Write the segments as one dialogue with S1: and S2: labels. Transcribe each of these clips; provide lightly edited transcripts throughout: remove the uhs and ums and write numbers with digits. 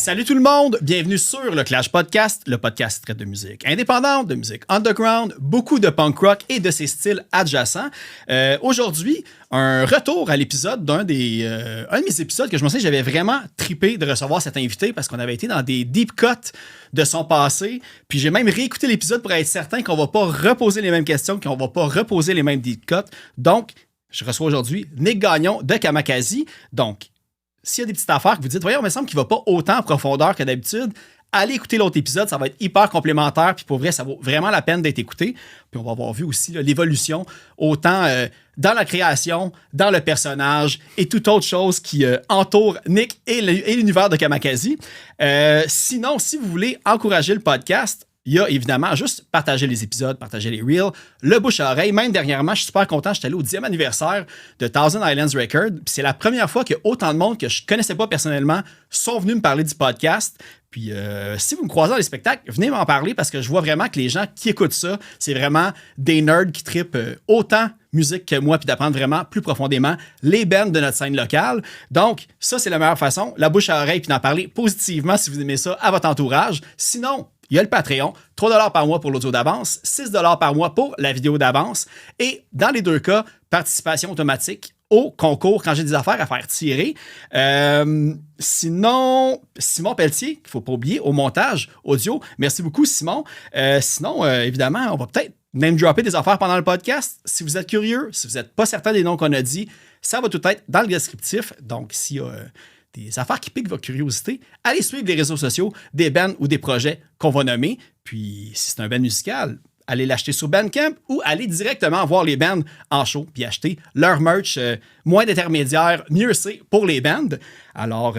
S1: Salut tout le monde, bienvenue sur le Clash Podcast. Le podcast traite de musique indépendante, de musique underground, beaucoup de punk rock et de ses styles adjacents. Aujourd'hui, un retour à l'épisode un de mes épisodes que je me souviens, j'avais vraiment trippé de recevoir cet invité parce qu'on avait été dans des deep cuts de son passé. Puis j'ai même réécouté l'épisode pour être certain qu'on va pas reposer les mêmes questions, qu'on va pas reposer les mêmes deep cuts. Donc, je reçois aujourd'hui Nick Gagnon de Kamakazi. Donc, s'il y a des petites affaires que vous dites, voyons, il me semble qu'il ne va pas autant en profondeur que d'habitude, allez écouter l'autre épisode, ça va être hyper complémentaire, puis pour vrai, ça vaut vraiment la peine d'être écouté. Puis on va avoir vu aussi là, l'évolution, autant dans la création, dans le personnage et toute autre chose qui entoure Nick et l'univers de Kamakazi. Sinon, si vous voulez encourager le podcast, il y a évidemment juste partager les épisodes, partager les reels, le bouche à oreille. Même dernièrement, je suis super content, j'étais allé au 10e anniversaire de Thousand Islands Records. Puis c'est la première fois que autant de monde que je connaissais pas personnellement sont venus me parler du podcast. Puis si vous me croisez dans les spectacles, venez m'en parler parce que je vois vraiment que les gens qui écoutent ça, c'est vraiment des nerds qui trippent autant musique que moi, puis d'apprendre vraiment plus profondément les bands de notre scène locale. Donc, ça, c'est la meilleure façon, la bouche à oreille, puis d'en parler positivement si vous aimez ça à votre entourage. Sinon, il y a le Patreon, 3$ par mois pour l'audio d'avance, 6$ par mois pour la vidéo d'avance. Et dans les deux cas, participation automatique au concours quand j'ai des affaires à faire tirer. Sinon, Simon Pelletier, qu'il ne faut pas oublier, au montage audio. Merci beaucoup, Simon. Sinon, évidemment, on va peut-être name-dropper des affaires pendant le podcast. Si vous êtes curieux, si vous n'êtes pas certain des noms qu'on a dit, ça va tout être dans le descriptif. Donc, s'il y a des affaires qui piquent votre curiosité, allez suivre les réseaux sociaux des bands ou des projets qu'on va nommer. Puis, si c'est un band musical, allez l'acheter sur Bandcamp ou allez directement voir les bands en show puis acheter leur merch. Moins d'intermédiaires, mieux c'est pour les bands. Alors,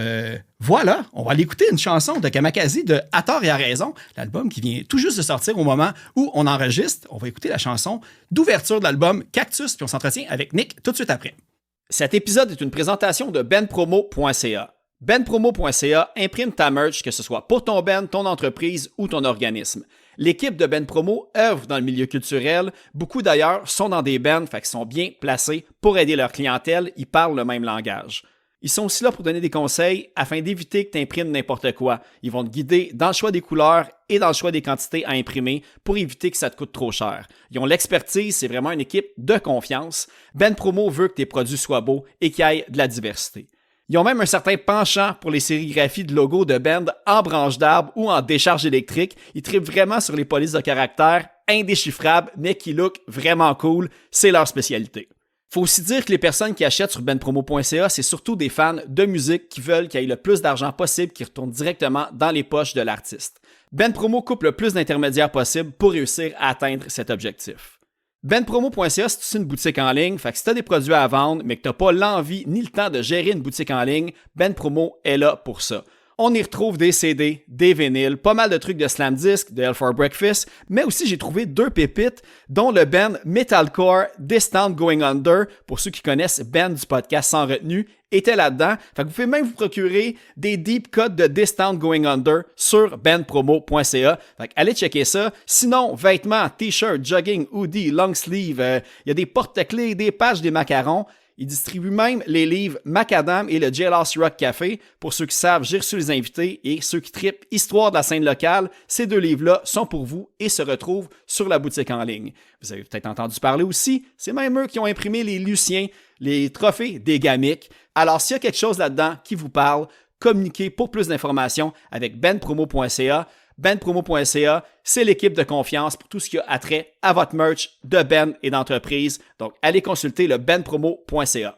S1: voilà, on va aller écouter une chanson de Kamakazi de À tort et à raison, l'album qui vient tout juste de sortir au moment où on enregistre. On va écouter la chanson d'ouverture de l'album Cactus, puis on s'entretient avec Nick tout de suite après. Cet épisode est une présentation de benpromo.ca. benpromo.ca imprime ta merch, que ce soit pour ton band, ton entreprise ou ton organisme. L'équipe de Ben Promo œuvre dans le milieu culturel. Beaucoup d'ailleurs sont dans des bands, fait qu'ils sont bien placés pour aider leur clientèle. Ils parlent le même langage. Ils sont aussi là pour donner des conseils afin d'éviter que tu imprimes n'importe quoi. Ils vont te guider dans le choix des couleurs et dans le choix des quantités à imprimer pour éviter que ça te coûte trop cher. Ils ont l'expertise, c'est vraiment une équipe de confiance. Ben Promo veut que tes produits soient beaux et qu'il y ait de la diversité. Ils ont même un certain penchant pour les sérigraphies de logos de band en branche d'arbre ou en décharge électrique. Ils trippent vraiment sur les polices de caractère indéchiffrables, mais qui look vraiment cool. C'est leur spécialité. Faut aussi dire que les personnes qui achètent sur benpromo.ca, c'est surtout des fans de musique qui veulent qu'il y ait le plus d'argent possible qui retourne directement dans les poches de l'artiste. Ben Promo coupe le plus d'intermédiaires possible pour réussir à atteindre cet objectif. benpromo.ca, c'est aussi une boutique en ligne, fait que si tu as des produits à vendre mais que tu n'as pas l'envie ni le temps de gérer une boutique en ligne, Ben Promo est là pour ça. On y retrouve des CD, des vinyles, pas mal de trucs de Slam Disc, de Hell for Breakfast, mais aussi j'ai trouvé 2 pépites, dont le band metalcore Distant Going Under, pour ceux qui connaissent band du podcast Sans Retenue, était là-dedans. Fait que vous pouvez même vous procurer des deep cuts de Distant Going Under sur benpromo.ca. Fait que allez checker ça. Sinon, vêtements, t-shirts, jogging, hoodie, long sleeve, il y a des porte-clés, des pages, des macarons. Il distribue même les livres Macadam et le Jailhouse Rock Café. Pour ceux qui savent, j'ai reçu les invités et ceux qui trippent Histoire de la scène locale. Ces 2 livres-là sont pour vous et se retrouvent sur la boutique en ligne. Vous avez peut-être entendu parler aussi, c'est même eux qui ont imprimé les Luciens, les trophées des Gamiques. Alors, s'il y a quelque chose là-dedans qui vous parle, communiquez pour plus d'informations avec benpromo.ca. benpromo.ca, c'est l'équipe de confiance pour tout ce qui a attrait à votre merch de Ben et d'entreprise. Donc, allez consulter le benpromo.ca.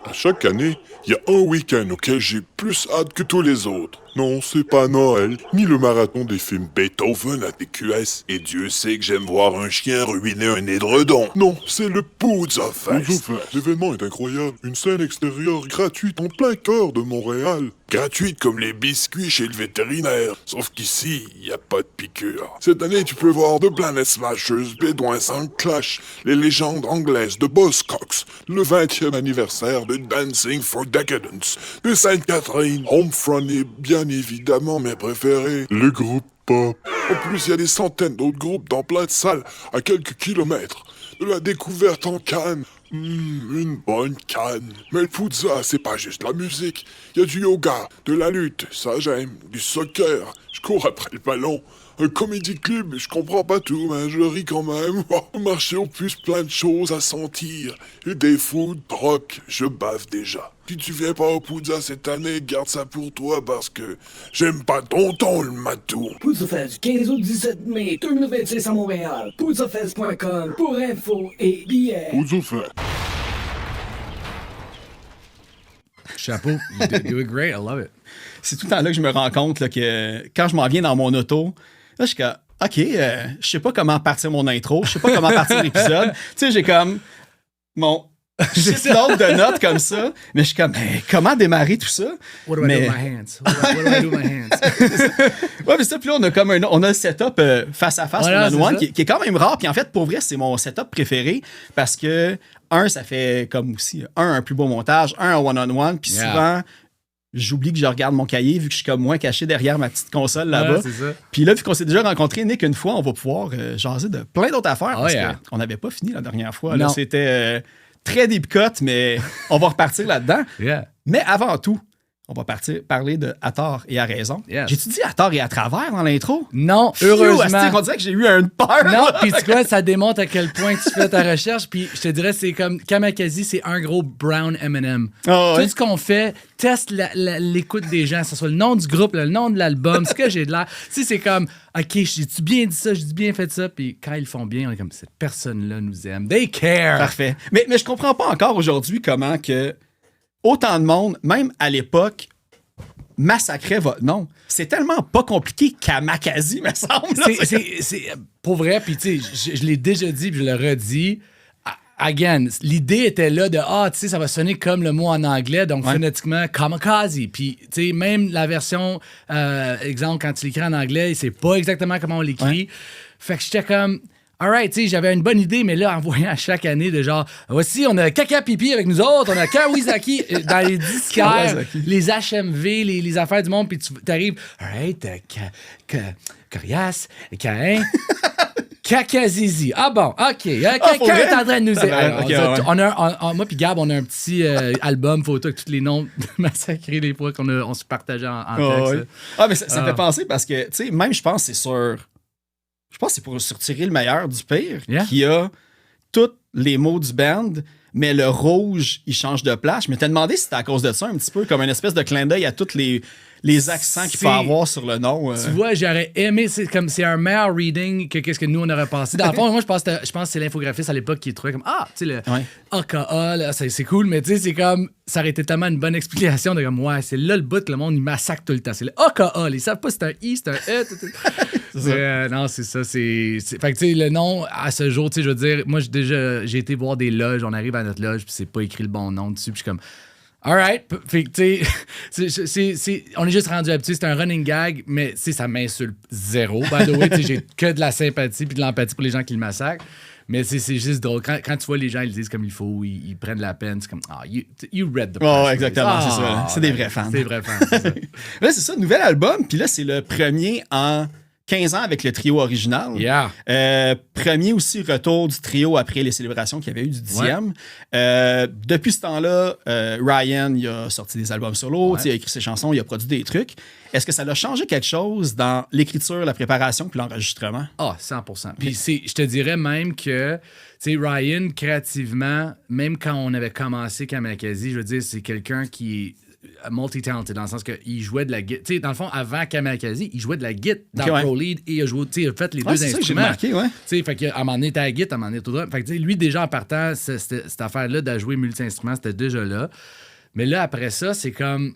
S2: À chaque année, il y a un week-end auquel j'ai plus hâte que tous les autres. Non, c'est pas Noël, ni le marathon des films Beethoven à TQS. Et Dieu sait que j'aime voir un chien ruiner un édredon. Non, c'est le Poudza Fest. L'événement est incroyable. Une scène extérieure gratuite en plein cœur de Montréal. Gratuite comme les biscuits chez le vétérinaire. Sauf qu'ici, il n'y a pas de piqûre. Cette année, tu peux voir The Planet Smashers, Bédouin sans Clash, les légendes anglaises de Buzzcocks, le 20e anniversaire de Dancing for Decadence, de Sainte-Catherine, Homefront et bien évidemment mes préférés, le groupe Pop. En plus, il y a des centaines d'autres groupes dans plein de salles à quelques kilomètres. De la découverte en Cannes, Une bonne canne. Mais le pizza, c'est pas juste la musique. Il y a du yoga, de la lutte, ça j'aime, du soccer. Je cours après le ballon. Un comédie club, je comprends pas tout, mais je ris quand même. Au marché aux puces, plein de choses à sentir. Et des food trucks, je bave déjà. Si tu viens pas au Pizza cette année, garde ça pour toi parce que j'aime pas ton ton le matou.
S3: PizzaFest, 15 au 17 mai, 2026 à Montréal. PizzaFest.com pour info et billets.
S2: PizzaFest.
S4: Chapeau. You do it great. I love it.
S1: C'est tout le temps là que je me rends compte là, que quand je m'en viens dans mon auto, là, je suis comme, OK, je sais pas comment partir mon intro, je sais pas comment partir l'épisode. Tu sais, j'ai comme mon shitload de notes comme ça, mais je suis comme, comment démarrer tout ça?
S4: What do I do with my hands? What do I do with my hands?
S1: Ouais, mais ça, puis là, on a comme on a le setup face à face,
S4: Voilà,
S1: one-on-one,
S4: c'est ça.
S1: qui est quand même rare. Puis en fait, pour vrai, c'est mon setup préféré parce que, ça fait comme aussi, un plus beau montage, un one-on-one, puis
S4: Yeah.
S1: souvent, j'oublie que je regarde mon cahier vu que je suis comme moins caché derrière ma petite console là-bas.
S4: Ouais, c'est ça.
S1: Puis là, vu qu'on s'est déjà rencontré, Nick, une fois, on va pouvoir jaser de plein d'autres affaires
S4: Oh,
S1: parce
S4: yeah.
S1: qu'on n'avait pas fini la dernière fois. Là,
S4: Non.
S1: c'était très deep cut, mais on va repartir là-dedans.
S4: Yeah.
S1: Mais avant tout, on va parler de à tort et à raison.
S4: Yes.
S1: J'ai-tu dit à tort et à travers dans l'intro?
S4: Non,
S1: Phew,
S4: heureusement.
S1: asti, on dirait que j'ai eu une peur.
S4: Non, puis tu vois, ça démontre à quel point tu fais ta recherche. Puis je te dirais, c'est comme Kamakazi, c'est un gros brown M&M.
S1: Ah ouais.
S4: Tout ce qu'on fait, teste l'écoute des gens, que ce soit le nom du groupe, le nom de l'album, ce que j'ai de l'air. Tu sais, c'est comme, OK, j'ai-tu bien dit ça, j'ai-tu bien fait ça? Puis quand ils le font bien, on est comme, cette personne-là nous aime. They care.
S1: Parfait. Mais je comprends pas encore aujourd'hui comment que autant de monde, même à l'époque, massacrait votre nom. C'est tellement pas compliqué Kamakazi, me semble. là.
S4: C'est pour vrai, puis tu sais, je l'ai déjà dit, puis je le redis. Again, l'idée était là de tu sais, ça va sonner comme le mot en anglais, donc
S1: Ouais.
S4: phonétiquement kamikaze. Puis, tu sais, même la version, exemple, quand tu l'écris en anglais, c'est pas exactement comment on l'écrit.
S1: Ouais.
S4: Fait que j'étais comme. Alright, tu sais, j'avais une bonne idée, mais là, en voyant à chaque année de genre, voici, on a Kaka Pipi avec nous autres, on a Kawizaki dans les disquaires,
S1: Kawasaki.
S4: les HMV, les affaires du monde, puis tu arrives, alright, Corias, Cain, Kakazizi. Ah bon, OK.
S1: pour
S4: Quelqu'un
S1: vrai?
S4: est en train de nous aider.
S1: Ah, ben, ok, ouais.
S4: Moi puis Gab, on a un petit album photo avec tous les noms massacrés les fois on se partageait en
S1: Ah,
S4: texte.
S1: ouais.
S4: là.
S1: Ah, mais ça
S4: Ah.
S1: fait penser parce que, tu sais, même je pense que c'est sur. Je pense que c'est pour retirer le meilleur du pire
S4: Yeah.
S1: qui a tous les mots du band, mais le rouge, il change de place. Je m'étais demandé si c'était à cause de ça, un petit peu, comme une espèce de clin d'œil à tous les accents qu'il peut
S4: C'est-
S1: avoir sur le nom.
S4: Tu vois, j'aurais aimé, c'est un meilleur reading que qu'est-ce que nous on aurait pensé. Dans le fond, moi je pense que c'est l'infographiste à l'époque qui trouvait comme tu sais le
S1: Ouais.
S4: AKA, là, c'est cool, mais tu sais c'est comme ça aurait été tellement une bonne explication de comme c'est là le bout que le monde il massacre tout le temps. C'est le AKA, ils savent pas si c'est un I, c'est un E. Non, c'est ça, c'est fait que tu sais le nom à ce jour, tu sais je veux dire, moi j'ai été voir des loges, on arrive à notre loge puis c'est pas écrit le bon nom dessus, puis je suis comme all right. Fait que, tu sais, on est juste rendu habitué. C'est un running gag, mais, tu sais, ça m'insulte zéro. By the way, tu sais, j'ai que de la sympathie puis de l'empathie pour les gens qui le massacrent. Mais c'est juste drôle. Quand tu vois les gens, ils le disent comme il faut, ils prennent la peine. C'est comme, you read the press
S1: Oh,
S4: release.
S1: exactement, c'est ça. C'est des vrais fans.
S4: C'est des vrais fans, c'est ça.
S1: Là, c'est ça, nouvel album. Puis là, c'est le premier en 15 ans avec le trio original.
S4: Yeah.
S1: Premier aussi retour du trio après les célébrations qu'il y avait eu du 10e. Depuis ce temps-là, Ryan il a sorti des albums solo, il a écrit ses chansons, il a produit des trucs. Est-ce que ça a changé quelque chose dans l'écriture, la préparation puis l'enregistrement?
S4: 100%. Puis je te dirais même que, tu sais, Ryan, créativement, même quand on avait commencé Kamakazi, je veux dire, c'est quelqu'un qui est multi-talented, dans le sens qu'il jouait de la guitare. Tu sais, dans le fond, avant Kamakazi, il jouait de la guitare dans
S1: Ok, ouais.
S4: Pro Lead et il a joué, tu sais, il a fait les
S1: Ouais,
S4: deux
S1: c'est ça que j'ai
S4: instruments.
S1: remarqué, ouais.
S4: Tu sais, fait qu'à un moment donné, t'as la guitare, à un moment donné, tout droit. Fait que, tu sais, lui, déjà, en partant, cette affaire-là de jouer multi-instruments, c'était déjà là. Mais là, après ça, c'est comme.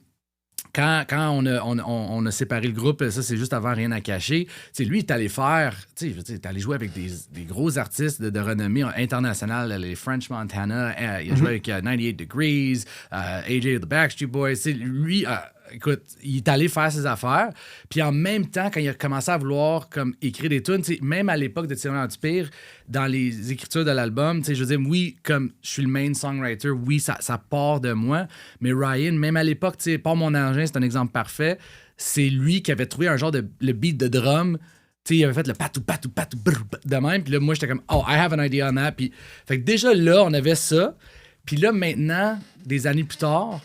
S4: Quand on a séparé le groupe, ça, c'est juste avant Rien à cacher. Tu sais, lui, il est allé faire. Tu sais, il est allé jouer avec des gros artistes de renommée internationale, les French Montana. Il a joué avec 98 Degrees, AJ the Backstreet Boys. Tu sais, lui. Écoute, il est allé faire ses affaires. Puis en même temps, quand il a commencé à vouloir comme écrire des tunes, même à l'époque de Tyran du Pire, dans les écritures de l'album, je veux dire, oui, comme je suis le main songwriter, oui, ça part de moi. Mais Ryan, même à l'époque, Pas mon engin, c'est un exemple parfait. C'est lui qui avait trouvé un genre de le beat de drum. Tu sais, il avait fait le patou, patou, patou, brr, de même. Puis là, moi, j'étais comme, oh, I have an idea on that. Puis, fait que déjà là, on avait ça. Puis là, maintenant, des années plus tard,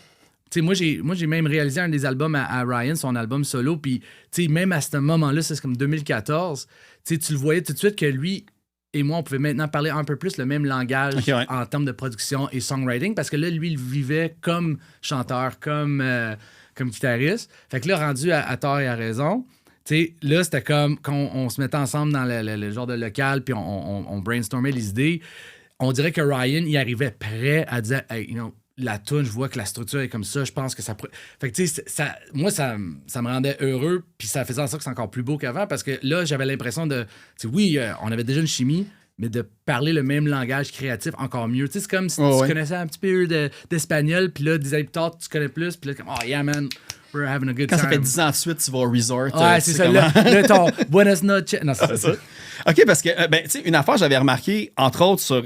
S4: tu sais, moi, j'ai même réalisé un des albums à Ryan, son album solo. Puis, tu sais, même à ce moment-là, c'est comme 2014, tu sais, tu le voyais tout de suite que lui et moi, on pouvait maintenant parler un peu plus le même langage en termes de production et songwriting, parce que là, lui, il vivait comme chanteur, comme guitariste. Fait que là, rendu à tort et à raison, tu sais, là, c'était comme quand on se mettait ensemble dans le genre de local, puis on brainstormait les idées. On dirait que Ryan, il arrivait prêt à dire, hey, you know, la toune, je vois que la structure est comme ça, je pense que ça pourrait... Fait que, tu sais, moi, ça me rendait heureux, puis ça faisait en sorte que c'est encore plus beau qu'avant, parce que là, j'avais l'impression de... Tu sais, oui, on avait déjà une chimie, mais de parler le même langage créatif encore mieux. Tu sais, c'est comme si tu connaissais un petit peu d'espagnol, puis là, des années plus tard, tu connais plus, puis là, comme, oh yeah, man, we're having a good time.
S1: Quand ça fait 10 ans de suite, tu vas au resort.
S4: Ouais, c'est ça. Là, ton Buenas noches. Non, c'est ça.
S1: OK, parce que, tu sais, une affaire que j'avais remarqué, entre autres, sur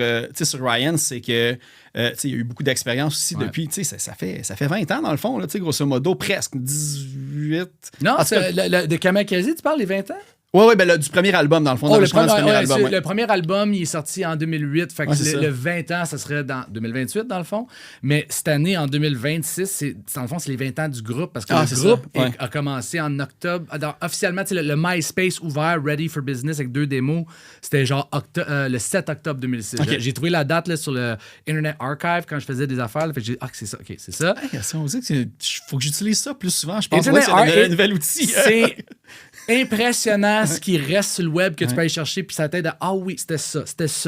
S1: Ryan, c'est que, tu sais, il y a eu beaucoup d'expérience aussi depuis, tu sais, ça fait 20 ans, dans le fond, là, tu sais, grosso modo, presque 18.
S4: Non, de Kamakazi, tu parles, les 20 ans?
S1: Oui, ben du premier album, dans le fond.
S4: Le premier album, il est sorti en 2008. Fait que le 20 ans, ça serait dans 2028, dans le fond. Mais cette année, en 2026, dans le fond, c'est les 20 ans du groupe. Parce que le groupe a commencé en octobre. Officiellement, le MySpace ouvert, Ready for Business, avec 2 démos, c'était genre le 7 octobre 2006. Okay. J'ai trouvé la date là, sur le Internet Archive quand je faisais des affaires. Là, fait que j'ai dit, c'est ça. OK, c'est ça.
S1: Hey, on dit qu'il faut que j'utilise ça plus souvent. Je pense que c'est un nouvel outil.
S4: C'est impressionnant ce qui reste sur le web que tu peux aller chercher, puis ça t'aide à ah oui, c'était ça,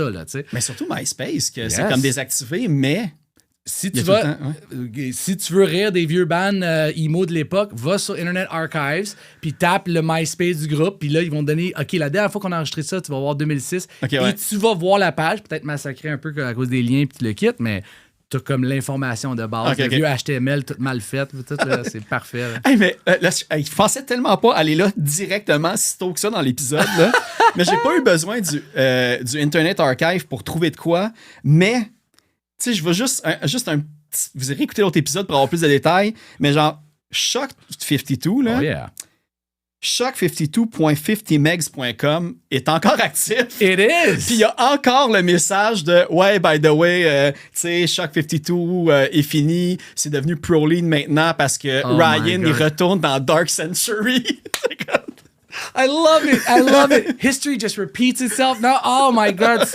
S4: là, tu sais.
S1: Mais surtout MySpace, que c'est comme désactivé, mais.
S4: Si tu veux rire des vieux bands emo de l'époque, va sur Internet Archives, puis tape le MySpace du groupe, puis là, ils vont te donner, OK, la dernière fois qu'on a enregistré ça, tu vas voir 2006, et tu vas voir la page, peut-être massacré un peu à cause des liens, puis tu le quittes, mais t'as comme l'information de base, le vieux HTML tout mal fait, tout, là, c'est parfait.
S1: Hey, mais là, je pensais tellement pas aller là directement si tôt que ça dans l'épisode, là. Mais j'ai pas eu besoin du Internet Archive pour trouver de quoi, mais tu sais, je veux juste un petit... Vous irez écouter l'autre épisode pour avoir plus de détails, mais genre, Shock 52, là...
S4: Oh yeah.
S1: Shock52.50megs.com est encore actif.
S4: It is!
S1: Puis il y a encore le message de « Ouais, by the way, tu sais, Shock52 est fini. C'est devenu ProLean maintenant parce que Ryan, il retourne dans Dark Century. »
S4: I love it. History just repeats itself. No, oh my God.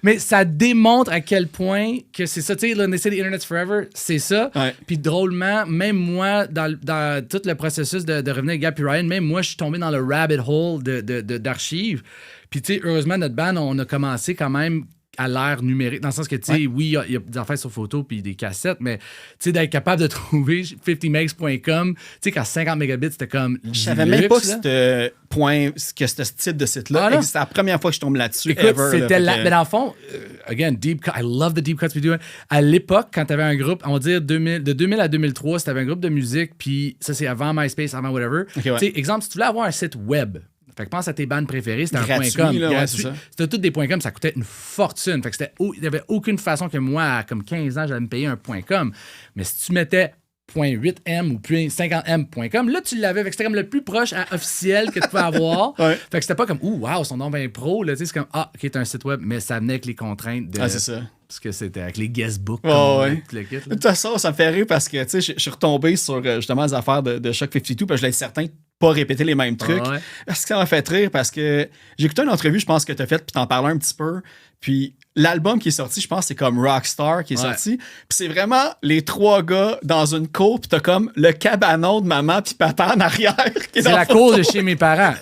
S4: Mais ça démontre à quel point que c'est ça. Tu sais, là, City Internet's Forever, c'est ça.
S1: Ouais.
S4: Puis drôlement, même moi, dans tout le processus de revenir avec Gap et Ryan, même moi, je suis tombé dans le rabbit hole d'archives. Puis tu sais, heureusement, notre band, on a commencé quand même à l'ère numérique, dans le sens que, tu sais, oui, il y a des affaires sur photo puis des cassettes, mais, tu sais, d'être capable de trouver 50megs.com, tu sais, quand 50 mégabits, c'était comme
S1: je savais même pas que ce type de site-là, c'est la première fois que je tombe là-dessus.
S4: Écoute, c'était mais dans le fond, again, deep cut, I love the deep cuts we do. À l'époque, quand t'avais un groupe, on va dire de 2000 à 2003, si t'avais un groupe de musique, puis ça, c'est avant MySpace, avant whatever. Tu sais, exemple, si tu voulais avoir un site web, fait que pense à tes bandes préférées, c'était
S1: gratuit,
S4: un .com.
S1: Là,
S4: gratuit. C'était tous des .com, ça coûtait une fortune. Fait que il n'y avait aucune façon que moi, à comme 15 ans, j'allais me payer un .com. Mais si tu mettais .8m ou .50m.com, là, tu l'avais. Fait que c'était comme le plus proche à officiel que tu pouvais avoir. Fait que c'était pas comme, wow, son nom bien pro. Là, c'est comme, OK, c'est un site web, mais ça venait avec les contraintes de...
S1: c'est ça.
S4: Parce que c'était avec les guestbooks.
S1: De toute façon, ça me fait rire parce que, tu sais, je suis retombé sur justement les affaires de Shock 52 parce que je voulais être certain de pas répéter les mêmes trucs. Parce que ça m'a fait rire parce que j'ai écouté une entrevue, je pense, que tu as faite, puis t'en parlais un petit peu. Puis l'album qui est sorti, je pense, c'est comme Rockstar qui est sorti. Puis c'est vraiment les 3 gars dans une cour, puis t'as comme le cabanon de maman puis papa en arrière.
S4: C'est la cour de chez mes parents.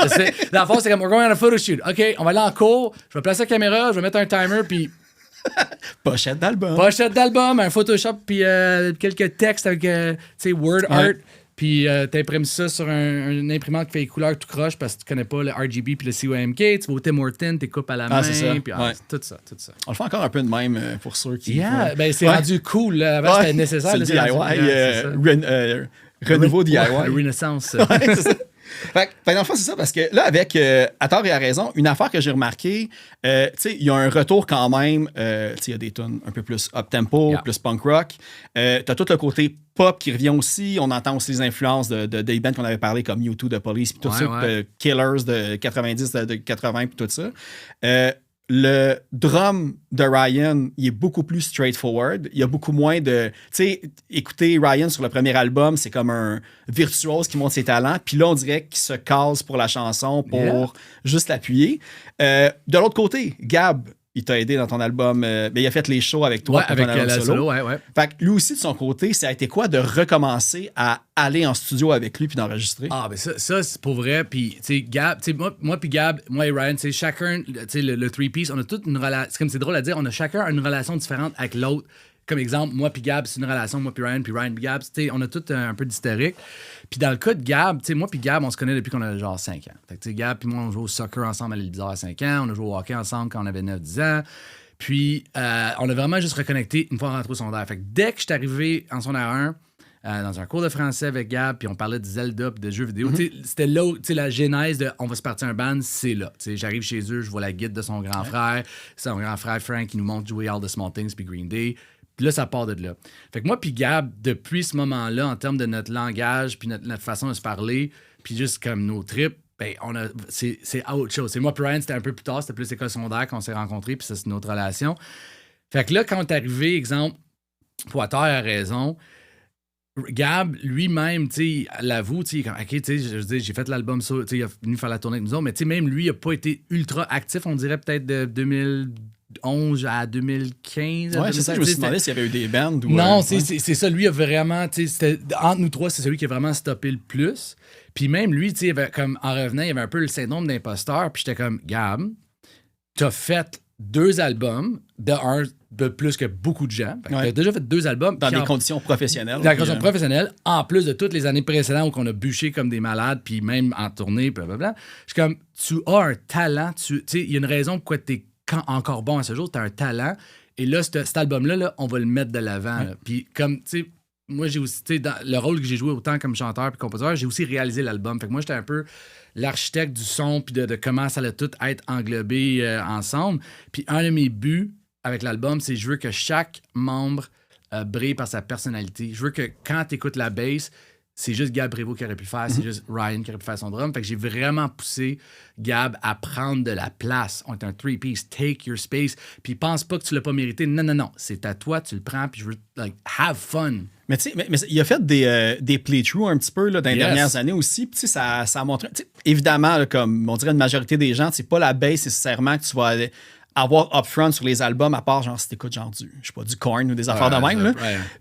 S4: Dans le fond, c'est comme, we're going on a photo shoot. OK, on va aller en cour, je vais placer la caméra, je vais mettre un timer, puis...
S1: Pochette d'album,
S4: un Photoshop, puis quelques textes avec, tu sais, word art. Puis t'imprimes ça sur une imprimante qui fait les couleurs tout croche parce que tu connais pas le RGB puis le COMK. Tu vas au Tim Hortons, tu coupes à la main.
S1: C'est ça.
S4: Puis, tout ça.
S1: On le fait encore un peu de même pour ceux qui...
S4: Ben c'est rendu cool. Là. Avant, c'était nécessaire.
S1: C'est le DIY. Renouveau DIY.
S4: Renaissance.
S1: C'est ça. Fait que, dans le fond, c'est ça, parce que là, avec à tort et à raison, une affaire que j'ai remarqué, tu sais, il y a un retour quand même, tu sais, il y a des tunes un peu plus up-tempo, plus punk rock. T'as tout le côté pop qui revient aussi. On entend aussi les influences des bands qu'on avait parlé, comme U2, The Police, puis tout ça, Killers de 90, de 80, puis tout ça. Le drum de Ryan, il est beaucoup plus straightforward. Il y a beaucoup moins de... Tu sais, écouter Ryan sur le premier album, c'est comme un virtuose qui montre ses talents. Puis là, on dirait qu'il se case pour la chanson, pour juste l'appuyer. De l'autre côté, Gab, il t'a aidé dans ton album. Il a fait les shows avec toi.
S4: Avec
S1: ton album
S4: la solo.
S1: Fait que lui aussi, de son côté, ça a été quoi de recommencer à aller en studio avec lui puis d'enregistrer?
S4: Ah, ben ça c'est pour vrai. Puis, tu sais, Gab, tu sais, moi puis Gab, moi et Ryan, tu sais, chacun, tu sais, le three-piece, on a toute une relation. C'est comme c'est drôle à dire, on a chacun une relation différente avec l'autre. Comme exemple, moi puis Gab, c'est une relation, moi puis Ryan puis Gab, tu sais, on a tout un peu d'hystérique. Puis dans le cas de Gab, tu sais, moi puis Gab, on se connaît depuis qu'on a genre 5 ans. Fait que, tu sais, Gab puis moi, on joue au soccer ensemble à l'île Bizarre à 5 ans. On a joué au hockey ensemble quand on avait 9-10 ans. Puis, on a vraiment juste reconnecté une fois rentré au secondaire. Fait que dès que je suis arrivé en secondaire 1, dans un cours de français avec Gab, puis on parlait de Zelda puis de jeux vidéo, c'était là où la genèse de on va se partir un band, c'est là. T'sais, j'arrive chez eux, je vois la guide de son grand frère. C'est son grand frère Frank qui nous montre jouer All the Small Things puis Green Day. Puis là, ça part de là. Fait que moi puis Gab, depuis ce moment-là, en termes de notre langage puis notre façon de se parler, puis juste comme nos trips, ben, c'est autre chose. C'est moi puis Ryan, c'était un peu plus tard, c'était plus école secondaire qu'on s'est rencontrés, puis ça, c'est notre relation. Fait que là, quand on est arrivé, exemple, Poiteur a raison, Gab, lui-même, tu sais, l'avoue, tu sais, OK, tu sais, je veux dire, j'ai fait l'album, tu sais, il a venu faire la tournée avec nous autres, mais tu sais, même lui, il n'a pas été ultra actif, on dirait peut-être de 2011 à 2015.
S1: Ouais, c'est ça, je me suis demandé s'il y avait eu des bands ou...
S4: Non, c'est ça, lui a vraiment, tu sais, entre nous trois, c'est celui qui a vraiment stoppé le plus. Puis même lui, tu sais, comme en revenant, il avait un peu le syndrome d'imposteur, puis j'étais comme, Gab, t'as fait 2 albums, de plus que beaucoup de gens. T'as déjà fait 2 albums.
S1: Dans des conditions professionnelles.
S4: Dans des conditions professionnelles, en plus de toutes les années précédentes où on a bûché comme des malades, puis même en tournée, blablabla. Je suis comme, tu as un talent, tu sais, il y a une raison pourquoi t'es encore bon à ce jour, t'as un talent, et là, cet album-là, là, on va le mettre de l'avant. Ouais. Puis comme, tu sais, moi, j'ai aussi, tu sais, dans le rôle que j'ai joué autant comme chanteur puis compositeur, j'ai aussi réalisé l'album. Fait que moi, j'étais un peu l'architecte du son puis de comment ça allait tout être englobé ensemble. Puis un de mes buts avec l'album, c'est je veux que chaque membre brille par sa personnalité. Je veux que quand tu écoutes la bass, c'est juste Gab Prévost qui aurait pu faire, c'est juste Ryan qui aurait pu faire son drum. Fait que j'ai vraiment poussé Gab à prendre de la place. On est un 3-piece, take your space. Puis pense pas que tu l'as pas mérité. Non. C'est à toi, tu le prends, puis je veux, like, have fun.
S1: Mais tu sais, mais il a fait des playthroughs un petit peu là, dans les dernières années aussi. Puis ça a montré. Évidemment, là, comme on dirait une majorité des gens, c'est pas la bass nécessairement que tu vas avoir upfront sur les albums, à part genre si t'écoutes genre je sais pas, du Korn ou des affaires de même. Là.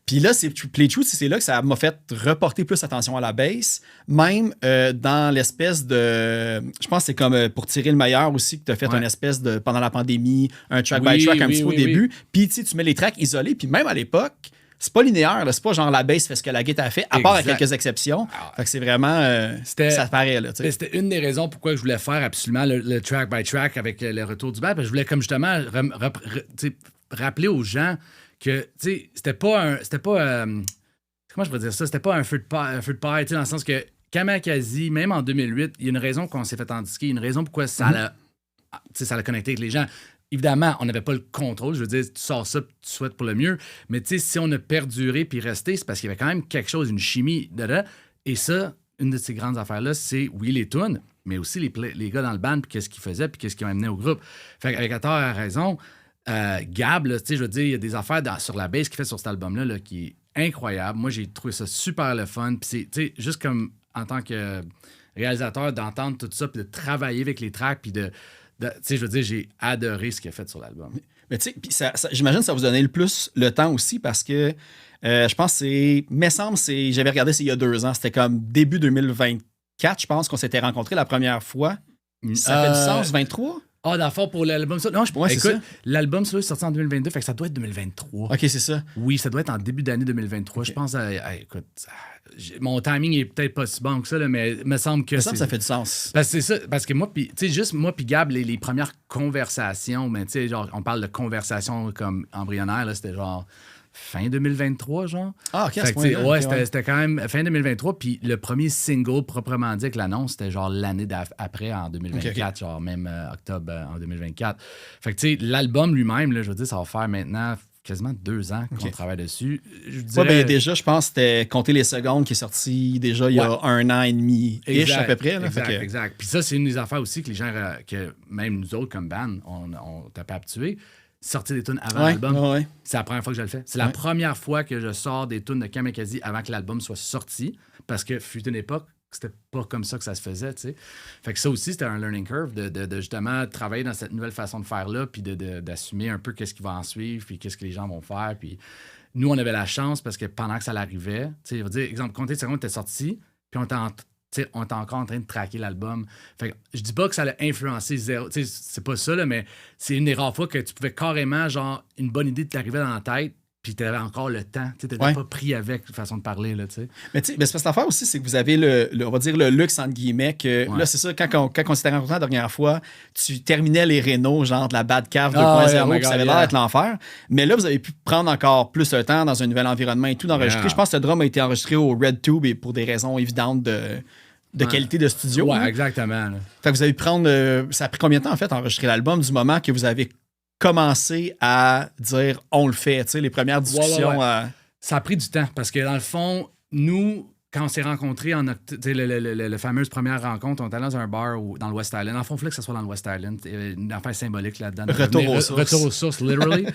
S1: Puis là, c'est playthrough, c'est là que ça m'a fait reporter plus attention à la bass. Même dans l'espèce de. Je pense que c'est comme pour tirer le meilleur aussi, que t'as fait une espèce de. Pendant la pandémie, un track by track un petit peu au début. Puis tu mets les tracks isolés. Puis même à l'époque, c'est pas linéaire, là. C'est pas genre la bass fait ce que la guitare a fait, à part à quelques exceptions. Fait que c'est vraiment. Ça paraît, là.
S4: C'était une des raisons pourquoi je voulais faire absolument le track by track avec le retour du band. Parce que je voulais, comme justement, rappeler aux gens que, tu sais, c'était pas comment je pourrais dire ça? C'était pas un feu de paille, tu sais, dans le sens que Kamakazi, même en 2008, il y a une raison qu'on s'est fait endisquer, une raison pourquoi ça l'a connecté avec les gens. Évidemment, on n'avait pas le contrôle. Je veux dire, tu sors ça, tu souhaites pour le mieux. Mais tu sais, si on a perduré puis resté, c'est parce qu'il y avait quand même quelque chose, une chimie. Et ça, une de ces grandes affaires-là, c'est, oui, les tunes, mais aussi les gars dans le band, puis qu'est-ce qu'ils faisaient, puis qu'est-ce qu'ils ont amené au groupe. Fait qu'avec à tort à raison, Gab, tu sais, je veux dire, il y a des affaires sur la bass qu'il fait sur cet album-là là, qui est incroyable. Moi, j'ai trouvé ça super le fun. Puis c'est, tu sais, juste comme en tant que réalisateur, d'entendre tout ça, puis de travailler avec les tracks, puis tu sais, je veux dire, j'ai adoré ce qu'il a fait sur l'album.
S1: Mais tu sais, j'imagine que ça vous donnait le plus le temps aussi parce que je pense que j'avais regardé c'est il y a 2 ans, c'était comme début 2024, je pense qu'on s'était rencontrés la première fois. Ça fait du sens, 23?
S4: Ah, dans le fond, pour l'album solo. Non, écoute, l'album solo est sorti en 2022, fait que ça doit être 2023.
S1: OK, c'est ça.
S4: Oui, ça doit être en début d'année 2023. Okay. Je pense écoute, mon timing est peut-être pas si bon que ça, là, mais il me semble que
S1: ça fait du sens.
S4: Parce que c'est ça, parce que moi, tu sais, juste moi puis Gab, les premières conversations, mais tu sais, genre, on parle de conversations comme embryonnaires, là, c'était genre fin 2023, genre.
S1: Ah, OK, à ce
S4: Fait que, tu sais,
S1: point-là.
S4: ouais,
S1: OK, ouais.
S4: c'était quand même fin 2023. Puis le premier single, proprement dit, avec l'annonce, c'était genre l'année après, en 2024,
S1: OK.
S4: genre même octobre en 2024. Fait que, tu sais, l'album lui-même, là, je veux dire, ça va faire maintenant quasiment 2 ans qu'on
S1: OK.
S4: travaille dessus. Je
S1: Ouais,
S4: dirais...
S1: ben, déjà, je pense que c'était Compter les secondes qui est sorti déjà il y a
S4: Ouais.
S1: 1 an et demi-ish à peu près. Là.
S4: Exact,
S1: Fait que-
S4: exact. Puis ça, c'est une des affaires aussi que les gens, que même nous autres comme band, on t'a pas habitué. Sortir des tunes avant
S1: Ouais,
S4: l'album,
S1: ouais.
S4: c'est la première fois que je le fais. C'est la
S1: Ouais.
S4: première fois que je sors des tunes de Kamikaze avant que l'album soit sorti, parce que fut une époque, c'était pas comme ça que ça se faisait, tu sais. Fait que ça aussi, c'était un learning curve de justement travailler dans cette nouvelle façon de faire-là, puis d'assumer un peu qu'est-ce qui va en suivre, puis qu'est-ce que les gens vont faire. Puis nous, on avait la chance parce que pendant que ça l'arrivait, tu sais, je veux dire, exemple, Compter secondes était sorti, puis on était encore en train de traquer l'album. Fait que je dis pas que ça l'a influencé zéro. Tu sais, c'est pas ça, là, mais c'est une des rares fois que tu pouvais carrément, genre, une bonne idée t'arrivait dans la tête, puis t'avais encore le temps. Tu n'étais
S1: Ouais.
S4: pas pris avec façon de parler, là, tu sais.
S1: Mais tu sais, mais c'est parce que l'affaire aussi, c'est que vous avez on va dire le luxe, entre guillemets, que
S4: Ouais.
S1: là, c'est ça, quand on s'était rencontrés la dernière fois, tu terminais les rénaux, genre de la Bad Cave 2.0,
S4: Ah, ouais, oh my
S1: puis ça
S4: God,
S1: avait l'air
S4: yeah.
S1: d'être l'enfer. Mais là, vous avez pu prendre encore plus de temps dans un nouvel environnement et tout d'enregistrer.
S4: Yeah.
S1: Je pense que le drum a été enregistré au Red Tube et pour des raisons évidentes de
S4: Ouais.
S1: qualité de studio.
S4: Ouais,
S1: hein.
S4: exactement. là.
S1: Fait que vous avez pu prendre. Ça a pris combien de temps, en fait, à enregistrer l'album du moment que vous avez commencé à dire on le fait, tu sais, les premières discussions.
S4: Ouais. Ça a pris du temps parce que dans le fond, nous, quand on s'est rencontrés en le fameuse première rencontre, on était dans un bar dans le West Island. Dans le fond, il fallait que ce soit dans le West Island. Il y avait une affaire symbolique là-dedans.
S1: Retour aux sources.
S4: Retour aux sources, literally.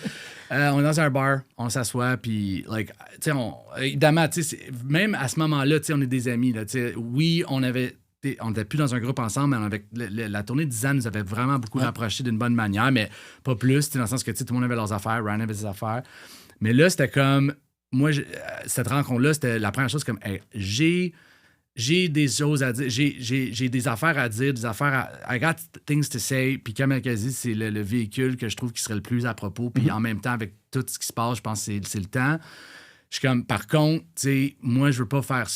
S4: On est dans un bar, on s'assoit, puis, like, tu sais, évidemment, tu sais, même à ce moment-là, tu sais, on est des amis. Là, tu sais. Oui, on n'était plus dans un groupe ensemble, mais la tournée de 10 ans nous avait vraiment beaucoup rapprochés d'une bonne manière, mais pas plus, tu sais, dans le sens que tu sais, tout le monde avait leurs affaires, Ryan avait ses affaires. Mais là, c'était comme. Moi, cette rencontre-là, c'était la première chose comme hey, j'ai des choses à dire, j'ai des affaires à dire, des affaires à. I got things to say. Puis Kamikaze, c'est le véhicule que je trouve qui serait le plus à propos. Puis en même temps, avec tout ce qui se passe, je pense que c'est le temps. Je suis comme, par contre, tu sais, moi, je veux pas faire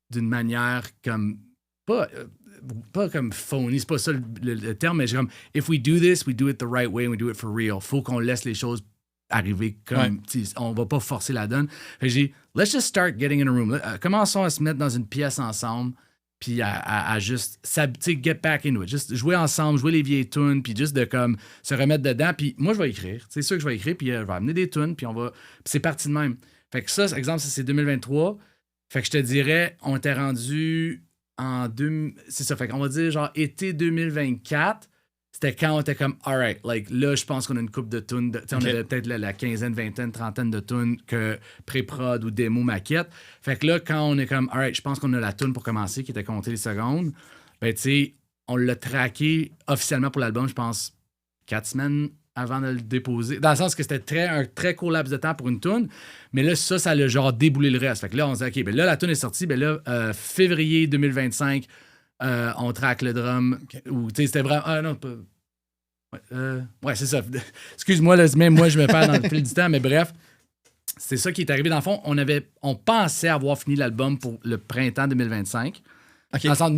S4: d'une manière comme. Pas comme phony, c'est pas ça le terme, mais j'ai comme, if we do this, we do it the right way and we do it for real. Faut qu'on laisse les choses arriver comme, on va pas forcer la donne. Fait que j'ai dit, let's just start getting in a room. Commençons à se mettre dans une pièce ensemble, puis à juste, get back into it. Juste jouer ensemble, jouer les vieilles tunes, puis juste de comme se remettre dedans. Puis moi, je vais écrire. C'est sûr que je vais écrire, puis je vais amener des tunes, puis puis c'est parti de même. Fait que ça, exemple, c'est 2023. Fait que je te dirais, on était rendu c'est ça, fait qu'on va dire genre été 2024, c'était quand on était comme, alright, like là, je pense qu'on a une couple de tunes, on avait peut-être la quinzaine, vingtaine, trentaine de tunes que pré-prod ou démo maquette. Fait que là, quand on est comme, alright, je pense qu'on a la tune pour commencer, qui était Compter les secondes, ben tu sais, on l'a traqué officiellement pour l'album, je pense, 4 semaines avant de le déposer. Dans le sens que c'était un très court laps de temps pour une tune. Mais là, ça l'a genre déboulé le reste. Fait que là, on se dit, OK, ben là, la tune est sortie. Ben là, février 2025, on traque le drum. Ou, tu sais, c'était vraiment... Ah non, pas... Ouais, c'est ça. Excuse-moi, là, même moi, je me perds dans le fil du temps, mais bref, c'est ça qui est arrivé. Dans le fond, on pensait avoir fini l'album pour le printemps 2025.
S1: OK.
S4: Dans le sens,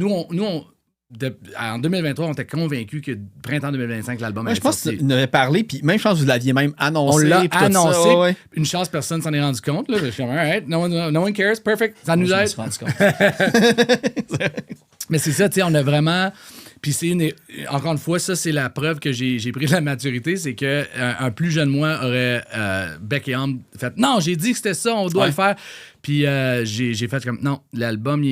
S4: en 2023, on était convaincus que printemps 2025, l'album
S1: Moi,
S4: allait
S1: je pense
S4: sortir.
S1: que tu en avais parlé, puis même, je pense que vous l'aviez même annoncé.
S4: On l'a
S1: puis tout ça.
S4: annoncé.
S1: Ouais.
S4: Une chance, personne s'en est rendu compte. Là. Je suis comme, all right, no one cares, perfect, ça nous
S1: Je me
S4: aide.
S1: suis rendu compte.
S4: Mais c'est ça, tu sais, on a vraiment... Puis encore une fois, ça, c'est la preuve que j'ai pris de la maturité, c'est que un plus jeune moi aurait bec et âme fait « Non, j'ai dit que c'était ça, on doit le faire. » Puis j'ai fait comme « Non, l'album,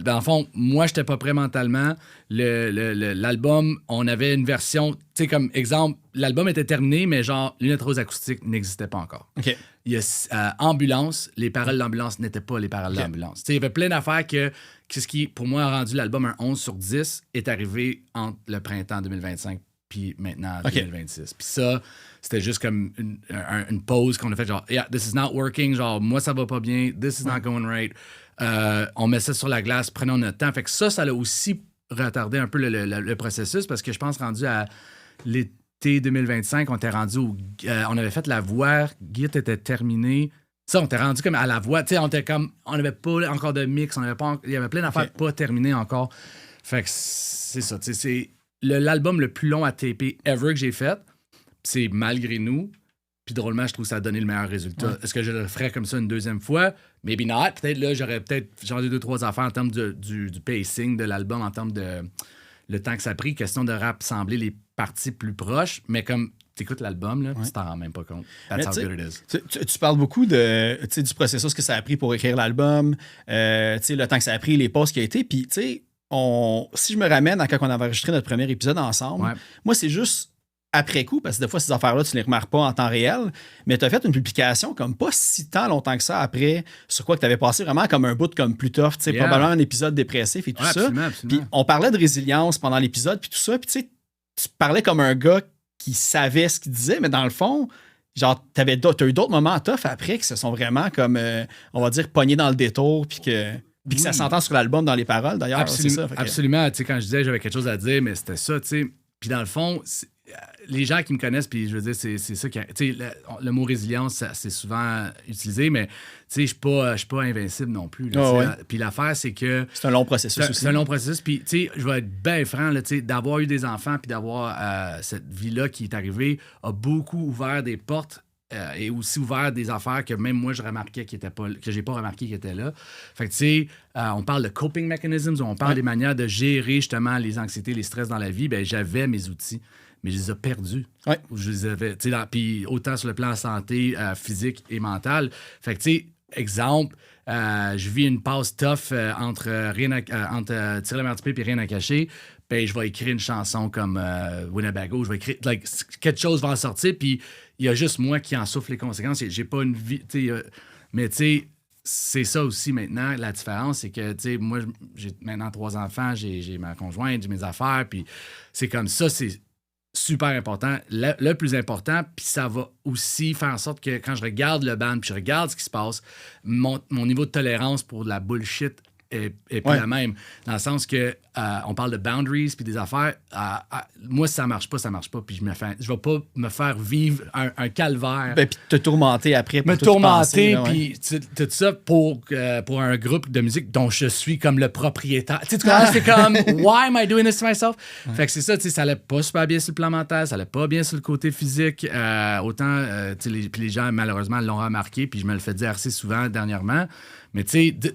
S4: dans le fond, moi, j'étais pas prêt mentalement. L'album, on avait une version... Tu sais, comme exemple, l'album était terminé, mais genre, Lunettes Rose Acoustique n'existait pas encore.
S1: OK.
S4: Il y a Ambulance, les paroles d'Ambulance n'étaient pas les paroles d'Ambulance. Tu sais, il y avait plein d'affaires ce qui, pour moi, a rendu l'album un 11 sur 10 est arrivé entre le printemps 2025 puis maintenant 2026. Puis ça, c'était juste comme une pause qu'on a fait genre, yeah, this is not working, genre, moi, ça va pas bien, this is not going right. On met ça sur la glace, prenons notre temps. Fait que ça l'a aussi retardé un peu le processus parce que je pense rendu à l'été 2025, on était rendu on avait fait la voix, Git était terminé. Ça, on était rendu comme à la voix. Tu sais, on n'avait pas encore de mix, il y avait plein d'affaires pas terminées encore. Fait que c'est ça. Tu sais, c'est l'album le plus long à taper ever que j'ai fait. C'est Malgré nous. Puis drôlement, je trouve que ça a donné le meilleur résultat.
S1: Ouais.
S4: Est-ce que je le ferais comme ça une deuxième fois? Maybe not. Peut-être là, j'aurais peut-être changé 2-3 affaires en termes du pacing de l'album, en termes de le temps que ça a pris. Question de rassembler les parties plus proches. Mais comme tu écoutes l'album, là, tu t'en rends même pas compte. That's how good it is.
S1: Tu parles beaucoup de, du processus que ça a pris pour écrire l'album, le temps que ça a pris, les pauses qui a été. Puis, si je me ramène à quand on avait enregistré notre premier épisode ensemble, moi, c'est juste après coup, parce que des fois, ces affaires-là, tu ne les remarques pas en temps réel, mais tu as fait une publication comme pas si tant longtemps que ça après, sur quoi que tu avais passé vraiment comme un bout comme plus tough, probablement un épisode dépressif et tout ça.
S4: Absolument.
S1: Puis on parlait de résilience pendant l'épisode, puis tout ça, puis tu parlais comme un gars qui savait ce qu'il disait, mais dans le fond, genre, t'as eu d'autres moments tough après qui se sont vraiment comme, on va dire, pognés dans le détour, puis que ça s'entend sur l'album dans les paroles, d'ailleurs.
S4: Absolument. Tu sais, quand je disais j'avais quelque chose à dire, mais c'était ça, tu sais. Puis dans le fond, les gens qui me connaissent, puis je veux dire, c'est ça qui... Tu sais, le mot résilience, c'est souvent utilisé, mais tu sais, je suis pas invincible non plus. Puis l'affaire, c'est que...
S1: C'est un long processus aussi.
S4: C'est un long processus. Puis, tu sais, je vais être bien franc, là, tu sais, d'avoir eu des enfants puis d'avoir cette vie-là qui est arrivée a beaucoup ouvert des portes et aussi ouvert des affaires que même moi, je remarquais que j'ai pas remarqué qui étaient là. Fait que, tu sais, on parle de coping mechanisms, on parle des manières de gérer justement les anxiétés, les stress dans la vie. Bien, j'avais mes outils, mais je les ai perdus.
S1: Ouais.
S4: Je les avais, tu sais, puis autant sur le plan santé, physique et mental. Fait que, tu sais, exemple, je vis une passe tough entre Tirer la merde et Rien à cacher. Ben, je vais écrire une chanson comme Winnebago. Je vais écrire, quelque chose va en sortir, puis il y a juste moi qui en souffre les conséquences. J'ai pas une vie, mais tu sais, c'est ça aussi maintenant. La différence, c'est que, tu sais, moi, j'ai maintenant 3 enfants, j'ai ma conjointe, j'ai mes affaires, puis c'est comme ça, c'est super important. Le plus important, puis ça va aussi faire en sorte que quand je regarde le band, puis je regarde ce qui se passe, mon niveau de tolérance pour de la bullshit est pas la même. Dans le sens que on parle de boundaries puis des affaires. Moi, si ça marche pas, puis je vais pas me faire vivre un calvaire.
S1: Ben, puis te tourmenter après.
S4: Me tourmenter, puis tout ça pour un groupe de musique dont je suis comme le propriétaire. Tu sais, tu comprends? C'est comme, why am I doing this to myself? Fait que c'est ça, tu sais, ça allait pas super bien sur le plan mental, ça allait pas bien sur le côté physique. Autant, tu sais, les gens, malheureusement, l'ont remarqué, puis je me le fais dire assez souvent dernièrement. Mais tu sais,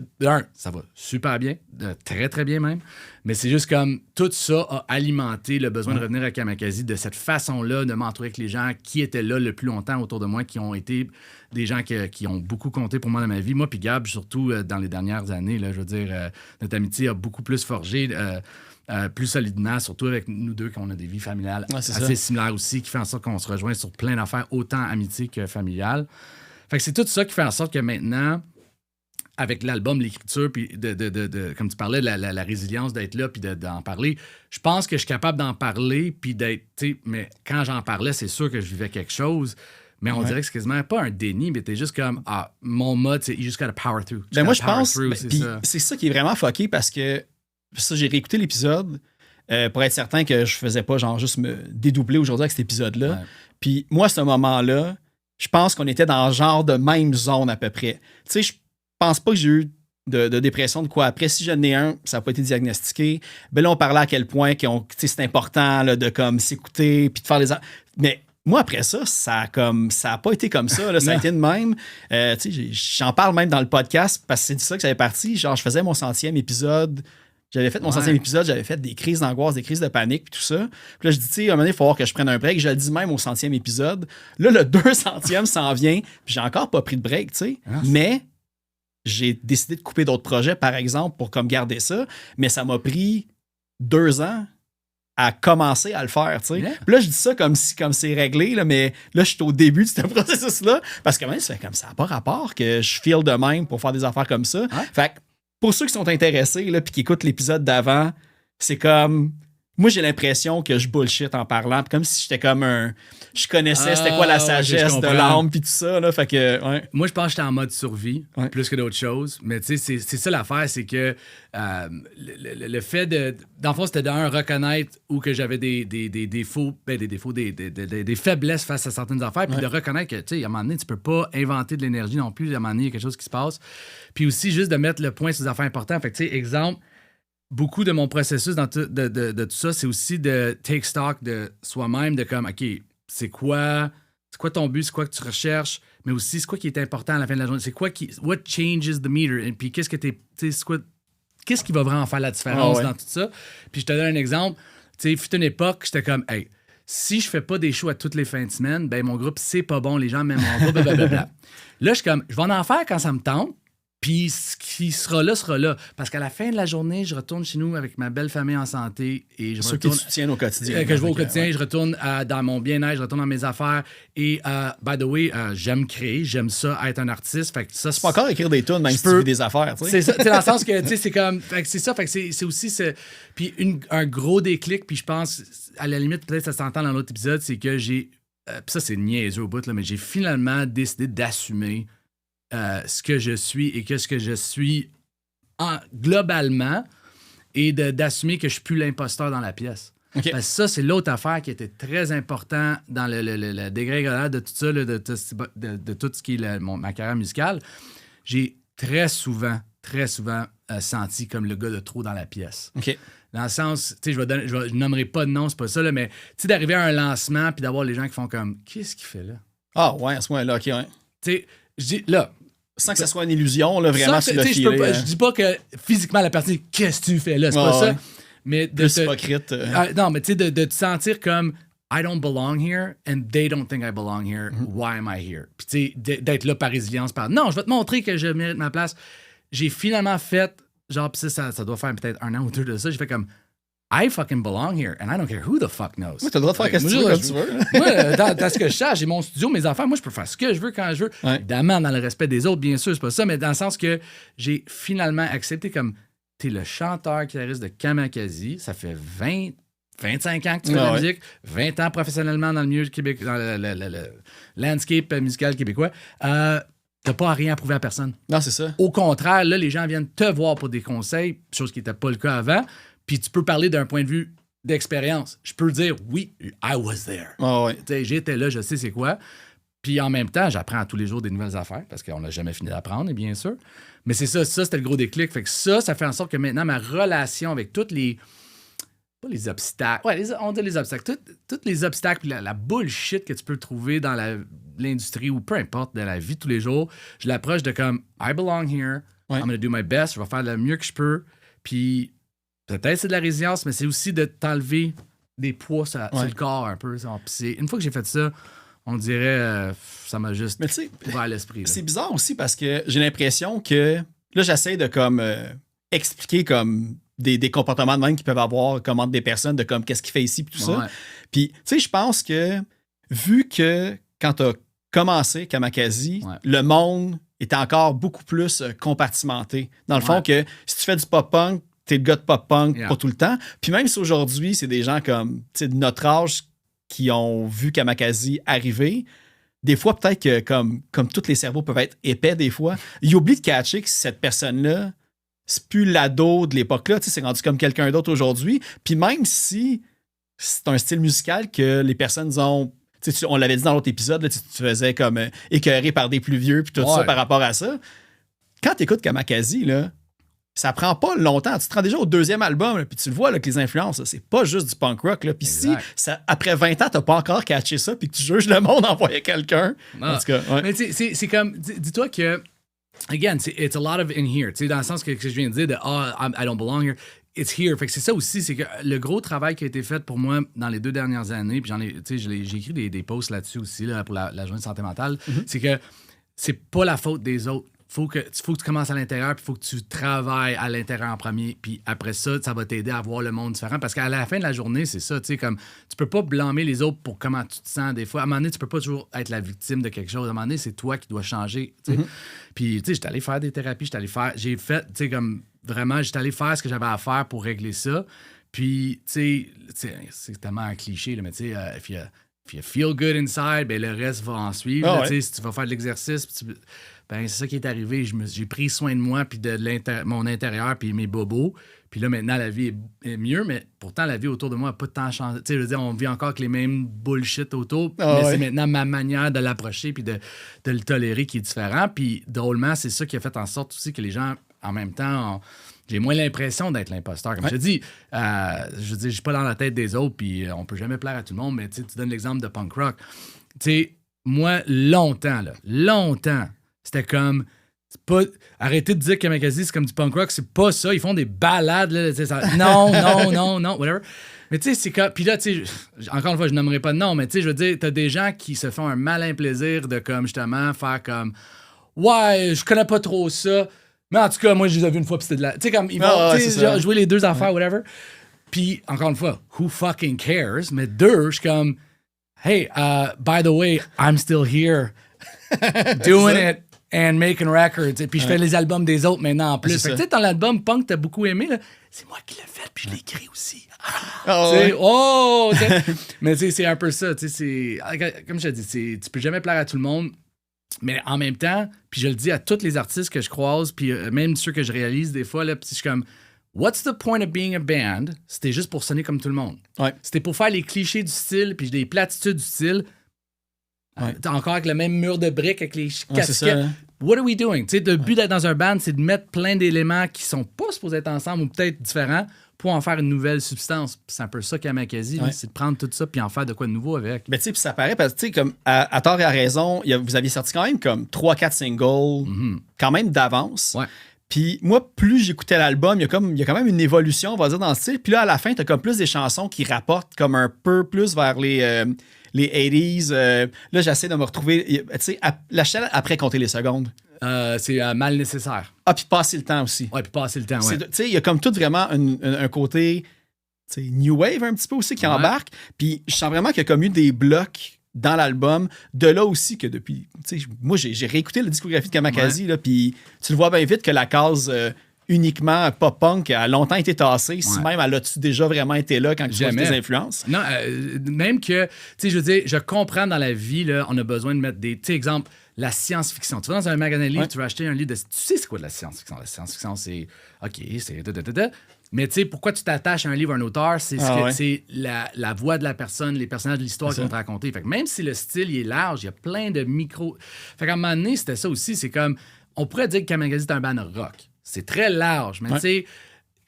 S4: ça va super bien, très, très bien même. Mais c'est juste comme tout ça a alimenté le besoin de revenir à Kamakazi de cette façon-là, de m'entourer avec les gens qui étaient là le plus longtemps autour de moi, qui ont été des gens qui ont beaucoup compté pour moi dans ma vie. Moi puis Gab, surtout dans les dernières années, là, je veux dire, notre amitié a beaucoup plus forgé, plus solidement, surtout avec nous deux, qu'on a des vies familiales assez similaires aussi, qui fait en sorte qu'on se rejoint sur plein d'affaires, autant amitié que familiales. Fait que c'est tout ça qui fait en sorte que maintenant... avec l'album, l'écriture, puis comme tu parlais, de la résilience d'être là, puis d'en parler, je pense que je suis capable d'en parler, puis d'être, tu sais, mais quand j'en parlais, c'est sûr que je vivais quelque chose, mais on dirait que c'est quasiment pas un déni, mais t'es juste comme, mon mode, c'est, you just gotta power through.
S1: Ben moi, je pense, c'est ça qui est vraiment fucké, parce que, ça, j'ai réécouté l'épisode, pour être certain que je faisais pas, genre, juste me dédoubler aujourd'hui avec cet épisode-là, puis moi, à ce moment-là, je pense qu'on était dans le genre de même zone à peu près. Tu sais, je pense pas que j'ai eu de dépression de quoi après. Si j'en ai un, ça n'a pas été diagnostiqué. Ben là, on parlait à quel point c'est important là, de comme s'écouter puis de faire les... Mais moi, après ça, ça a pas été comme ça. Là, ça a été de même. J'en parle même dans le podcast parce que c'est de ça que j'avais parti. Genre, je faisais mon 100e épisode. J'avais fait mon 100e épisode, j'avais fait des crises d'angoisse, des crises de panique, puis tout ça. Puis là, je dis, tu sais, à un moment donné, il faut voir que je prenne un break. Je le dis même au 100e épisode. Là, le 200e s'en vient, puis j'ai encore pas pris de break, tu sais. Mais j'ai décidé de couper d'autres projets, par exemple, pour comme garder ça. Mais ça m'a pris 2 ans à commencer à le faire, tu sais. Yeah. Puis là, je dis ça comme c'est réglé, là, mais là, je suis au début de ce processus-là, parce que même, ça fait comme ça n'a pas rapport que je feel de même pour faire des affaires comme ça. Fait que, pour ceux qui sont intéressés, là, puis qui écoutent l'épisode d'avant, c'est comme... Moi, j'ai l'impression que je bullshit en parlant, comme si j'étais comme je connaissais c'était quoi la sagesse de l'âme, puis tout ça, là, fait que,
S4: Moi, je pense que j'étais en mode survie, plus que d'autres choses, mais tu sais, c'est ça l'affaire, c'est que le fait dans le fond, c'était reconnaître où que j'avais des défauts, des faiblesses face à certaines affaires, puis de reconnaître que, tu sais, à un moment donné, tu peux pas inventer de l'énergie non plus, à un moment donné, il y a quelque chose qui se passe, puis aussi juste de mettre le point sur des affaires importantes, fait que, tu sais, exemple, beaucoup de mon processus de tout ça, c'est aussi de take stock de soi-même, de comme, OK, c'est quoi C'est quoi ton but? C'est quoi que tu recherches? Mais aussi, c'est quoi qui est important à la fin de la journée? C'est quoi qui... What changes the meter? Et puis, qu'est-ce que t'es... C'est quoi... Qu'est-ce qui va vraiment faire la différence dans tout ça? Puis, je te donne un exemple. Tu sais, fut une époque, j'étais comme, hey, si je fais pas des shows à toutes les fins de semaine, ben mon groupe, c'est pas bon, les gens m'aiment mon groupe, blablabla. Là, je suis comme, je vais en faire quand ça me tente. Puis ce qui sera là, sera là. Parce qu'à la fin de la journée, je retourne chez nous avec ma belle famille en santé. Et je
S1: Ceux qui te soutiennent au quotidien.
S4: Que je vais au quotidien, je retourne dans mon bien-être, je retourne dans mes affaires. Et, by the way, j'aime créer, j'aime ça, être un artiste. Fait que ça,
S1: Tu peux encore écrire des tunes, même si tu vis des affaires. Tu sais.
S4: C'est ça, dans le sens que, tu sais, c'est comme... Fait que c'est ça, fait que c'est aussi... Puis un gros déclic, puis je pense, à la limite, peut-être ça s'entend dans l'autre épisode, c'est que j'ai... puis ça, c'est niaiseux au bout, là, mais j'ai finalement décidé d'assumer ce que je suis et que ce que je suis globalement et d'assumer que je suis plus l'imposteur dans la pièce.
S1: Okay.
S4: Parce que ça, c'est l'autre affaire qui était très important dans le dégringolade de tout ça, là, de tout ce qui est ma carrière musicale. J'ai très souvent senti comme le gars de trop dans la pièce.
S1: OK.
S4: Dans le sens, tu sais, je nommerai pas de nom, c'est pas ça, là, mais tu sais, d'arriver à un lancement puis d'avoir les gens qui font comme, qu'est-ce qu'il fait là?
S1: Ah ouais, à ce moment-là, OK, ouais.
S4: Tu sais, je dis, là,
S1: sans que ça soit une illusion, là, vraiment,
S4: ça,
S1: tu l'as filé.
S4: je dis pas que physiquement la personne, qu'est-ce que tu fais là? C'est pas ça. Mais
S1: plus hypocrite.
S4: Non, mais tu sais, de te sentir comme I don't belong here and they don't think I belong here. Why am I here? Puis tu sais, d'être là par résilience, non, je vais te montrer que je mérite ma place. J'ai finalement fait, genre, pis ça doit faire peut-être 1 an ou 2 de ça, j'ai fait comme I fucking belong here and I don't care who the fuck knows.
S1: Oui, t'as le droit de faire ce que tu veux quand tu veux.
S4: Moi, dans ce que je cherche, j'ai mon studio, mes affaires, moi, je peux faire ce que je veux quand je veux.
S1: Ouais.
S4: Évidemment, dans le respect des autres, bien sûr, c'est pas ça, mais dans le sens que j'ai finalement accepté comme t'es le chanteur guitariste de Kamakazi, ça fait 25 ans que tu fais de la musique, 20 ans professionnellement dans le milieu québécois, dans le landscape musical québécois. T'as pas rien à prouver à personne.
S1: Non, c'est ça.
S4: Au contraire, là, les gens viennent te voir pour des conseils, chose qui n'était pas le cas avant. Puis tu peux parler d'un point de vue d'expérience. Je peux dire, oui, I was there.
S1: Oh, ouais.
S4: T'sais, j'étais là, je sais c'est quoi. Puis en même temps, j'apprends tous les jours des nouvelles affaires, parce qu'on n'a jamais fini d'apprendre, bien sûr. Mais c'est ça, c'était le gros déclic. Fait que ça fait en sorte que maintenant, ma relation avec toutes les... Pas les obstacles. Ouais, on dit les obstacles. Tous les obstacles, puis la bullshit que tu peux trouver dans l'industrie ou peu importe, dans la vie de tous les jours, je l'approche de comme, I belong here, I'm gonna do my best, je vais faire le mieux que je peux. Puis peut-être c'est de la résilience, mais c'est aussi de t'enlever des poids sur le corps un peu. Puis une fois que j'ai fait ça, on dirait, ça m'a juste ouvert l'esprit.
S1: C'est bizarre aussi parce que j'ai l'impression que là, j'essaie de comme expliquer comme des comportements de même qu'ils peuvent avoir comme entre des personnes, de comme qu'est-ce qu'il fait ici, puis tout ça. Puis, tu sais, je pense que vu que quand tu as commencé Kamakazi, le monde était encore beaucoup plus compartimenté. Dans le fond, que si tu fais du pop-punk, t'es le gars de pop-punk pas tout le temps. Puis même si aujourd'hui, c'est des gens comme, tu sais, de notre âge qui ont vu Kamakazi arriver, des fois, peut-être que comme tous les cerveaux peuvent être épais des fois, ils oublient de catcher que cette personne-là, c'est plus l'ado de l'époque-là, tu sais, c'est rendu comme quelqu'un d'autre aujourd'hui. Puis même si c'est un style musical que les personnes ont, tu sais, on l'avait dit dans l'autre épisode, là, tu faisais comme écœuré par des plus vieux puis tout ça par rapport à ça. Quand tu écoutes Kamakazi, là, ça prend pas longtemps. Tu te rends déjà au 2e album, puis tu le vois là, que les influences, là, c'est pas juste du punk rock. Puis si après 20 ans, t'as pas encore catché ça, puis que tu juges le monde en voyant quelqu'un. En tout cas,
S4: mais c'est comme, dis-toi que, again, it's a lot of in here. Dans le sens que je viens de dire de I don't belong here. It's here. Fait que c'est ça aussi, c'est que le gros travail qui a été fait pour moi dans les 2 dernières années, puis j'ai écrit des posts là-dessus aussi là, pour la journée de santé mentale, c'est que c'est pas la faute des autres. Faut que tu commences à l'intérieur, puis il faut que tu travailles à l'intérieur en premier, puis après ça, ça va t'aider à voir le monde différent. Parce qu'à la fin de la journée, c'est ça, tu sais, comme tu peux pas blâmer les autres pour comment tu te sens des fois. À un moment donné, tu peux pas toujours être la victime de quelque chose. À un moment donné, c'est toi qui dois changer, tu sais. Puis, tu sais, j'étais allé faire des thérapies, j'ai fait, tu sais, comme vraiment, j'étais allé faire ce que j'avais à faire pour régler ça. Puis, tu sais, c'est tellement un cliché, là, mais tu sais, if you feel good inside, ben le reste va en suivre. Tu sais, si tu vas faire de l'exercice, ben c'est ça qui est arrivé. J'ai pris soin de moi, puis de mon intérieur, puis mes bobos. Puis là, maintenant, la vie est mieux, mais pourtant, la vie autour de moi n'a pas de temps changé. Tu sais, je veux dire, on vit encore avec les mêmes bullshit autour, mais c'est maintenant ma manière de l'approcher, puis de le tolérer qui est différent. Puis drôlement, c'est ça qui a fait en sorte aussi que les gens, en même temps, j'ai moins l'impression d'être l'imposteur. Comme je te dis, je suis pas dans la tête des autres, puis on peut jamais plaire à tout le monde, mais tu donnes l'exemple de punk rock. Tu sais, moi, longtemps, c'était comme... C'est pas, arrêtez de dire que Kamikaze, c'est comme du punk rock, c'est pas ça. Ils font des balades, là, ça, non, whatever. Mais tu sais, c'est comme... Puis là, tu sais, encore une fois, je nommerai pas de nom, mais tu sais, je veux dire, t'as des gens qui se font un malin plaisir de, comme, justement, faire comme... Ouais, je connais pas trop ça, mais en tout cas, moi, je les ai vus une fois, puis c'était de la... Tu sais, comme, ils vont genre, jouer les deux affaires, whatever. Puis, encore une fois, who fucking cares? Mais deux, je suis comme... Hey, by the way, I'm still here doing it. And making records. Et puis, je fais les albums des autres maintenant en plus. Fait que, tu sais, dans l'album Punk que t'as beaucoup aimé, là, c'est moi qui l'ai fait, puis je l'ai écrit aussi. Mais tu sais, c'est un peu ça. Tu sais, comme je te dis, tu peux jamais plaire à tout le monde. Mais en même temps, puis je le dis à tous les artistes que je croise, puis même ceux que je réalise des fois, là, puis je suis comme, what's the point of being a band? C'était juste pour sonner comme tout le monde. Ouais. C'était pour faire les clichés du style, puis des platitudes du style. Encore avec le même mur de briques, avec les casquettes. Ça, hein? What are we doing? T'sais, le but d'être dans un band, c'est de mettre plein d'éléments qui sont pas supposés être ensemble ou peut-être différents pour en faire une nouvelle substance. C'est un peu ça Kamikaze, c'est de prendre tout ça puis en faire de quoi de nouveau avec.
S1: Mais tu sais, puis ça paraît parce que, tu sais, comme à tort et à raison, vous aviez sorti quand même comme 3-4 singles, quand même d'avance. Ouais. Puis moi, plus j'écoutais l'album, il y a quand même une évolution, on va dire, dans le style. Puis là, à la fin, t'as comme plus des chansons qui rapportent comme un peu plus vers les 80s. Là, j'essaie de me retrouver. Tu sais, la chaîne après compter les secondes.
S4: C'est mal nécessaire.
S1: Ah, puis passer le temps aussi.
S4: Ouais, puis passer le temps, ouais.
S1: Tu sais, il y a comme tout vraiment un côté new wave un petit peu aussi qui embarque. Puis je sens vraiment qu'il y a comme eu des blocs dans l'album. De là aussi que depuis... Tu sais, moi, j'ai réécouté la discographie de Kamikaze, là, puis tu le vois bien vite que la case... uniquement pop-punk a longtemps été tassée, si même elle a-tu déjà vraiment été là quand tu vois tes influences?
S4: Non, même que, tu sais, je veux dire, je comprends dans la vie, là, on a besoin de mettre des, tu sais, exemple, la science-fiction. Tu vas dans un magasin de livres, tu vas acheter un livre de... Tu sais c'est quoi de la science-fiction? La science-fiction, c'est... OK, c'est... Mais tu sais, pourquoi tu t'attaches à un livre, à un auteur? C'est c'est la voix de la personne, les personnages de l'histoire qui vont te raconter. Fait que même si le style il est large, il y a plein de micros... Fait qu'à un moment donné, c'était ça aussi, c'est comme... On pourrait dire que Kamikaze est un band rock. C'est très large, mais tu sais,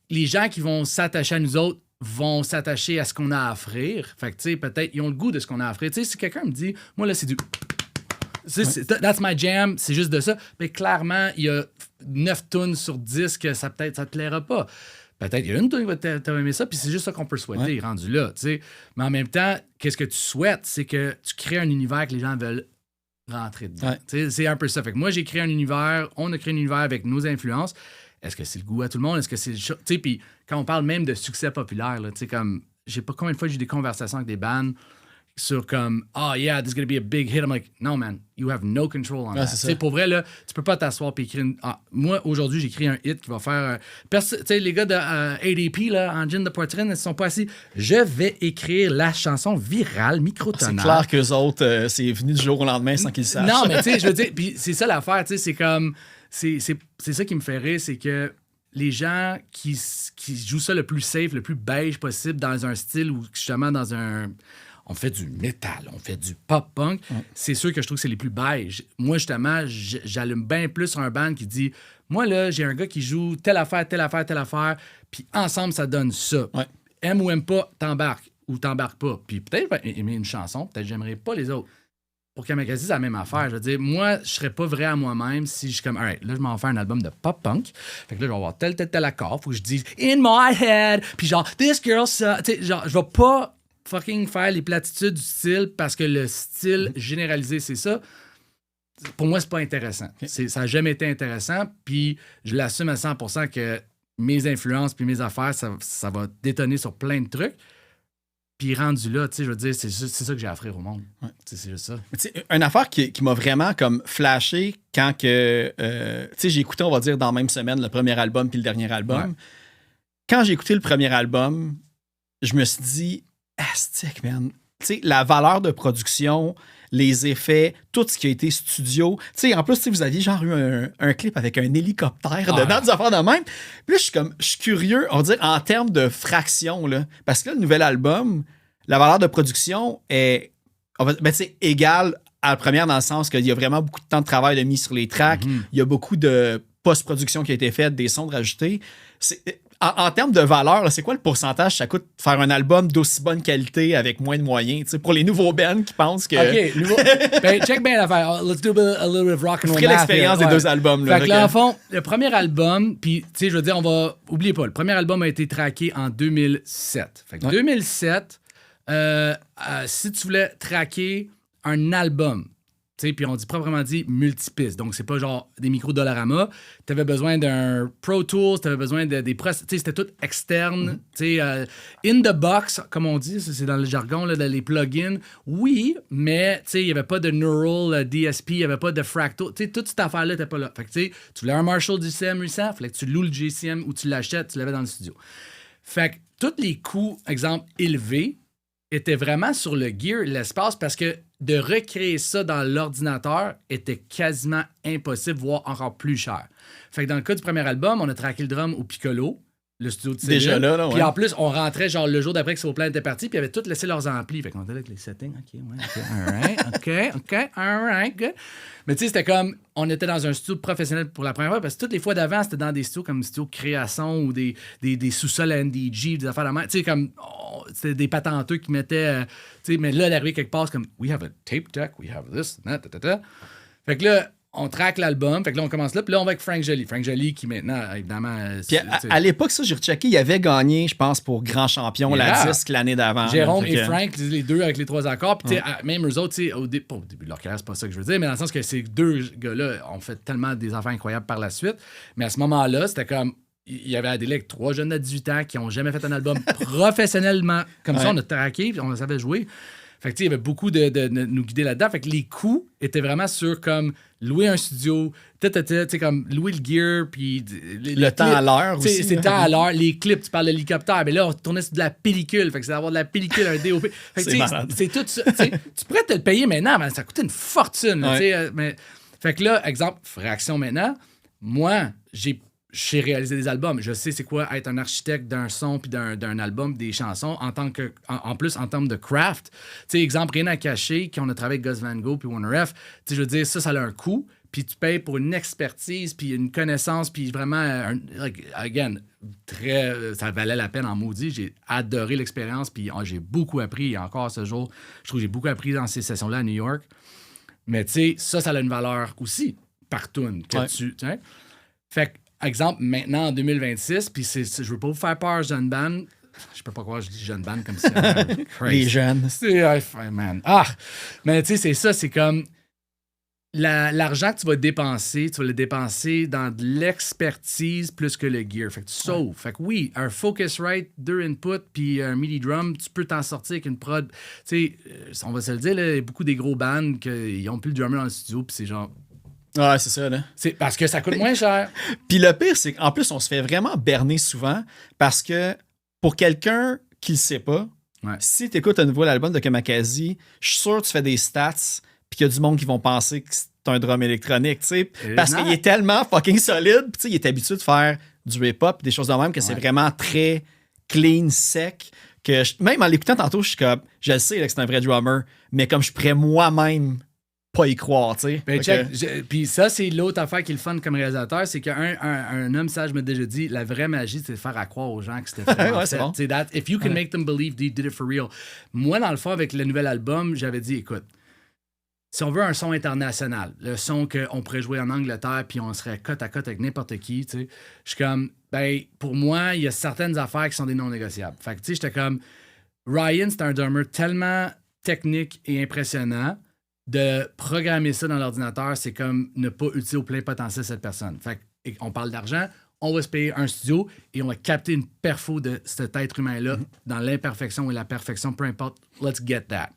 S4: les gens qui vont s'attacher à nous autres vont s'attacher à ce qu'on a à offrir. Fait que, tu sais, peut-être, ils ont le goût de ce qu'on a à offrir. Tu sais, si quelqu'un me dit, moi, là, c'est du... That's my jam, c'est juste de ça. Mais clairement, il y a 9 tunes sur 10 que ça te plaira pas. Peut-être il y a une tune qui va t'aimer ça, puis c'est juste ça qu'on peut souhaiter, rendu là, tu sais. Mais en même temps, qu'est-ce que tu souhaites? C'est que tu crées un univers que les gens veulent rentrer dedans. C'est un peu ça. Fait que moi, j'ai créé un univers, on a créé un univers avec nos influences. Est-ce que c'est le goût à tout le monde? Est-ce que c'est le tu sais, puis quand on parle même de succès populaire, tu sais, comme, j'ai pas combien de fois j'ai eu des conversations avec des bands sur comme, oh yeah, this is gonna be a big hit. I'm like, no man, you have no control on that. Tu sais, pour vrai, là, tu peux pas t'asseoir et écrire moi, aujourd'hui, j'écris un hit qui va faire... tu sais, les gars de ADP, là, en jean de poitrine, ils sont pas assis. Je vais écrire la chanson virale, microtonale.
S1: C'est clair qu'eux autres, c'est venu du jour au lendemain sans qu'ils le sachent.
S4: Non, mais tu sais, je veux dire, puis c'est ça l'affaire, tu sais, c'est comme... C'est ça qui me fait rire, c'est que les gens qui jouent ça le plus safe, le plus beige possible dans un style ou justement dans un... On fait du métal, on fait du pop-punk. C'est sûr que je trouve que c'est les plus beige. Moi, justement, j'allume bien plus sur un band qui dit, moi, là, j'ai un gars qui joue telle affaire, puis ensemble, ça donne ça. Aime ou aime pas, t'embarques ou t'embarques pas. Puis peut-être aimer une chanson, peut-être j'aimerais pas les autres. Pour Kamikaze, c'est la même affaire. Je veux dire, moi, je serais pas vrai à moi-même si je suis comme, alright, là, je m'en fais un album de pop-punk. Fait que là, je vais avoir tel accord. Faut que je dise, in my head. Puis genre, this girl, ça. Tu sais, genre, je vais pas fucking faire les platitudes du style parce que le style généralisé, c'est ça. Pour moi, c'est pas intéressant. Ça n'a jamais été intéressant. Puis je l'assume à 100% que mes influences puis mes affaires, ça va détonner sur plein de trucs. Puis rendu là, tu sais, je veux dire, c'est ça que j'ai à offrir au monde. C'est juste ça.
S1: Une affaire qui m'a vraiment comme flashé quand que... tu sais, j'ai écouté, on va dire, dans la même semaine, le premier album puis le dernier album. Quand j'ai écouté le premier album, je me suis dit, astic, man. Tu sais, la valeur de production, les effets, tout ce qui a été studio. Tu sais, en plus, vous aviez genre eu un clip avec un hélicoptère dedans, des affaires de même. Puis là, je suis curieux, on va dire, en termes de fraction, là. Parce que là, le nouvel album, la valeur de production est égale à la première dans le sens qu'il y a vraiment beaucoup de temps de travail de mis sur les tracks. Il y a beaucoup de post-production qui a été faite, des sons rajoutés. en termes de valeur, là, c'est quoi le pourcentage que ça coûte de faire un album d'aussi bonne qualité avec moins de moyens? Tu sais, pour les nouveaux bands qui pensent que.
S4: OK, ben, check bien l'affaire. Let's do a little bit of rock and roll.
S1: Ferait l'expérience des deux albums. Là,
S4: fait que là, en fond, le premier album, puis, tu sais, je veux dire, oubliez pas, le premier album a été tracké en 2007. Fait que 2007, si tu voulais tracker un album, puis on dit proprement dit multipiste. Donc, c'est pas genre des micros Dollarama. Tu avais besoin d'un Pro Tools, tu avais besoin des c'était tout externe. In the box, comme on dit, c'est dans le jargon, là, les plugins. Oui, mais il n'y avait pas de Neural DSP, il n'y avait pas de Fractal. Toute cette affaire-là n'était pas là. Fait que tu voulais un Marshall GCM 800, il fallait que tu loues le GCM ou tu l'achètes, tu l'avais dans le studio. Fait que tous les coûts, exemple, élevés, étaient vraiment sur le gear, l'espace, parce que de recréer ça dans l'ordinateur était quasiment impossible, voire encore plus cher. Fait que dans le cas du premier album, on a traqué le drum au Piccolo, le studio de Céline.
S1: Déjà là,
S4: Puis en plus, on rentrait genre le jour d'après que Soulplan était parti, puis ils avaient tous laissé leurs amplis. Fait qu'on était là avec les settings. OK, all right, good. Mais tu sais, c'était comme, on était dans un studio professionnel pour la première fois, parce que toutes les fois d'avant, c'était dans des studios comme studio Création ou des sous-sols à NDG, des affaires de main. Tu sais, comme, c'était des patenteux qui mettaient, tu sais, mais là, d'arriver quelque part, c'est comme, we have a tape deck, we have this, that. Fait que là, on traque l'album, fait que là, on commence là, puis là, on va avec Frank Joly. Frank Joly qui, maintenant, évidemment...
S1: Puis à l'époque, ça, j'ai rechecké, il avait gagné, je pense, pour Grand Champion, la disque, l'année d'avant.
S4: Jérôme et Frank, les deux avec les 3 accords, puis même eux autres, au début de leur carrière, c'est pas ça que je veux dire, mais dans le sens que ces deux gars-là ont fait tellement des affaires incroyables par la suite, mais à ce moment-là, c'était comme... Il y avait Adélec, 3 jeunes de 18 ans qui n'ont jamais fait un album professionnellement. Comme ça, on a traqué, puis on savait jouer. Fait que, tu sais, il y avait beaucoup de nous guider là-dedans. Fait que les coûts étaient vraiment sur, comme, louer un studio, tu sais, comme, louer le gear, puis...
S1: Le temps à l'heure aussi.
S4: C'est le temps à l'heure. Les clips, tu parles de l'hélicoptère, mais là, on tournait sur de la pellicule. Fait que c'est d'avoir de la pellicule, un DOP. Fait que, c'est tout ça. Tu pourrais te le payer maintenant, mais ça coûtait une fortune. Tu sais, mais... Fait que là, exemple, fraction maintenant, moi, j'ai réalisé des albums. Je sais c'est quoi être un architecte d'un son puis d'un album, des chansons, en plus en termes de craft. Tu sais, exemple, rien à cacher, qu'on a travaillé avec Gus Van Gogh puis Warner F. Tu sais, je veux dire, ça a un coût, puis tu payes pour une expertise puis une connaissance, puis vraiment, ça valait la peine en maudit. J'ai adoré l'expérience, puis j'ai beaucoup appris. Et encore ce jour, je trouve que j'ai beaucoup appris dans ces sessions-là à New York. Mais tu sais, ça a une valeur aussi, par tune. Fait que, exemple, maintenant, en 2026, puis je veux pas vous faire peur, jeune band. Je peux pas croire que je dis jeune band comme ça.
S1: Les jeunes.
S4: Man. Mais tu sais, c'est ça, c'est comme l'argent que tu vas le dépenser dans de l'expertise plus que le gear. Fait que tu sauves. Fait que oui, un Focusrite, 2 inputs, puis un MIDI drum, tu peux t'en sortir avec une prod. Tu sais, on va se le dire, il y a beaucoup des gros bands qui n'ont plus le drummer dans le studio, puis c'est genre...
S1: Ouais, c'est ça, là.
S4: C'est parce que ça coûte moins cher.
S1: Puis le pire, c'est qu'en plus, on se fait vraiment berner souvent parce que pour quelqu'un qui le sait pas, si tu écoutes un nouveau album de Kamakazi, je suis sûr que tu fais des stats puis qu'il y a du monde qui vont penser que c'est un drum électronique, tu sais. Parce qu'il est tellement fucking solide, puis tu sais, il est habitué de faire du hip-hop, des choses de même, que c'est vraiment très clean, sec. Que même en l'écoutant tantôt, je suis comme, je le sais là, que c'est un vrai drummer, mais comme je pourrais moi-même pas y croire, tu sais.
S4: Ben, puis ça, c'est l'autre affaire qui est le fun comme réalisateur, c'est qu'un homme sage m'a déjà dit, la vraie magie, c'est de faire à croire aux gens que c'était vraiment fait.
S1: Bon.
S4: That, if you can make them believe they did it for real. Moi, dans le fond, avec le nouvel album, j'avais dit, écoute, si on veut un son international, le son qu'on pourrait jouer en Angleterre, puis on serait côte à côte avec n'importe qui, tu sais, je suis comme, ben, pour moi, il y a certaines affaires qui sont des non négociables. Fait que, tu sais, j'étais comme, Ryan, c'est un drummer tellement technique et impressionnant. De programmer ça dans l'ordinateur, c'est comme ne pas utiliser au plein potentiel cette personne. Fait qu'on parle d'argent, on va se payer un studio et on va capter une perfo de cet être humain-là dans l'imperfection ou la perfection, peu importe. Let's get that.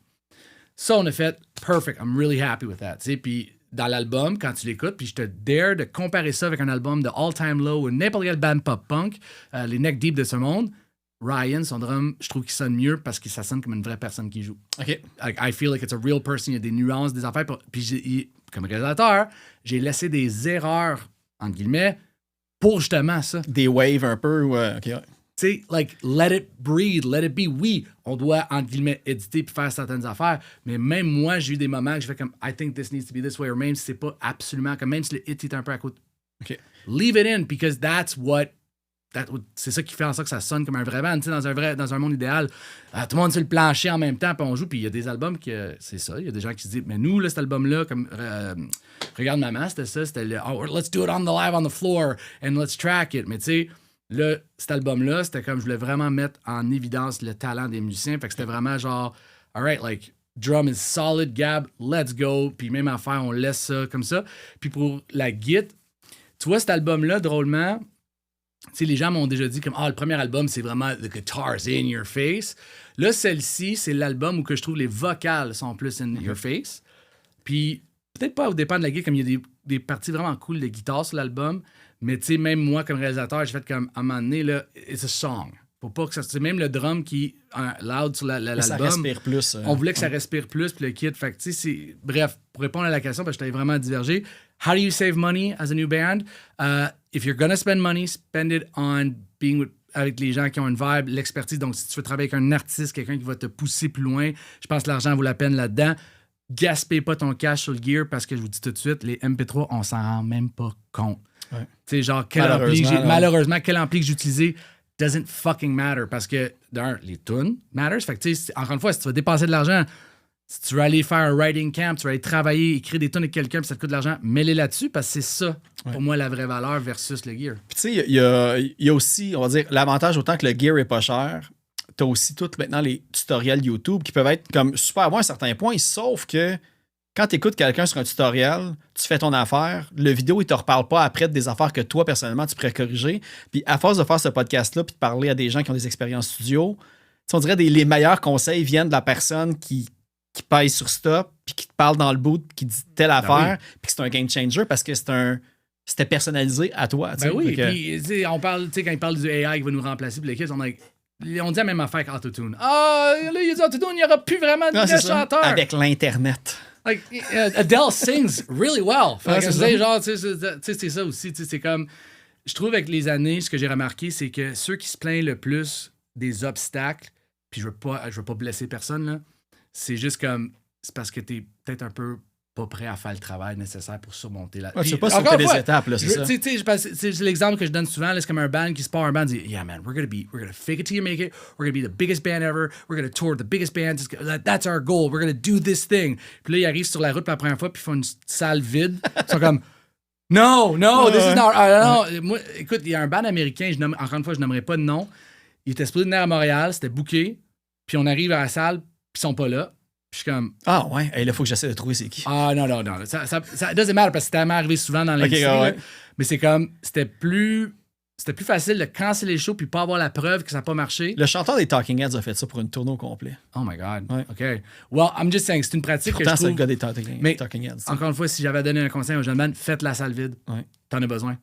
S4: Ça, on a fait perfect. I'm really happy with that. Puis dans l'album, quand tu l'écoutes, puis je te dare de comparer ça avec un album de All Time Low ou n'importe quel band pop-punk, les Neck Deep de ce monde, Ryan, son drum, je trouve qu'il sonne mieux parce que ça sonne comme une vraie personne qui joue.
S1: OK.
S4: I feel like it's a real person. Il y a des nuances, des affaires. Puis comme réalisateur, j'ai laissé des erreurs, entre guillemets, pour justement ça.
S1: Des waves un peu. OK.
S4: Tu sais, like, let it breathe, let it be. Oui, on doit, entre guillemets, éditer puis faire certaines affaires, mais même moi, j'ai eu des moments que j'ai fait comme I think this needs to be this way, ou même si c'est pas absolument, comme même si le hit est un peu à côté.
S1: OK.
S4: Leave it in, because that's what c'est ça qui fait en sorte que ça sonne comme un vrai band. Tu sais, dans un monde idéal, tout le monde sur le plancher en même temps, puis on joue, puis il y a des albums que c'est ça. Il y a des gens qui se disent, mais nous, là, cet album-là, comme Regarde Maman, c'était ça, c'était le let's do it on the live on the floor and let's track it. Mais tu sais, là, cet album-là, c'était comme je voulais vraiment mettre en évidence le talent des musiciens. Fait que c'était vraiment genre, alright, like, drum is solid, Gab, let's go. Puis même affaire, on laisse ça comme ça. Puis pour la guitare, tu vois, cet album-là, drôlement, tu sais, les gens m'ont déjà dit comme, le premier album, c'est vraiment the guitar's in your face. Là, celle-ci, c'est l'album où que je trouve les vocales sont plus in your face. Puis peut-être pas au dépend de la guitare, comme il y a des parties vraiment cool de guitare sur l'album, mais tu sais, même moi, comme réalisateur, j'ai fait comme, à un moment donné, là, it's a song. Faut pas que ça... C'est même le drum qui est loud sur l'album.
S1: Ça respire plus.
S4: On voulait que ça respire plus, puis le kit. Fait que, tu sais, c'est... Bref, pour répondre à la question, parce que je t'avais vraiment divergé. How do you save money as a new band? If you're gonna spend money, spend it on being avec les gens qui ont une vibe, l'expertise. Donc, si tu veux travailler avec un artiste, quelqu'un qui va te pousser plus loin, je pense que l'argent vaut la peine là-dedans. Gaspille pas ton cash sur le gear, parce que je vous dis tout de suite, les MP3, on s'en rend même pas compte. Tu sais, genre, malheureusement, quel ampli que j'ai utilisé doesn't fucking matter, parce que, d'un, les tunes matters. Fait que, tu sais, encore une fois, si tu vas dépenser de l'argent, si tu veux aller faire un writing camp, tu veux aller travailler, écrire des tunes avec quelqu'un, puis ça te coûte de l'argent, mets-les là-dessus, parce que c'est ça, pour moi, la vraie valeur versus le gear.
S1: Puis, tu sais, il y a aussi, on va dire, l'avantage, autant que le gear est pas cher, t'as aussi toutes maintenant les tutoriels YouTube qui peuvent être comme super bons à un certain point, sauf que quand tu écoutes quelqu'un sur un tutoriel, tu fais ton affaire, le vidéo, il te reparle pas après des affaires que toi, personnellement, tu pourrais corriger. Puis à force de faire ce podcast-là, puis de parler à des gens qui ont des expériences studio, on dirait les meilleurs conseils viennent de la personne qui pèse sur stop, puis qui te parle dans le bout, puis qui dit telle affaire, puis que c'est un game changer parce que c'était personnalisé à toi.
S4: Ben oui, puis on parle, tu sais, quand ils parlent du AI qui va nous remplacer, puis les kids, on dit la même affaire qu'Autotune. Là, il y a du Autotune, il n'y aura plus vraiment de chanteurs.
S1: Avec l'Internet.
S4: Like, Adele sings really well. C'est ça aussi. C'est comme, je trouve avec les années, ce que j'ai remarqué, c'est que ceux qui se plaignent le plus des obstacles, puis je veux pas blesser personne, là, c'est juste comme, c'est parce que t'es peut-être un peu pas prêt à faire le travail nécessaire pour surmonter la...
S1: tu sais pas sauter des étapes, là, c'est ça.
S4: C'est l'exemple que je donne souvent, là, c'est comme un band qui se part un band, dit « Yeah, man, we're gonna fake it till you make it, we're gonna be the biggest band ever, we're gonna tour the biggest band, that's our goal, we're gonna do this thing. » Puis là, ils arrivent sur la route pour la première fois, puis ils font une salle vide. Ils sont comme « No, this is not... Moi, écoute, il y a un band américain, encore une fois, je nommerai pas de nom, il était supposé venir à Montréal, c'était booké, puis on arrive à la salle, puis ils sont pas là. Je suis comme...
S1: Ah ouais, là, il faut que j'essaie de trouver c'est qui.
S4: Ah non. Ça doesn't matter parce que c'est tellement arrivé souvent dans l'industrie. Mais c'est comme... C'était plus facile de canceller les shows puis pas avoir la preuve que ça n'a pas marché.
S1: Le chanteur des Talking Heads a fait ça pour une tournée au complet.
S4: Oh my God.
S1: Ouais.
S4: OK. Well, I'm just saying, c'est une pratique
S1: pourtant,
S4: que je trouve...
S1: c'est le gars des Talking Heads.
S4: Encore une fois, si j'avais donné un conseil aux jeunes man, faites la salle vide.
S1: Ouais.
S4: T'en as besoin.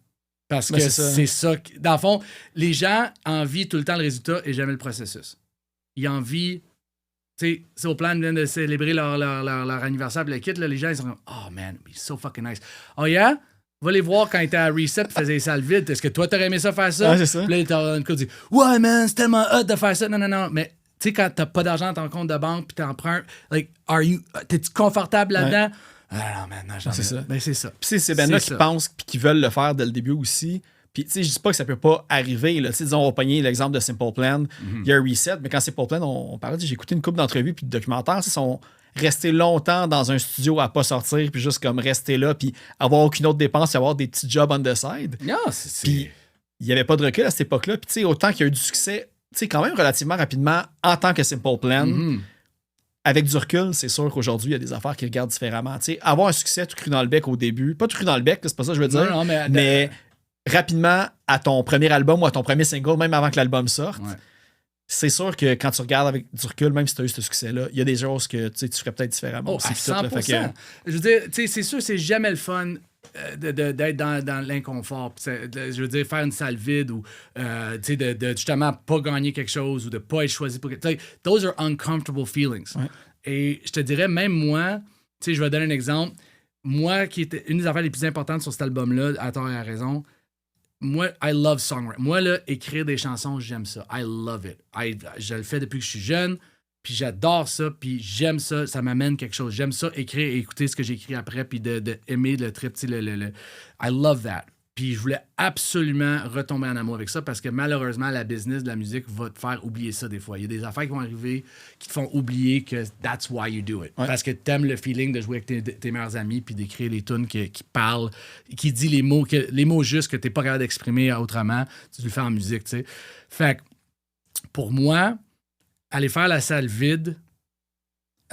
S4: Parce que c'est ça. Dans le fond, les gens envient tout le temps le résultat et jamais le processus. Ils envient... Tu sais, au plan de célébrer leur anniversaire, puis le kit, là, les gens, ils sont comme « Oh, man, he's so fucking nice. » Oh, yeah? Va les voir quand ils étaient à Reset et faisaient les salles vides. Est-ce que toi, t'aurais aimé ça faire ça?
S1: Ouais, c'est ça.
S4: Puis là, t'as une dit « Ouais, man, c'est tellement hot de faire ça. » Non. Mais tu sais, quand t'as pas d'argent dans ton compte de banque puis t'empruntes, like, t'es-tu confortable là-dedans? Ouais. Ah non, man, non,
S1: c'est ça.
S4: Ben, c'est ça.
S1: Puis c'est ces bands-là qui pensent puis qui veulent le faire dès le début aussi. Puis, tu sais, je dis pas que ça peut pas arriver. Là. Disons, on va pogner l'exemple de Simple Plan. Il y a un reset, mais quand Simple Plan, on parlait, j'ai écouté une couple d'entrevues puis de documentaires. Ils sont restés longtemps dans un studio à pas sortir, puis juste comme rester là, puis avoir aucune autre dépense, avoir des petits jobs on the side. Puis, il n'y avait pas de recul à cette époque-là. Puis, tu sais, autant qu'il y a eu du succès, tu sais, quand même relativement rapidement en tant que Simple Plan. Avec du recul, c'est sûr qu'aujourd'hui, il y a des affaires qui regardent différemment. Tu sais, avoir un succès tout cru dans le bec au début, pas tout cru dans le bec, c'est pas ça que je veux dire,
S4: non,
S1: mais rapidement, à ton premier album ou à ton premier single, même avant que l'album sorte, c'est sûr que quand tu regardes avec du recul, même si tu as eu ce succès-là, il y a des choses que tu ferais peut-être différemment.
S4: À 100%. Je veux dire, c'est sûr, c'est jamais le fun d'être dans l'inconfort. Je veux dire, faire une salle vide ou de justement pas gagner quelque chose ou de pas être choisi pour... Those are uncomfortable feelings. Ouais. Et je te dirais, même moi, je vais donner un exemple. Moi, qui était une des affaires les plus importantes sur cet album-là, à tort et à raison, moi, I love songwriting. Moi, là, écrire des chansons, j'aime ça. I love it. Je le fais depuis que je suis jeune, puis j'adore ça, puis j'aime ça. Ça m'amène quelque chose. J'aime ça, écrire et écouter ce que j'ai écrit après, puis de aimer le trip. I love that. Puis je voulais absolument retomber en amour avec ça parce que malheureusement, la business de la musique va te faire oublier ça des fois. Il y a des affaires qui vont arriver qui te font oublier que that's why you do it.
S1: Ouais.
S4: Parce que t'aimes le feeling de jouer avec tes meilleurs amis puis d'écrire les tunes qui parlent, qui dit les mots justes que t'es pas capable d'exprimer autrement. Tu le fais en musique, tu sais. Fait que pour moi, aller faire la salle vide,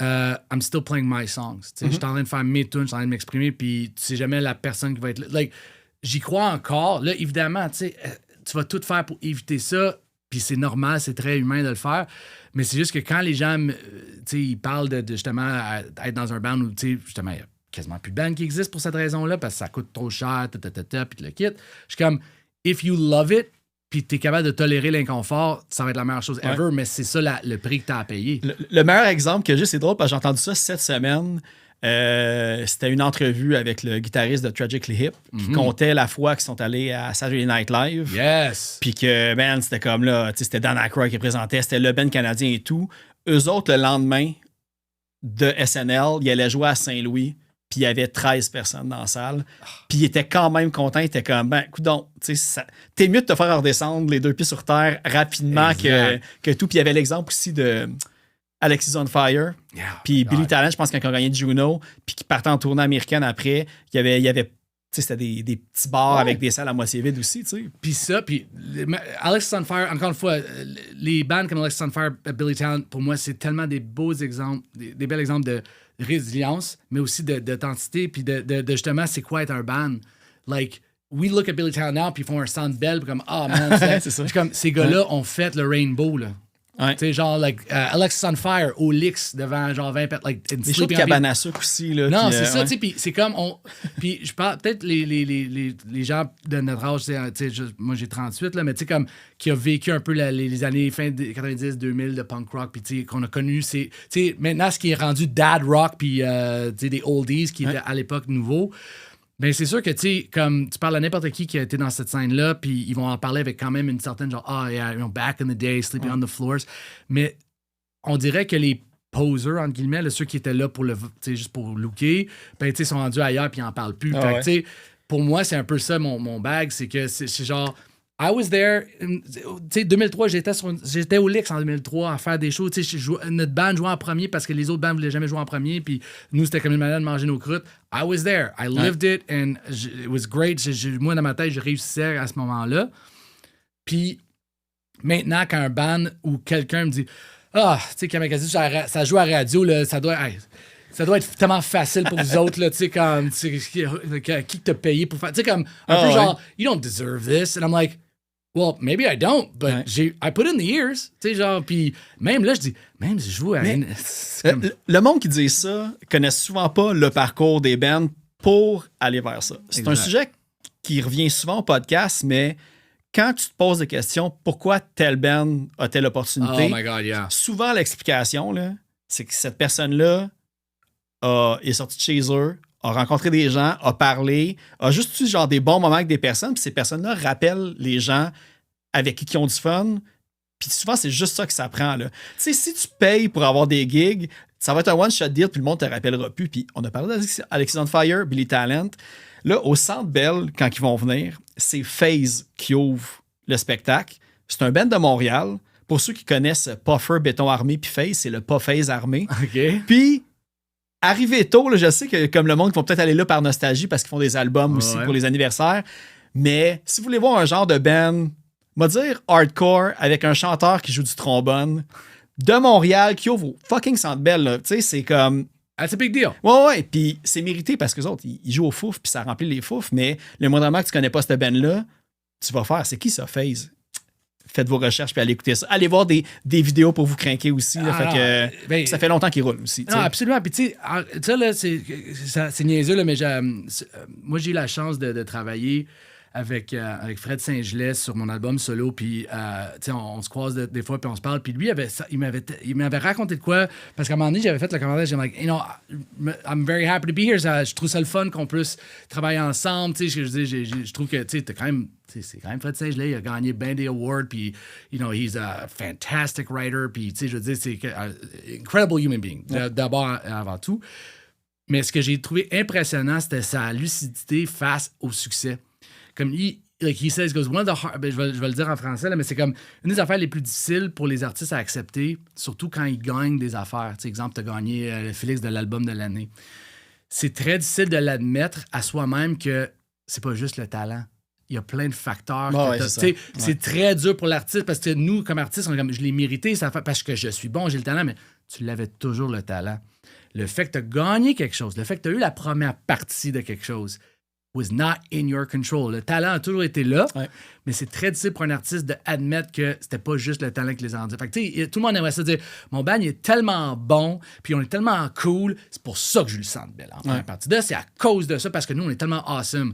S4: I'm still playing my songs. Je suis en train de faire mes tunes, je suis en train de m'exprimer, puis tu sais jamais la personne qui va être là. Like, j'y crois encore. Là, évidemment, tu vas tout faire pour éviter ça, puis c'est normal, c'est très humain de le faire. Mais c'est juste que quand les gens, ils parlent de justement être dans un band où, justement, il n'y a quasiment plus de band qui existe pour cette raison-là, parce que ça coûte trop cher, puis tu le quittes. Je suis comme, if you love it, puis t'es capable de tolérer l'inconfort, ça va être la meilleure chose ever, mais c'est ça le prix que t'as à payer.
S1: Le meilleur exemple que j'ai, c'est drôle, parce que j'ai entendu ça cette semaine. C'était une entrevue avec le guitariste de Tragically Hip qui comptait la fois qu'ils sont allés à Saturday Night Live.
S4: Yes!
S1: Puis que, man, c'était comme là, c'était Dan Aykroyd qui présentait, c'était le band canadien et tout. Eux autres, le lendemain de SNL, ils allaient jouer à Saint-Louis, puis il y avait 13 personnes dans la salle. Puis ils étaient quand même contents, ils étaient comme, ben, coudonc, t'es mieux de te faire redescendre les deux pieds sur terre rapidement que tout. Puis il y avait l'exemple aussi de Alexis on Fire, puis Billy Talent, je pense qu'il a gagné Juno, puis qui partait en tournée américaine après. Il y avait c'était des petits bars avec des salles à moitié vides aussi, tu sais.
S4: Puis ça, puis Alexis on Fire, encore une fois, les bands comme Alexis on Fire, Billy Talent, pour moi, c'est tellement des beaux exemples, des bels exemples de résilience, mais aussi d'authenticité, puis de justement, c'est quoi être un band? Like, we look at Billy Talent now, puis ils font un sound bell, puis comme, man,
S1: c'est ça.
S4: Comme, ces gars-là ont fait le Rainbow, là.
S1: Ouais.
S4: Tu sais, genre, like, Alexis on Fire, au Lix, devant genre 20 personnes. Like,
S1: des shows de cabane à sucre aussi. Là,
S4: non,
S1: puis,
S4: c'est ça,
S1: ouais.
S4: tu sais, puis c'est comme, puis je parle, peut-être les gens de notre âge, tu sais, moi j'ai 38, là, mais tu sais, comme, qui a vécu un peu les années fin 90-2000 de punk rock, puis tu sais, qu'on a connu, tu sais, maintenant, ce qui est rendu dad rock, puis tu sais, des oldies, qui étaient à l'époque nouveau. Ben c'est sûr que, tu sais, comme tu parles à n'importe qui a été dans cette scène-là, puis ils vont en parler avec quand même une certaine genre, yeah, you know, back in the day, sleeping on the floors. Mais on dirait que les posers, entre guillemets, là, ceux qui étaient là pour juste pour looker, ben, tu sais, sont rendus ailleurs, puis ils en parlent plus. Fait que, tu sais, pour moi, c'est un peu ça, mon bag, c'est que c'est genre, I was there, tu sais, 2003, j'étais au Lix en 2003 à faire des shows. Tu sais, notre band jouait en premier parce que les autres bands voulaient jamais jouer en premier. Puis nous, c'était comme une manière de manger nos croûtes. I was there. I lived it and it was great. Moi, dans ma tête, je réussissais à ce moment-là. Puis maintenant, quand un band ou quelqu'un me dit tu sais, Kamikaze, ça joue à la radio, là, ça doit être tellement facile pour vous autres, là, tu sais, comme, qui t'a payé pour faire, tu sais, comme, un peu genre, you don't deserve this. And I'm like, well, maybe I don't, but I put in the years. Tu sais, genre, puis même là, je dis, même si je joue à...
S1: Le monde qui dit ça connaît souvent pas le parcours des bands pour aller vers ça. C'est un sujet qui revient souvent au podcast, mais quand tu te poses des questions, pourquoi telle band a telle opportunité?
S4: Oh my God, yeah.
S1: Souvent, l'explication, là, c'est que cette personne-là est sortie de chez eux, a rencontré des gens, a parlé, a juste eu genre des bons moments avec des personnes, puis ces personnes-là rappellent les gens avec qui ont du fun. Puis souvent, c'est juste ça que ça prend. Tu sais, si tu payes pour avoir des gigs, ça va être un one-shot deal, puis le monde ne te rappellera plus. Puis on a parlé d'Alexis on Fire, Billy Talent. Là, au Centre Bell, quand ils vont venir, c'est FaZe qui ouvre le spectacle. C'est un band de Montréal. Pour ceux qui connaissent Puffer, Béton Armé, puis FaZe, c'est le pas FaZe Armé.
S4: OK.
S1: Puis, arrivé tôt, là, je sais que comme le monde, ils vont peut-être aller là par nostalgie parce qu'ils font des albums aussi pour les anniversaires. Mais si vous voulez voir un genre de band, on va dire hardcore, avec un chanteur qui joue du trombone, de Montréal, qui ouvre au fucking Centre Bell, tu sais, c'est comme...
S4: That's a big deal.
S1: Ouais, puis c'est mérité parce que les autres, ils jouent au fouf, puis ça remplit les fouf, mais le moindrement que tu connais pas cette band-là, tu vas faire, c'est qui ça, FaZe? Faites vos recherches puis allez écouter ça. Allez voir des vidéos pour vous craquer aussi. Là, ça fait longtemps qu'ils roulent aussi.
S4: Non, absolument. Puis tu sais, ça, là, c'est niaiseux, là, mais moi, j'ai eu la chance de travailler avec Fred Saint-Gelais sur mon album solo, puis on se croise des fois, puis on se parle, puis lui, il m'avait raconté de quoi, parce qu'à un moment donné, j'avais fait le commentaire, j'étais like, you know, I'm very happy to be here, je trouve ça le fun qu'on puisse travailler ensemble, tu sais, je trouve que, tu sais, c'est quand même Fred Saint-Gelais, il a gagné bien des awards, puis, you know, he's a fantastic writer, puis, tu sais, je veux dire, c'est un incredible human being, d'abord, avant tout. Mais ce que j'ai trouvé impressionnant, c'était sa lucidité face au succès. comme like he says, goes, one of the hard, je vais le dire en français, là, mais c'est comme une des affaires les plus difficiles pour les artistes à accepter, surtout quand ils gagnent des affaires. Tu sais, exemple, tu as gagné le Félix de l'album de l'année. C'est très difficile de l'admettre à soi-même que c'est pas juste le talent. Il y a plein de facteurs. C'est très dur pour l'artiste parce que nous, comme artistes, on est comme, je l'ai mérité parce que je suis bon, j'ai le talent, mais tu l'avais toujours le talent. Le fait que tu as gagné quelque chose, le fait que tu as eu la première partie de quelque chose, was not in your control. Le talent a toujours été là, mais c'est très difficile pour un artiste d'admettre que c'était pas juste le talent qui les a rendus. Fait que, tout le monde aimerait ça dire mon band il est tellement bon, puis on est tellement cool, c'est pour ça que je le sens de belle en première partie. Là, c'est à cause de ça, parce que nous, on est tellement awesome.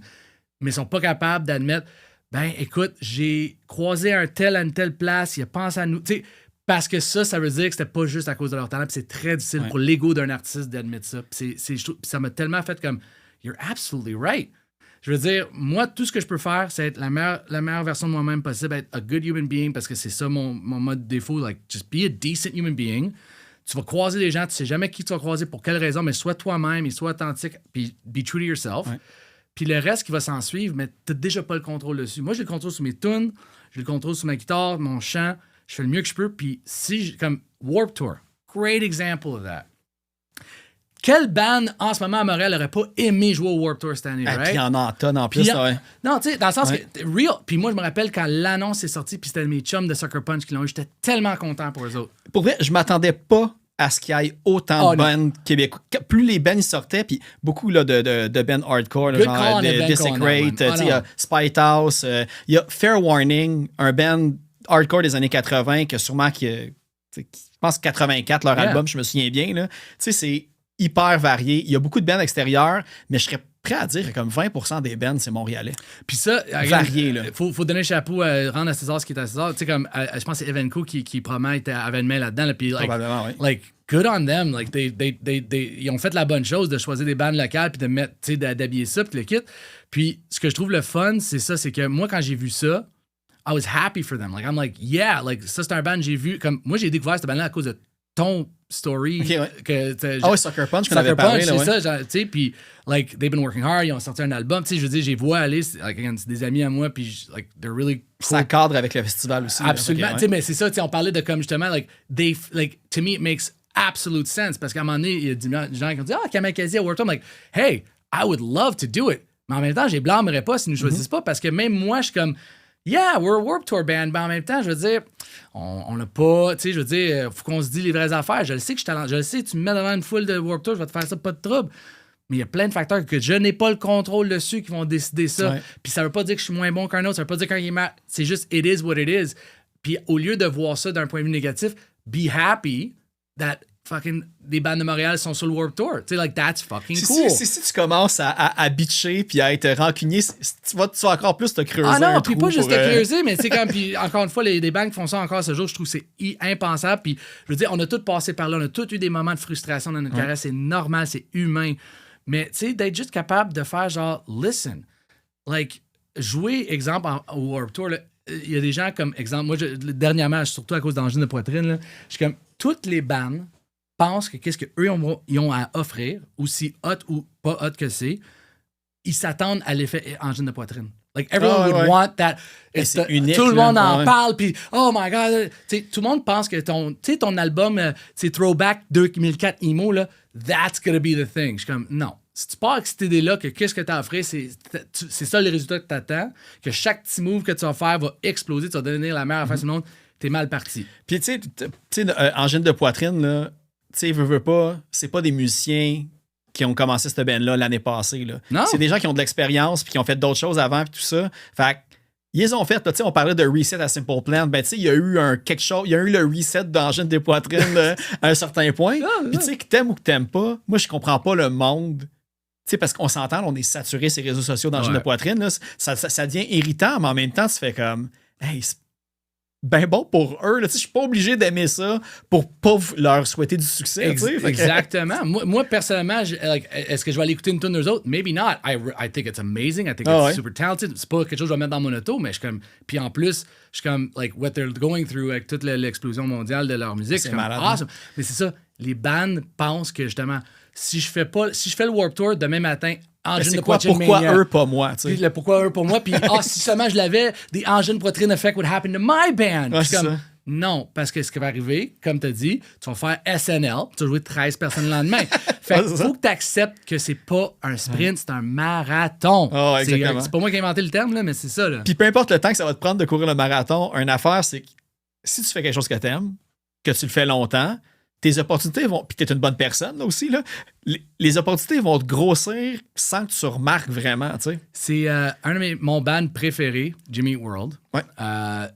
S4: Mais ils sont pas capables d'admettre ben écoute, j'ai croisé un tel à une telle place, il a pensé à nous. T'sais, parce que ça veut dire que c'était pas juste à cause de leur talent, puis c'est très difficile pour l'ego d'un artiste d'admettre ça. Puis ça m'a tellement fait comme you're absolutely right. Je veux dire, moi, tout ce que je peux faire, c'est être la meilleure version de moi-même possible, être a good human being, parce que c'est ça mon mode défaut, like, just be a decent human being. Tu vas croiser des gens, tu sais jamais qui tu vas croiser, pour quelle raison, mais sois toi-même et sois authentique, puis be true to yourself. Puis le reste qui va s'en suivre, mais t'as déjà pas le contrôle dessus. Moi, j'ai le contrôle sur mes tunes, j'ai le contrôle sur ma guitare, mon chant, je fais le mieux que je peux, puis comme Warped Tour, great example of that. Quelle band, en ce moment, à Montréal, n'aurait pas aimé jouer au Warped Tour cette année, right?
S1: Puis il y en a en tonne en plus,
S4: Non, tu sais, dans le sens que, real. Puis moi, je me rappelle quand l'annonce est sortie, puis c'était mes chums de Sucker Punch qui l'ont eu, j'étais tellement content pour eux autres.
S1: Pour vrai, je m'attendais pas à ce qu'il y ait autant de bands québécois. Plus les bands sortaient, puis beaucoup là, de bands hardcore, là, genre Desecrate, Spite House, il y a Fair Warning, un band hardcore des années 80, que sûrement, je pense 84, leur album, je me souviens bien. Tu sais, c'est hyper varié. Il y a beaucoup de bands extérieures, mais je serais prêt à dire que comme 20% des bands, c'est montréalais.
S4: Puis ça,
S1: varié, là.
S4: Faut donner le chapeau à rendre à César ce qui est à César. Tu sais, comme, je pense que c'est Evenco qui promet avait une main là-dedans. Là, puis,
S1: probablement, oui.
S4: Like, good on them. Like, ils ont fait la bonne chose de choisir des bandes locales puis de mettre, tu sais, d'habiller ça puis le kit. Puis, ce que je trouve le fun, c'est ça, c'est que moi, quand j'ai vu ça, I was happy for them. Like, I'm like, yeah, like, ça, c'est un band que j'ai vu. Comme, moi, j'ai découvert cette band-là à cause de ton story.
S1: Sucker Punch qu'on avait parlé.
S4: C'est ça, tu sais, puis like, they've been working hard, ils ont sorti un album, tu sais, je veux dire, j'ai vu aller, c'est des amis à moi, puis like, they're really cool.
S1: Ça cadre avec le festival aussi.
S4: Absolument, tu sais, mais c'est ça, tu sais, on parlait de comme justement, like, to me, it makes absolute sense, parce qu'à un moment donné, il y a des gens qui ont dit, Kamikaze à Warped Tour, I'm like, hey, I would love to do it, mais en même temps, je les blâmerais pas s'ils nous choisissent pas, parce que même moi, je suis comme, yeah, we're a Warped Tour band, mais en même temps, je veux dire, on n'a pas, tu sais, je veux dire, faut qu'on se dise les vraies affaires. Je le sais que je suis talentueux, je le sais, tu me mets devant une foule de Warped Tour, je vais te faire ça, pas de trouble. Mais il y a plein de facteurs que je n'ai pas le contrôle dessus qui vont décider ça. Puis ça veut pas dire que je suis moins bon qu'un autre, ça veut pas dire qu'un game c'est juste it is what it is. Puis au lieu de voir ça d'un point de vue négatif, be happy that fucking des bandes de Montréal sont sur le Warped Tour. Tu sais, like, that's fucking cool.
S1: Si tu commences à bitcher puis à être rancunier, tu vas encore plus te creuser.
S4: Ah non, puis pas juste te creuser, mais c'est comme, puis encore une fois, des bandes qui font ça encore ce jour, je trouve que c'est impensable. Puis je veux dire, on a tous passé par là, on a tous eu des moments de frustration dans notre carrière, c'est normal, c'est humain. Mais tu sais, d'être juste capable de faire genre, listen, like, jouer, exemple, au Warped Tour, il y a des gens comme, exemple, moi, dernièrement, surtout à cause d'angine de poitrine, là, je suis comme, toutes les bandes pensent que qu'est-ce qu'eux ils ont à offrir, aussi hot ou pas hot que c'est, ils s'attendent à l'effet angine de poitrine. Like, everyone would want that.
S1: C'est unique,
S4: tout le monde en parle, puis oh my God. Tout le monde pense que ton album, c'est Throwback 2004 Emo, là, that's gonna be the thing. Je suis comme, non. Si tu pars avec cette idée-là que qu'est-ce que tu as offert, c'est ça le résultat que tu attends, que chaque petit move que tu vas faire va exploser, tu vas devenir la meilleure affaire du monde, t'es mal parti.
S1: Puis tu sais, angine de poitrine, là, tu sais, veux pas, c'est pas des musiciens qui ont commencé cette band-là l'année passée. Là.
S4: Non.
S1: C'est des gens qui ont de l'expérience puis qui ont fait d'autres choses avant puis tout ça. Fait ils ont fait, tu sais, on parlait de reset à Simple Plan. Ben, tu sais, il y a eu quelque chose, il y a eu le reset d'angine des poitrines à un certain point. Puis, tu sais, que t'aimes ou que t'aimes pas, moi, je comprends pas le monde. Tu sais, parce qu'on s'entend, on est saturé ces réseaux sociaux d'angine de poitrine. Là, ça devient irritant, mais en même temps, tu fais comme, hey, c'est ben bon pour eux. Je suis pas obligé d'aimer ça pour pas leur souhaiter du succès.
S4: Exactement. Moi, personnellement, est-ce que je vais aller écouter une tune d'eux autres? Maybe not. I think it's amazing. I think it's super talented. C'est pas quelque chose que je vais mettre dans mon auto, mais je suis comme... Puis en plus, je suis comme, like, what they're going through avec toute l'explosion mondiale de leur musique.
S1: C'est
S4: comme
S1: malade.
S4: Awesome. Mais c'est ça. Les bands pensent que, justement, si je fais le Warped Tour demain matin, engine
S1: c'est
S4: de
S1: quoi,
S4: poitrine
S1: pourquoi
S4: mania.
S1: eux, pas moi, tu
S4: Puis
S1: sais.
S4: le pourquoi eux pour moi. Puis si seulement je l'avais, the engine poitrine effect would happen to my band.
S1: Ouais,
S4: Puis
S1: c'est
S4: comme,
S1: ça.
S4: non, parce que ce qui va arriver, comme tu as dit, tu vas faire SNL, tu vas jouer 13 personnes le lendemain. Fait
S1: Ouais,
S4: qu'il
S1: c'est ça.
S4: faut que tu acceptes que c'est pas un sprint, c'est un marathon.
S1: Ah ouais, exactement.
S4: C'est pas moi qui ai inventé le terme, là, mais c'est ça. Là.
S1: Puis peu importe le temps que ça va te prendre de courir le marathon, une affaire, c'est que si tu fais quelque chose que t'aimes, que tu le fais longtemps, tes opportunités vont. Puis t'es une bonne personne là aussi, là. Les opportunités vont te grossir sans que tu remarques vraiment, tu sais.
S4: C'est un de mon band préféré, Jimmy Eat World.
S1: Ouais.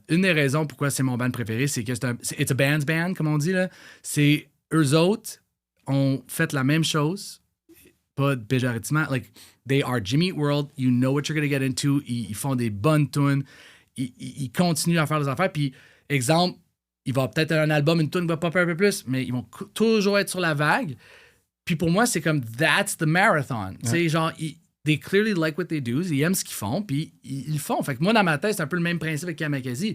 S4: Une des raisons pourquoi c'est mon band préféré, c'est que it's a band's band, comme on dit. Là. C'est eux autres ont fait la même chose, pas péjorativement. Like, they are Jimmy Eat World, you know what you're going to get into. Ils font des bonnes tunes, ils continuent à faire des affaires. Puis, exemple, il va peut-être un album, une tune va popper un peu plus, mais ils vont toujours être sur la vague. Puis pour moi, c'est comme that's the marathon. Tu sais, genre, they clearly like what they do, ils aiment ce qu'ils font, puis ils le font. Fait que moi, dans ma tête, c'est un peu le même principe avec Kamikaze.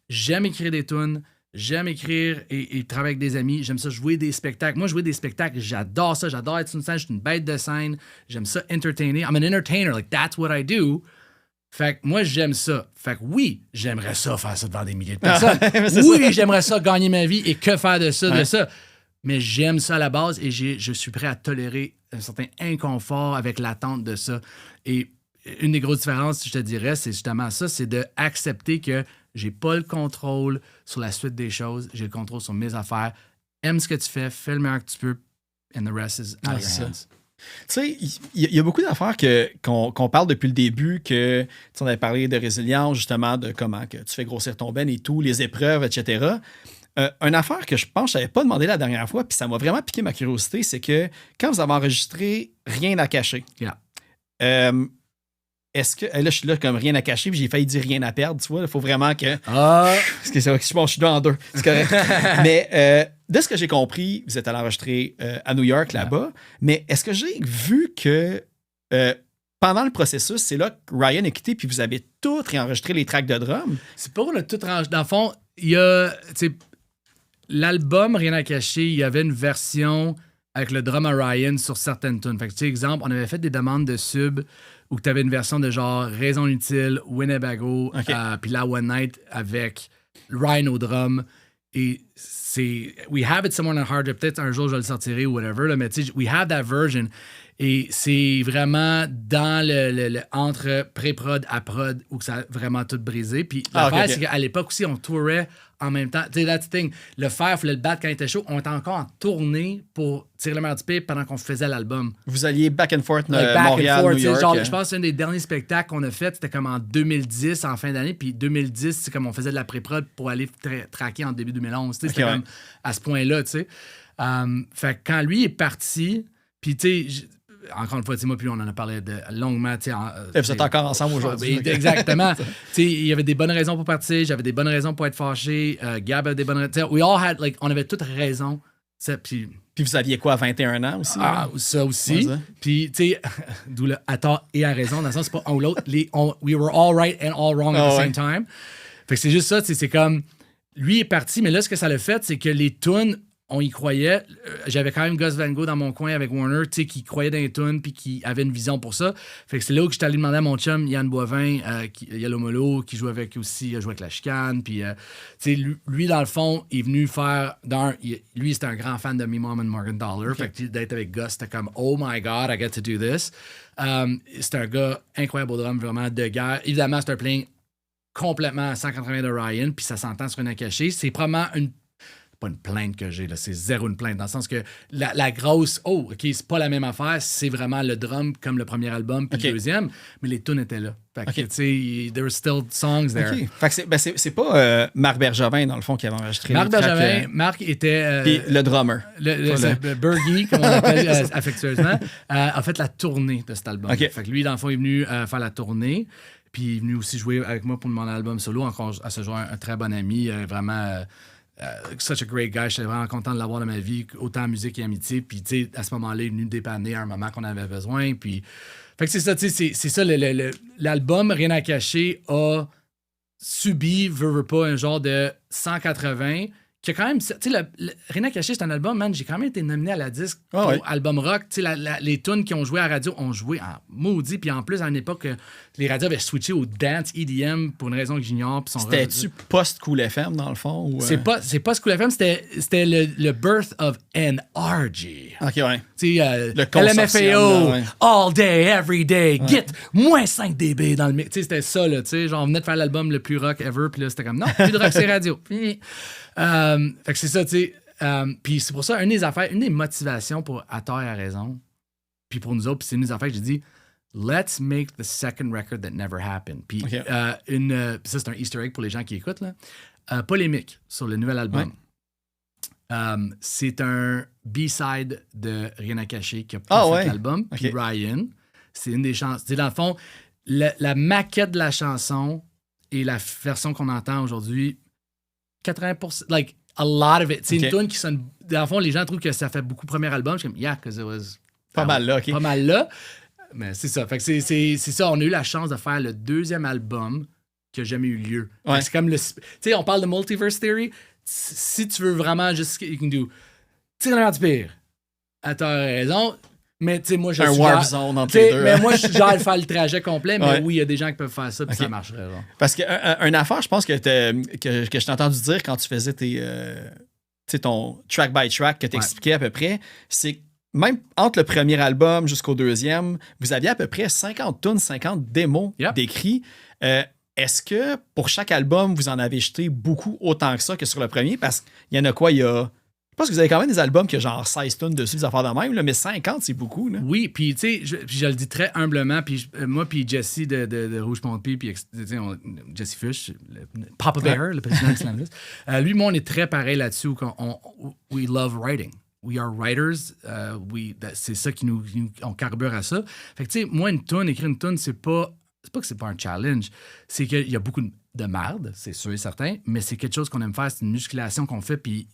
S4: J'aime écrire des tunes, j'aime écrire et travailler avec des amis, j'aime ça jouer des spectacles. Moi, jouer des spectacles, j'adore ça, j'adore être sur une scène, je suis une bête de scène, j'aime ça entertainer. I'm an entertainer, like that's what I do. Fait que moi, j'aime ça. Fait que oui, j'aimerais ça faire ça devant des milliers de personnes. Oui, j'aimerais ça gagner ma vie et que faire de ça, de ça. Mais j'aime ça à la base et je suis prêt à tolérer un certain inconfort avec l'attente de ça. Et une des grosses différences, je te dirais, c'est justement ça, c'est d'accepter que j'ai pas le contrôle sur la suite des choses, j'ai le contrôle sur mes affaires. Aime ce que tu fais le meilleur que tu peux, and the rest is out of your hands.
S1: Tu sais, il y a beaucoup d'affaires qu'on parle depuis le début, que tu sais, on avait parlé de résilience, justement, de comment que tu fais grossir ton ben et tout, les épreuves, etc. Une affaire que je pense que je n'avais pas demandé la dernière fois, puis ça m'a vraiment piqué ma curiosité, c'est que quand vous avez enregistré Rien à cacher,
S4: Yeah.
S1: est-ce que. Là, je suis là comme Rien à cacher, puis j'ai failli dire Rien à perdre, tu vois. Il faut vraiment que.
S4: Ah!
S1: Parce que c'est vrai que je suis deux en deux. C'est correct. Mais de ce que j'ai compris, vous êtes allé enregistrer à New York là-bas. Mais est-ce que j'ai vu que pendant le processus, c'est là que Ryan a quitté puis vous avez tout réenregistré les tracks de drum?
S4: C'est pour le tout range. Dans le fond, il y a. Tu sais, l'album Rien à cacher, il y avait une version avec le drum à Ryan sur certaines tunes. Fait que, tu sais, exemple, on avait fait des demandes de sub où tu avais une version de genre Raison utile, Winnebago, puis la One Night avec Ryan au drum. Et c'est. We have it somewhere on the hard drive. Peut-être un jour je le sortirai ou whatever, là, mais tu sais, we have that version. Et c'est vraiment dans le entre pré-prod à prod où ça a vraiment tout brisé. Puis l'affaire, c'est qu'à l'époque aussi, on tourait en même temps. Tu sais, that's the thing. Le fer, il fallait le battre quand il était chaud. On était encore en tournée pour tirer le meilleur du pire pendant qu'on faisait l'album.
S1: Vous alliez back and forth,
S4: Like back
S1: Montréal,
S4: and forth,
S1: New York.
S4: genre, je pense que c'est un des derniers spectacles qu'on a fait. C'était comme en 2010, en fin d'année. Puis 2010, c'est comme on faisait de la pré-prod pour aller traquer en début 2011. C'était comme à ce point-là, tu sais. Fait que quand lui est parti, puis tu sais, encore une fois, moi puis on en a parlé longuement.
S1: Et vous êtes encore ensemble aujourd'hui.
S4: Exactement. Il y avait des bonnes raisons pour partir, j'avais des bonnes raisons pour être fâché, Gab avait des bonnes raisons. We all had, like, on avait toutes raison. Puis
S1: vous aviez quoi, 21 ans aussi?
S4: Ça aussi.
S1: Ouais,
S4: puis, tu sais, d'où le à tort et à raison, dans le sens, c'est pas un ou l'autre. We were all right and all wrong at the same time. Fait que c'est juste ça, c'est comme, lui est parti, mais là, ce que ça l'a fait, c'est que les tunes, on y croyait. J'avais quand même Gus Van Gogh dans mon coin avec Warner, tu sais, qui croyait dans les tunes puis qui avait une vision pour ça. Fait que c'est là où je suis allé demander à mon chum Yann Boivin, Yellow Molo, qui joue avec aussi, il a joué avec La Chicane. Puis, tu sais, lui, dans le fond, il est venu faire. Lui, c'était un grand fan de Me Mom and Morgan Dollar. Fait que d'être avec Gus, c'était comme, oh my God, I get to do this. C'est un gars incroyable au drum, vraiment de guerre. Évidemment, c'est un playing complètement à 180 de Ryan, puis ça s'entend sur une cachée. C'est probablement pas une plainte que j'ai, là, c'est zéro une plainte, dans le sens que la grosse, OK, c'est pas la même affaire, c'est vraiment le drum comme le premier album, puis le deuxième, mais les tunes étaient là. Fait que, tu sais, there were still songs there.
S1: Fait que c'est pas Marc Bergevin, dans le fond, qui avait enregistré
S4: Marc
S1: les tracks,
S4: Bergevin, Marc était...
S1: puis le drummer.
S4: Le Bergie, comme on l'appelle affectueusement, a fait la tournée de cet album. Fait que lui, dans le fond, il est venu faire la tournée, puis il est venu aussi jouer avec moi pour mon album solo, encore à ce jour, un très bon ami, vraiment... such a great guy, j'étais vraiment content de l'avoir dans ma vie, autant en musique et amitié. Puis, tu sais, à ce moment-là, il est venu dépanner à un moment qu'on avait besoin. Puis, fait que c'est ça, tu sais, c'est ça, l'album Rien à cacher a subi, veut pas, un genre de 180 qui a quand même... Tu sais, Rien à cacher, c'est un album, man, j'ai quand même été nominé à la disque
S1: Ah
S4: pour
S1: ouais.
S4: album rock. Tu sais, les tunes qui ont joué à la radio ont joué en maudit. Puis en plus, à une époque, les radios avaient switché au dance EDM pour une raison que j'ignore.
S1: C'était-tu post-Cool FM, dans le fond? Ou,
S4: C'est pas School FM, c'était le birth of NRG.
S1: OK, ouais.
S4: Tu sais,
S1: Le consortium,
S4: LMFAO,
S1: là, ouais.
S4: all day, every day, get moins 5 dB dans le mix. Tu sais, c'était ça, là. Tu sais, genre, on venait de faire l'album le plus rock ever, puis là, c'était comme, non, plus de rock, c'est radio. Fait que c'est ça, tu sais. Puis c'est pour ça, une des motivations pour À tort et à raison, puis pour nous autres, puis c'est une des affaires que j'ai dit, let's make the second record that never happened. Puis
S1: OK.
S4: ça, c'est un Easter egg pour les gens qui écoutent, là. Polémique sur le nouvel album. C'est un B-side de Rien à cacher qui a fait l'album. Puis Ryan, c'est une des chansons. Dans le fond, la maquette de la chanson et la version qu'on entend aujourd'hui, 80%, like, a lot of it. C'est une tune qui sonne. Dans le fond, les gens trouvent que ça fait beaucoup premier album. Je suis comme, yeah, because it was.
S1: Pas mal là, OK.
S4: Pas mal là. Mais c'est ça. Fait que c'est ça. On a eu la chance de faire le deuxième album qui n'a jamais eu lieu.
S1: Ouais.
S4: C'est comme le. Tu sais, on parle de Multiverse Theory. Si tu veux vraiment juste. You can do. Tire du pire. À tort et raison. Mais tu sais, moi, je
S1: un
S4: suis.
S1: warp zone entre les deux.
S4: Mais moi, je suis genre de faire le trajet complet. Mais
S1: Ouais.
S4: oui, il y a des gens qui peuvent faire ça. Puis ça marcherait. Genre.
S1: Parce qu'une affaire, je pense que je t'ai entendu dire quand tu faisais ton track by track que tu expliquais à peu près, c'est que même entre le premier album jusqu'au deuxième, vous aviez à peu près 50 tunes, 50 démos d'écrits. Est-ce que pour chaque album, vous en avez jeté beaucoup autant que ça que sur le premier? Parce qu'il y en a quoi? Je pense que vous avez quand même des albums qui ont genre 16 tunes dessus, des affaires de même, là, mais 50, c'est beaucoup. Là.
S4: Oui, puis tu sais, je le dis très humblement, puis moi puis Jesse de Rouge Pompier, puis Jesse Fish, Papa Bear, le président de Slamlist, lui, moi, on est très pareil là-dessus, we love writing. We are writers. C'est ça qui on carbure à ça. Fait que tu sais, moi, écrire une tune, c'est pas que c'est pas un challenge, c'est qu'il y a beaucoup de merde, c'est sûr et certain, mais c'est quelque chose qu'on aime faire, c'est une musculation qu'on fait, puis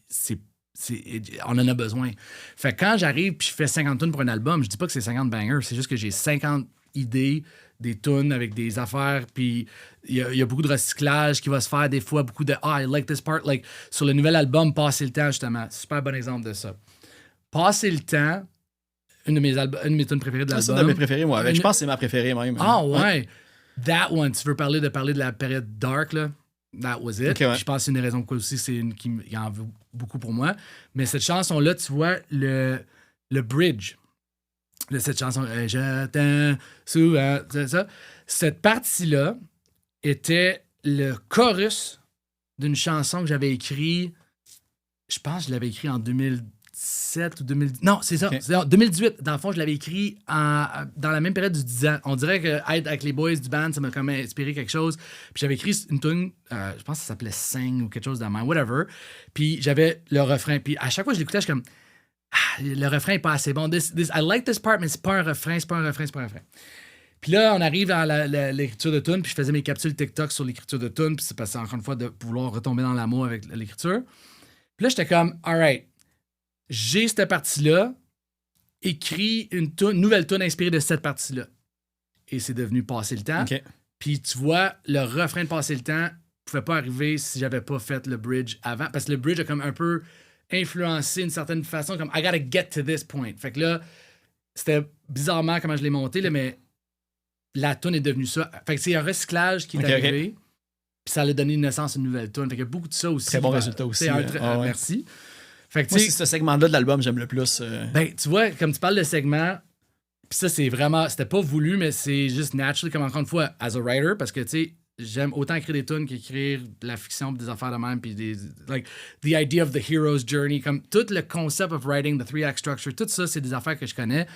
S4: on en a besoin. Fait que quand j'arrive puis je fais 50 tunes pour un album, je dis pas que c'est 50 bangers, c'est juste que j'ai 50 idées, des tunes avec des affaires, puis il y a beaucoup de recyclage qui va se faire des fois, beaucoup de « I like this part », like sur le nouvel album « Passer le temps », justement. Super bon exemple de ça. « Passer le temps », une de mes tunes préférées de l'album.
S1: C'est une de mes préférées, moi. Je pense que c'est ma préférée même.
S4: Ah ouais. That one, tu veux parler de la période dark, là? That was it.
S1: Okay, ouais.
S4: Je pense que c'est une des raisons pourquoi aussi c'est une qui en veut beaucoup pour moi. Mais cette chanson-là, tu vois, le bridge de cette chanson, je t'aime souvent, ça. Cette partie-là était le chorus d'une chanson que j'avais écrite, je pense que je l'avais écrit en 2007 ou 2010. Non, c'est ça.
S1: Okay.
S4: C'est en 2018. Dans le fond, je l'avais écrit dans la même période du 10 ans. On dirait que être avec les boys du band, ça m'a quand même inspiré quelque chose. Puis j'avais écrit une tune, je pense que ça s'appelait Sing ou quelque chose de même, whatever. Puis j'avais le refrain. Puis à chaque fois que je l'écoutais, je suis comme, le refrain est pas assez bon. I like this part, mais c'est pas un refrain. Puis là, on arrive à l'écriture de tune, puis je faisais mes capsules TikTok sur l'écriture de tune, puis c'est passé encore une fois de vouloir retomber dans l'amour avec l'écriture. Puis là, j'étais comme, all right, j'ai cette partie-là, écrit une nouvelle tune inspirée de cette partie-là. Et c'est devenu Passer le temps.
S1: Okay.
S4: Puis tu vois, le refrain de Passer le temps pouvait pas arriver si j'avais pas fait le bridge avant, parce que le bridge a comme un peu influencé d'une certaine façon, comme I gotta get to this point. Fait que là, c'était bizarrement comment je l'ai monté, là, mais la tune est devenue ça. Fait que c'est un recyclage qui est arrivé, puis ça a donné naissance à une nouvelle tune. Fait qu'il y a beaucoup de ça aussi.
S1: Très bon résultat aussi.
S4: Merci. Fait que,
S1: moi, c'est ce segment-là de l'album j'aime le plus.
S4: Ben, tu vois, comme tu parles de segment, puis ça, c'est vraiment... C'était pas voulu, mais c'est juste natural, comme encore une fois, as a writer, parce que, tu sais, j'aime autant écrire des tunes qu'écrire de la fiction, puis des affaires de même, puis like, the idea of the hero's journey, comme tout le concept of writing, the 3-act structure, tout ça, c'est des affaires que je connais.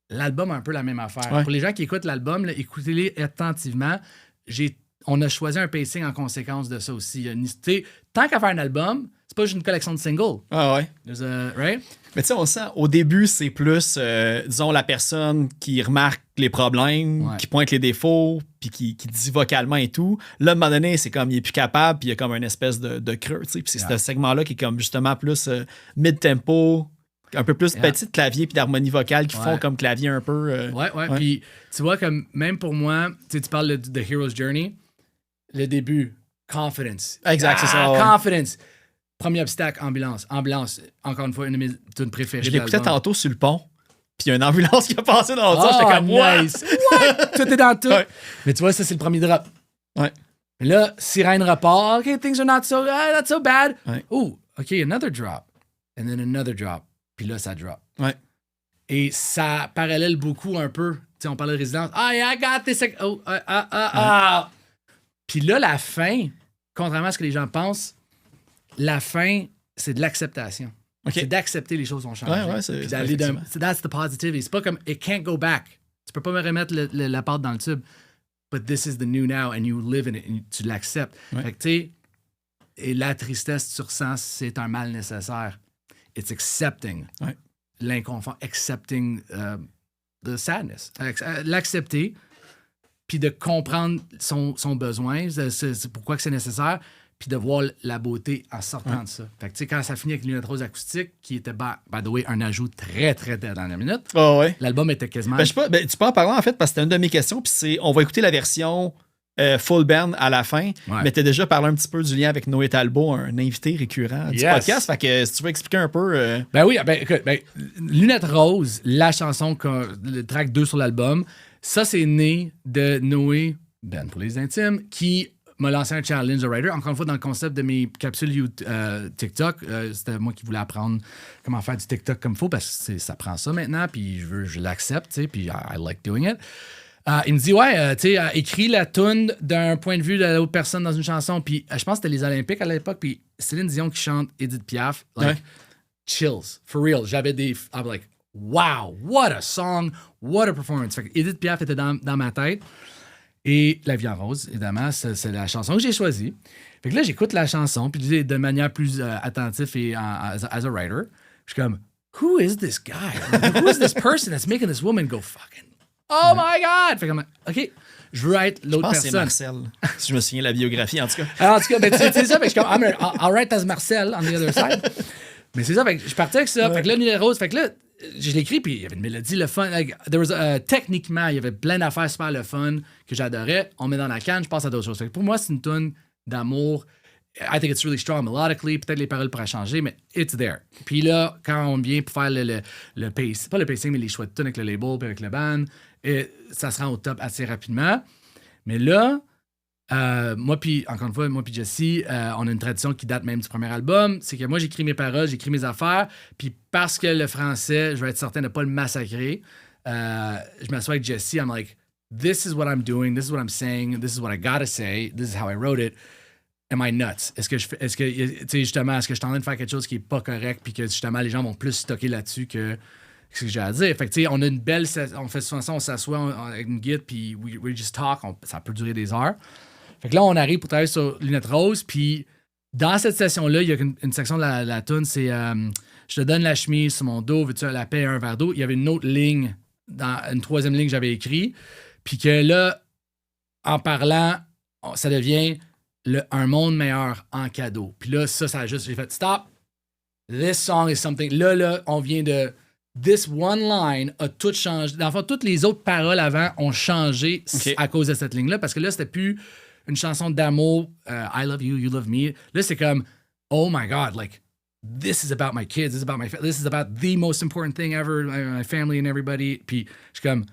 S4: L'album a un peu la même affaire.
S1: Ouais.
S4: Pour les gens qui écoutent l'album, là, écoutez-les attentivement. On a choisi un pacing en conséquence de ça aussi. Tant qu'à faire un album, c'est pas juste une collection de singles.
S1: Ah ouais.
S4: Right?
S1: Mais tu sais, on sent, au début, c'est plus, disons, la personne qui remarque les problèmes, qui pointe les défauts, puis qui dit vocalement et tout. Là, à un moment donné, c'est comme, il est plus capable, puis il y a comme une espèce de creux, tu sais. Puis c'est ce segment-là qui est comme, justement, plus mid-tempo, un peu plus petit clavier puis d'harmonie vocale qui font comme clavier un peu.
S4: Ouais. Puis tu vois, comme même pour moi, tu parles de The Hero's Journey, le début, confidence.
S1: Exact, c'est ça.
S4: Confidence. Premier obstacle, ambulance. Ambulance, encore une fois, une de mes tunes préférées.
S1: Je
S4: de
S1: l'écoutais
S4: l'album.
S1: tantôt sur le pont, puis il y a une ambulance qui a passé dans l'autre sens. J'étais comme,
S4: nice. What? Tout est dans tout.
S1: Ouais.
S4: Mais tu vois, ça, c'est le premier drop.
S1: Ouais.
S4: Mais là, sirène repart. OK, things are not so bad.
S1: Ouais.
S4: Ooh, OK, another drop. And then another drop. Puis là, ça drop.
S1: Ouais.
S4: Et ça parallèle beaucoup un peu. Tu sais, on parlait de résidence. Ah, yeah, I got this. Oh, Puis là, la fin, contrairement à ce que les gens pensent, la fin, c'est de l'acceptation.
S1: OK.
S4: C'est d'accepter les choses ont changé.
S1: Ouais, c'est
S4: Puis d'aller d'un.
S1: effectivement.
S4: That's the positivity. C'est pas comme it can't go back. Tu peux pas me remettre la pâte dans le tube. But this is the new now and you live in it and tu l'acceptes.
S1: Ouais.
S4: Fait que tu sais, et la tristesse que tu ressens, c'est un mal nécessaire. It's accepting
S1: Ouais.
S4: l'inconfort, accepting the sadness. L'accepter, puis de comprendre son besoin, c'est pourquoi que c'est nécessaire, puis de voir la beauté en sortant de ça. Fait que tu sais, quand ça finit avec Lunettes Rose acoustique, qui était, by the way, un ajout très, très de la dernière minute,
S1: Ah ouais.
S4: l'album était quasiment...
S1: Ben, je sais pas, ben, tu peux en parler en fait parce que c'était une de mes questions. Puis on va écouter la version full band à la fin.
S4: Ouais.
S1: Mais tu as déjà parlé un petit peu du lien avec Noé Talbot, un invité récurrent du
S4: Yes.
S1: podcast. Fait que si tu veux expliquer un peu.
S4: Ben oui, ben, écoute, Lunettes Rose, la chanson, le track 2 sur l'album, ça, c'est né de Noé, Ben pour les intimes, qui m'a lancé un challenge de writer. Encore une fois, dans le concept de mes capsules TikTok, c'était moi qui voulais apprendre comment faire du TikTok comme il faut parce que ça prend ça maintenant, puis je l'accepte, tu sais, puis I like doing it. Il me dit, ouais, tu sais, écris la tune d'un point de vue de l'autre personne dans une chanson. Puis je pense que c'était les Olympiques à l'époque. Puis Céline Dion qui chante Edith Piaf. Like,
S1: Ouais.
S4: chills. For real. J'avais des. I'm like, wow, what a song, what a performance. Fait que Edith Piaf était dans ma tête. Et La Vie en Rose, évidemment, c'est la chanson que j'ai choisie. Fait que là, j'écoute la chanson, puis de manière plus attentive et as a writer, je suis comme, who is this guy? Who is this person that's making this woman go fucking, oh my God! Fait que, OK, je veux être
S1: Je
S4: l'autre
S1: pense que c'est
S4: personne.
S1: Marcel. Si je me souviens de la biographie, en tout cas.
S4: Alors, en tout cas, ben, c'est ça, fait que je suis comme, I'll write as Marcel on the other side. Mais c'est ça, fait que je partais avec ça. Fait que là, Nuit Rose, fait que là, je l'écris, puis il y avait une mélodie, le fun. Like, techniquement, il y avait plein d'affaires super le fun que j'adorais. On met dans la canne, je passe à d'autres choses. Fait que pour moi, c'est une tune d'amour. I think it's really strong melodically. Peut-être les paroles pourraient changer, mais it's there. Puis là, quand on vient pour faire le pace, pas le pacing, mais les choix de tune avec le label puis avec le band, ça se rend au top assez rapidement. Mais là, moi puis Jesse, on a une tradition qui date même du premier album, c'est que moi j'écris mes paroles, j'écris mes affaires, puis parce que le français, je veux être certain de ne pas le massacrer, je m'assois avec Jesse, I'm like, this is what I'm doing, this is what I'm saying, this is what I gotta say, this is how I wrote it. Am I nuts? Est-ce que je suis en train de faire quelque chose qui est pas correct, puis que justement les gens vont plus stocker là-dessus que ce que j'ai à dire. Fait que tu sais, on a une belle, on fait souvent ça, on s'assoit avec une guide, puis we just talk, ça peut durer des heures. Fait que là, on arrive pour travailler sur Lunettes Rose, puis dans cette session-là, il y a une section de la tune, c'est je te donne la chemise sur mon dos, veux-tu la paix et un verre d'eau? Il y avait une autre ligne, une troisième ligne que j'avais écrite, puis que là, en parlant, ça devient un monde meilleur en cadeau. Puis là, j'ai fait stop, this song is something. Là, on vient de. This one line a tout changé. Dans le fond, toutes les autres paroles avant ont changé à cause de cette ligne-là, parce que là, c'était plus une chanson d'amour, I love you, you love me. Là, c'est comme, oh my God, like, this is about my kids, this is about the most important thing ever, my family and everybody. Puis, je suis comme,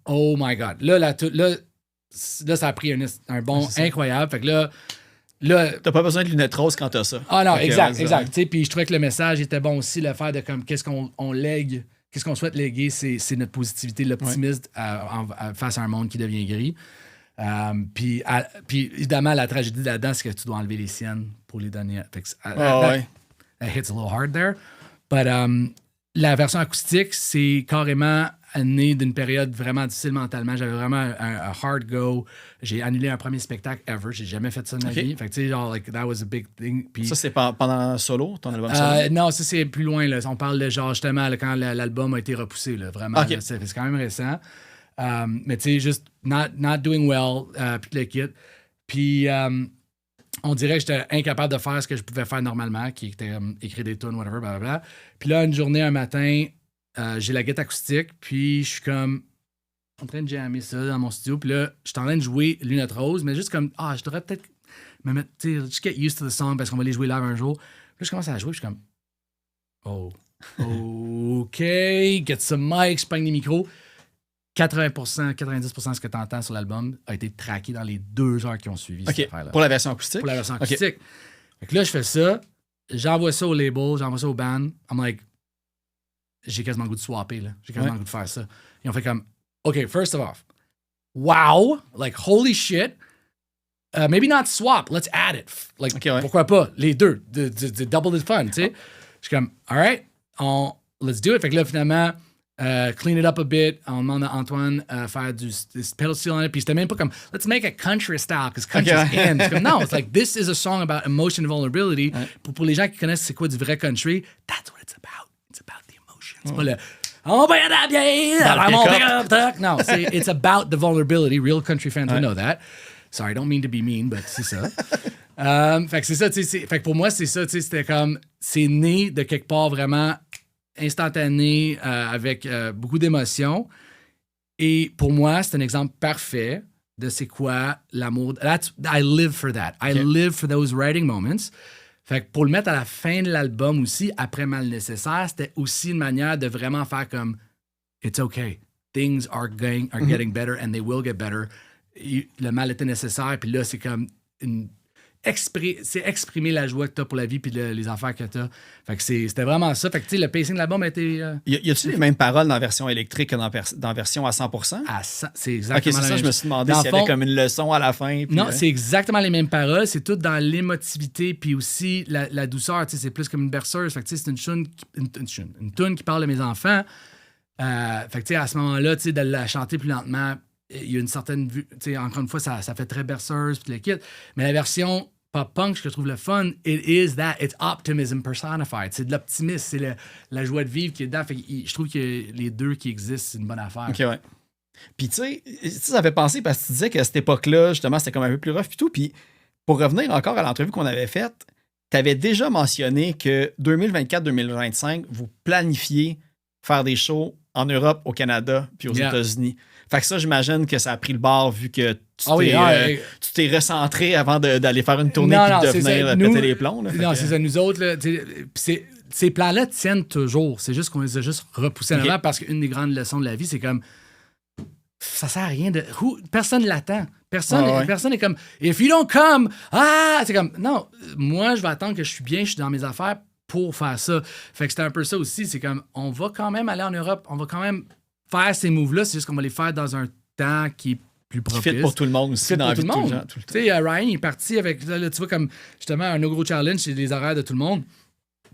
S4: oh my God. Là, ça a pris un bond incroyable. Fait que là,
S1: T'as pas besoin de lunettes roses quand t'as ça.
S4: ah non,
S1: Fait que,
S4: exact.
S1: ouais.
S4: Tu sais, puis je trouvais que le message était bon aussi, le faire de comme qu'est-ce qu'on lègue, qu'est-ce qu'on souhaite léguer, c'est notre positivité, l'optimisme face à un monde qui devient gris. Puis évidemment, la tragédie là-dedans, c'est que tu dois enlever les siennes pour les donner. Fait que, that hits a little hard there. But la version acoustique, c'est carrément né d'une période vraiment difficile mentalement. J'avais vraiment un hard go. J'ai annulé un premier spectacle ever. J'ai jamais fait ça de ma vie. Fait que tu sais, genre, like, that was a big thing. Puis,
S1: Ça, c'est pendant solo, ton album solo?
S4: non, ça, c'est plus loin. Là. On parle de genre, justement, là, quand l'album a été repoussé. Là, vraiment,
S1: Okay.
S4: là, c'est quand même récent. Mais tu sais, juste not doing well, puis le kit. Puis on dirait que j'étais incapable de faire ce que je pouvais faire normalement, qui était écrire des tunes, whatever, blablabla. Puis là, une journée, un matin, j'ai la guitare acoustique, puis je suis comme en train de jammer ça dans mon studio. Puis là, je suis en train de jouer Lunettes Rose, mais juste comme, je devrais peut-être me mettre, tu sais, just get used to the song parce qu'on va les jouer live un jour. Là, je commence à jouer, puis je suis comme, OK, get some mics, je pogne les micros. 80%, 90% de ce que tu entends sur l'album a été tracké dans les 2 heures qui ont suivi cette affaire-là.
S1: Pour la version acoustique?
S4: Pour la version acoustique. Fait que là, je fais ça, j'envoie ça au label, j'envoie ça au band. I'm like, j'ai quasiment le goût de swapper, là. J'ai quasiment le goût de faire ça. Et on fait comme, OK, first of all, wow, like, holy shit. Maybe not swap, let's add it. Like, pourquoi pas? Les deux, de double the fun, tu sais. Je suis comme, all right, let's do it. Fait que là, finalement, clean it up a bit. On demande à Antoine faire du pedal steel on it. Puis c'était même pas comme, let's make a country style, because country's in. C'est comme, non, it's like, this is a song about emotion and vulnerability. Pour les gens qui connaissent c'est quoi du vrai country, that's what it's about. It's about the emotion. C'est pas le, on va la bière, mon pick-up. Non, it's about the vulnerability. Real country fans will know that. Sorry, I don't mean to be mean, but c'est ça. Fait que c'est ça, tu sais. Fait que pour moi, c'est ça, tu sais. C'était comme, c'est né de quelque part vraiment instantané, avec beaucoup d'émotions. Et pour moi, c'est un exemple parfait de c'est quoi l'amour. I live for that. I live for those writing moments. Fait que pour le mettre à la fin de l'album aussi, après Mal Nécessaire, c'était aussi une manière de vraiment faire comme it's okay. Things are getting better and they will get better. Le mal était nécessaire, puis là, c'est comme c'est exprimer la joie que t'as pour la vie puis les affaires que t'as. Fait que c'était vraiment ça. Fait que, tu sais, le pacing de l'album a été...
S1: Y a-tu les mêmes paroles dans la version électrique que dans la version à 100%?
S4: C'est exactement
S1: c'est ça, je me suis demandé s'il y avait comme une leçon à la fin. Puis,
S4: non, c'est exactement les mêmes paroles. C'est tout dans l'émotivité puis aussi la douceur. Tu sais, c'est plus comme une berceuse. Fait que, tu sais, c'est une toune qui parle de mes enfants. Fait que, tu sais, à ce moment-là, tu sais, de la chanter plus lentement, il y a une certaine vue. Tu sais, encore une fois, ça fait très berceuse puis le kit. Mais la version pop-punk, ce que je trouve le fun, it's optimism personified. C'est de l'optimisme, c'est la joie de vivre qui est dedans. Fait que je trouve que les deux qui existent, c'est une bonne affaire.
S1: OK, ouais. Puis, tu sais, ça fait penser parce que tu disais qu'à cette époque-là, justement, c'était comme un peu plus rough et tout. Puis, pour revenir encore à l'entrevue qu'on avait faite, tu avais déjà mentionné que 2024-2025, vous planifiez faire des shows en Europe, au Canada, puis aux États-Unis. Fait que ça, j'imagine que ça a pris le bord vu que tu t'es recentré avant d'aller faire une tournée et de venir péter les plombs. Là,
S4: non, c'est ça. Nous autres, là, ces plans-là tiennent toujours. C'est juste qu'on les a juste repoussés en avant parce qu'une des grandes leçons de la vie, c'est comme ça sert à rien de... Personne ne l'attend. Personne est comme if you don't come, c'est comme non, moi je vais attendre que je suis bien, je suis dans mes affaires pour faire ça. Fait que c'était un peu ça aussi, c'est comme on va quand même aller en Europe, on va quand même faire ces moves-là, c'est juste qu'on va les faire dans un temps qui est plus propice.
S1: Qui fit pour tout le monde aussi, dans la vie de tout le temps.
S4: Tu sais, Ryan, il est parti avec, là, tu vois, comme justement un gros challenge, c'est les horaires de tout le monde.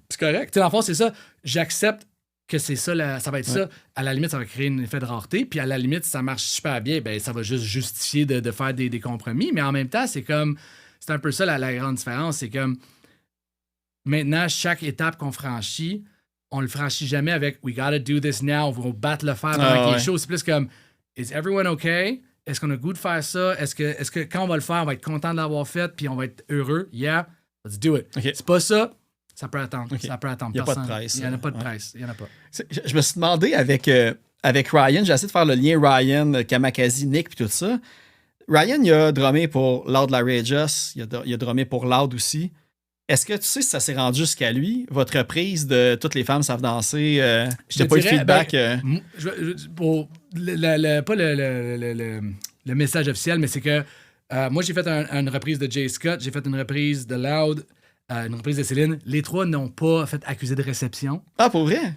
S4: C'est correct. Tu sais, dans le fond, c'est ça. J'accepte que c'est ça, ça va être ça. À la limite, ça va créer un effet de rareté. Puis à la limite, si ça marche super bien, ben ça va juste justifier de faire des compromis. Mais en même temps, c'est comme, c'est un peu ça la grande différence. C'est comme, maintenant, chaque étape qu'on franchit, on le franchit jamais avec we gotta do this now, on va battre le fer pendant qu'il est chaud. C'est plus comme is everyone okay? Est-ce qu'on a le goût de faire ça? Est-ce que quand on va le faire, on va être content de l'avoir fait puis on va être heureux? Yeah, let's do it. Okay. C'est pas ça, ça peut attendre. Ça peut attendre.
S1: Il n'y a pas de presse.
S4: Il n'y en a pas de presse. Il n'y en a pas.
S1: Je me suis demandé avec Ryan, j'ai essayé de faire le lien Ryan, Kamakazi, Nick puis tout ça. Ryan, il a drummé pour Loud Larry Just, il a drummé pour Loud aussi. Est-ce que tu sais si ça s'est rendu jusqu'à lui, votre reprise de Toutes les femmes savent danser? J'ai pas eu de feedback.
S4: Pour pas le message officiel, mais c'est que moi, j'ai fait une reprise de Jay Scott, j'ai fait une reprise de Loud, une reprise de Céline. Les trois n'ont pas fait accusé de réception.
S1: Ah, pour vrai?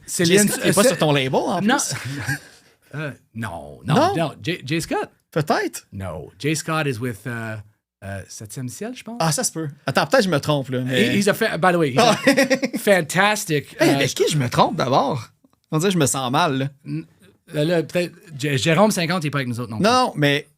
S4: Céline,
S1: Jay Scott n'est pas sur ton label, en plus?
S4: Non. Jay Scott?
S1: Peut-être.
S4: No. Jay Scott is with... 7e ciel, je pense.
S1: Ah, ça se peut. Attends, peut-être que je me trompe. Là, mais...
S4: By the way, fantastic.
S1: Est-ce que je me trompe d'abord? On dirait que je me sens mal.
S4: Là, peut-être. Jérôme 50, il n'est pas avec nous autres.
S1: Non, mais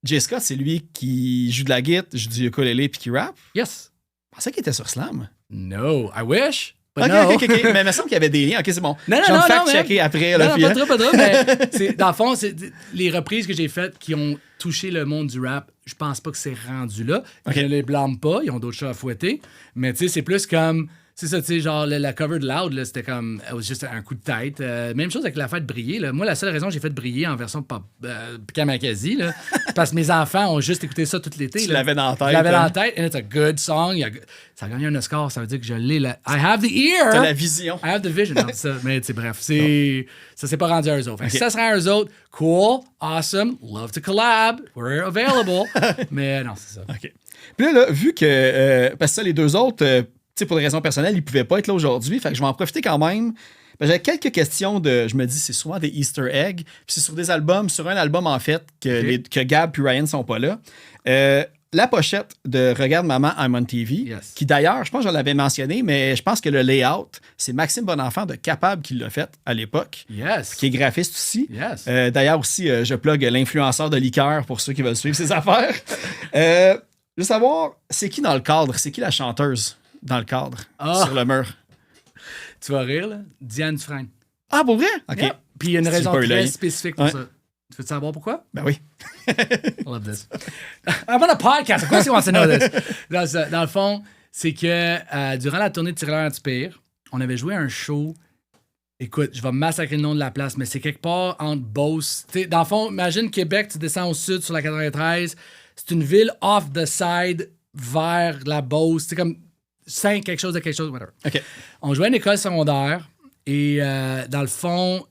S1: Jay Scott, c'est lui qui joue de la guitare, joue du ukulélé puis qui rappe?
S4: Yes.
S1: Je pensais qu'il était sur Slam.
S4: No, I wish.
S1: OK. Mais il me semble qu'il y avait des liens. OK, c'est bon.
S4: Non,
S1: je vais me fact-checker après.
S4: Non, pas trop. Mais dans le fond, c'est les reprises que j'ai faites qui ont touché le monde du rap, je pense pas que c'est rendu là. Je ne les blâme pas. Ils ont d'autres chats à fouetter. Mais tu sais, c'est plus comme... C'est ça, tu sais, genre, la cover de Loud, là, c'était comme juste un coup de tête. Même chose avec la fête briller. Là. Moi, la seule raison que j'ai fait briller en version Kamakazi, là, c'est parce que mes enfants ont juste écouté ça tout l'été.
S1: Tu
S4: là.
S1: l'avais dans la tête.
S4: Je l'avais dans
S1: hein.
S4: la tête, and it's a good song. Ça a gagné un Oscar, ça veut dire que je l'ai. I have the ear!
S1: T'as la vision.
S4: I have the vision. Non, ça, mais tu sais, bref, ça s'est pas rendu à eux autres. Fait que si ça serait à eux autres, cool, awesome, love to collab, we're available. Mais non, c'est ça.
S1: OK. Puis là, vu que, parce que ça, les deux autres, tu sais, pour des raisons personnelles, ils pouvaient pas être là aujourd'hui, fait que je vais en profiter quand même. Ben, j'avais quelques questions je me dis, c'est souvent des Easter eggs, puis c'est sur des albums, sur un album en fait, que Gab puis Ryan sont pas là. La pochette de Regarde Maman, I'm on TV,
S4: Yes.
S1: qui d'ailleurs, je pense que je l'avais mentionné, mais je pense que le layout, c'est Maxime Bonenfant de Capable qui l'a fait à l'époque,
S4: Yes.
S1: qui est graphiste aussi.
S4: Yes.
S1: D'ailleurs aussi, je plug l'influenceur de liqueur pour ceux qui veulent suivre ses affaires. Je veux savoir, c'est qui dans le cadre? C'est qui la chanteuse dans le cadre, sur le mur?
S4: Tu vas rire, là? Diane Dufresne.
S1: Ah, pour vrai? OK.
S4: Yeah. Puis il y a une
S1: C'est
S4: raison
S1: pas eu
S4: très
S1: l'œil.
S4: spécifique pour
S1: Ouais.
S4: ça. Tu veux savoir pourquoi?
S1: Ben oui.
S4: I love this. I'm on a podcast. Of course he wants to know this. Dans le fond, c'est que durant la tournée de Tireur Anti-Pire, on avait joué un show. Écoute, je vais massacrer le nom de la place, mais c'est quelque part entre Beauce. T'sais, dans le fond, imagine Québec, tu descends au sud sur la 93. C'est une ville off the side vers la Beauce. C'est comme quelque chose, whatever.
S1: OK.
S4: On jouait à une école secondaire et dans le fond,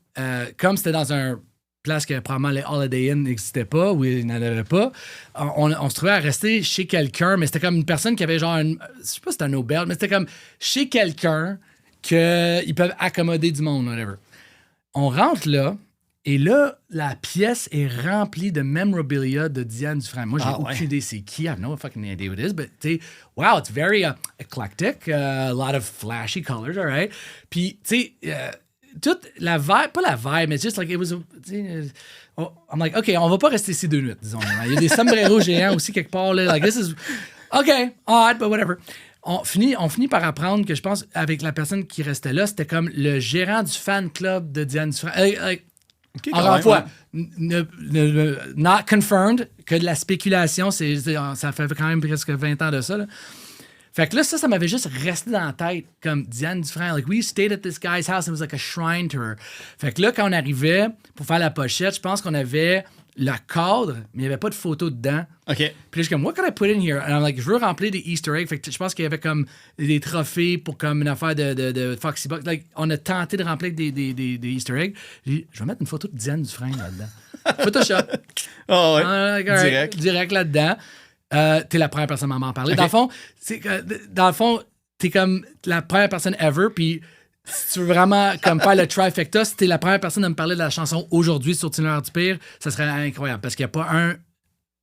S4: comme c'était dans un place que probablement les Holiday Inn n'existaient pas ou il n'en avait pas, on se trouvait à rester chez quelqu'un, mais c'était comme une personne qui avait genre je sais pas si c'était un auberge, mais c'était comme chez quelqu'un qu'ils peuvent accommoder du monde, whatever. On rentre là, et là, la pièce est remplie de memorabilia de Diane Dufresne. Moi, j'ai aucune idée c'est qui. I have no fucking idea who it is. But, tu sais, wow, it's very eclectic. A lot of flashy colors, all right? Puis, tu sais, toute la vibe, pas la vibe, mais just like it was, I'm like, OK, on va pas rester ici 2 nuits, disons. Il y a des sombreros géants aussi quelque part, là. Like, this is, OK, odd, but whatever. On finit par apprendre que je pense, avec la personne qui restait là, c'était comme le gérant du fan club de Diane Dufresne.
S1: Okay,
S4: encore une fois, not confirmed, que de la spéculation, ça fait quand même presque 20 ans de ça. Là. Fait que là, ça m'avait juste resté dans la tête, comme Diane Dufresne. Like, we stayed at this guy's house, it was like a shrine to her. Fait que là, quand on arrivait pour faire la pochette, je pense qu'on avait le cadre, mais il n'y avait pas de photo dedans.
S1: OK.
S4: Puis là, je suis comme, what can I put in here? And I'm like, je veux remplir des Easter eggs. Fait que je pense qu'il y avait comme des trophées pour comme une affaire de Foxy Bucks. Like, on a tenté de remplir des Easter eggs. J'ai dit, je vais mettre une photo de Diane Dufresne là-dedans. Photoshop.
S1: Oh, ouais.
S4: Like, all right, direct là-dedans. T'es la première personne à m'en parler. Okay. Dans le fond, t'es comme la première personne ever, puis si tu veux vraiment comme faire le trifecta, si t'es la première personne à me parler de la chanson aujourd'hui sur Tireur Anti-Pire, ça serait incroyable, parce qu'il n'y a pas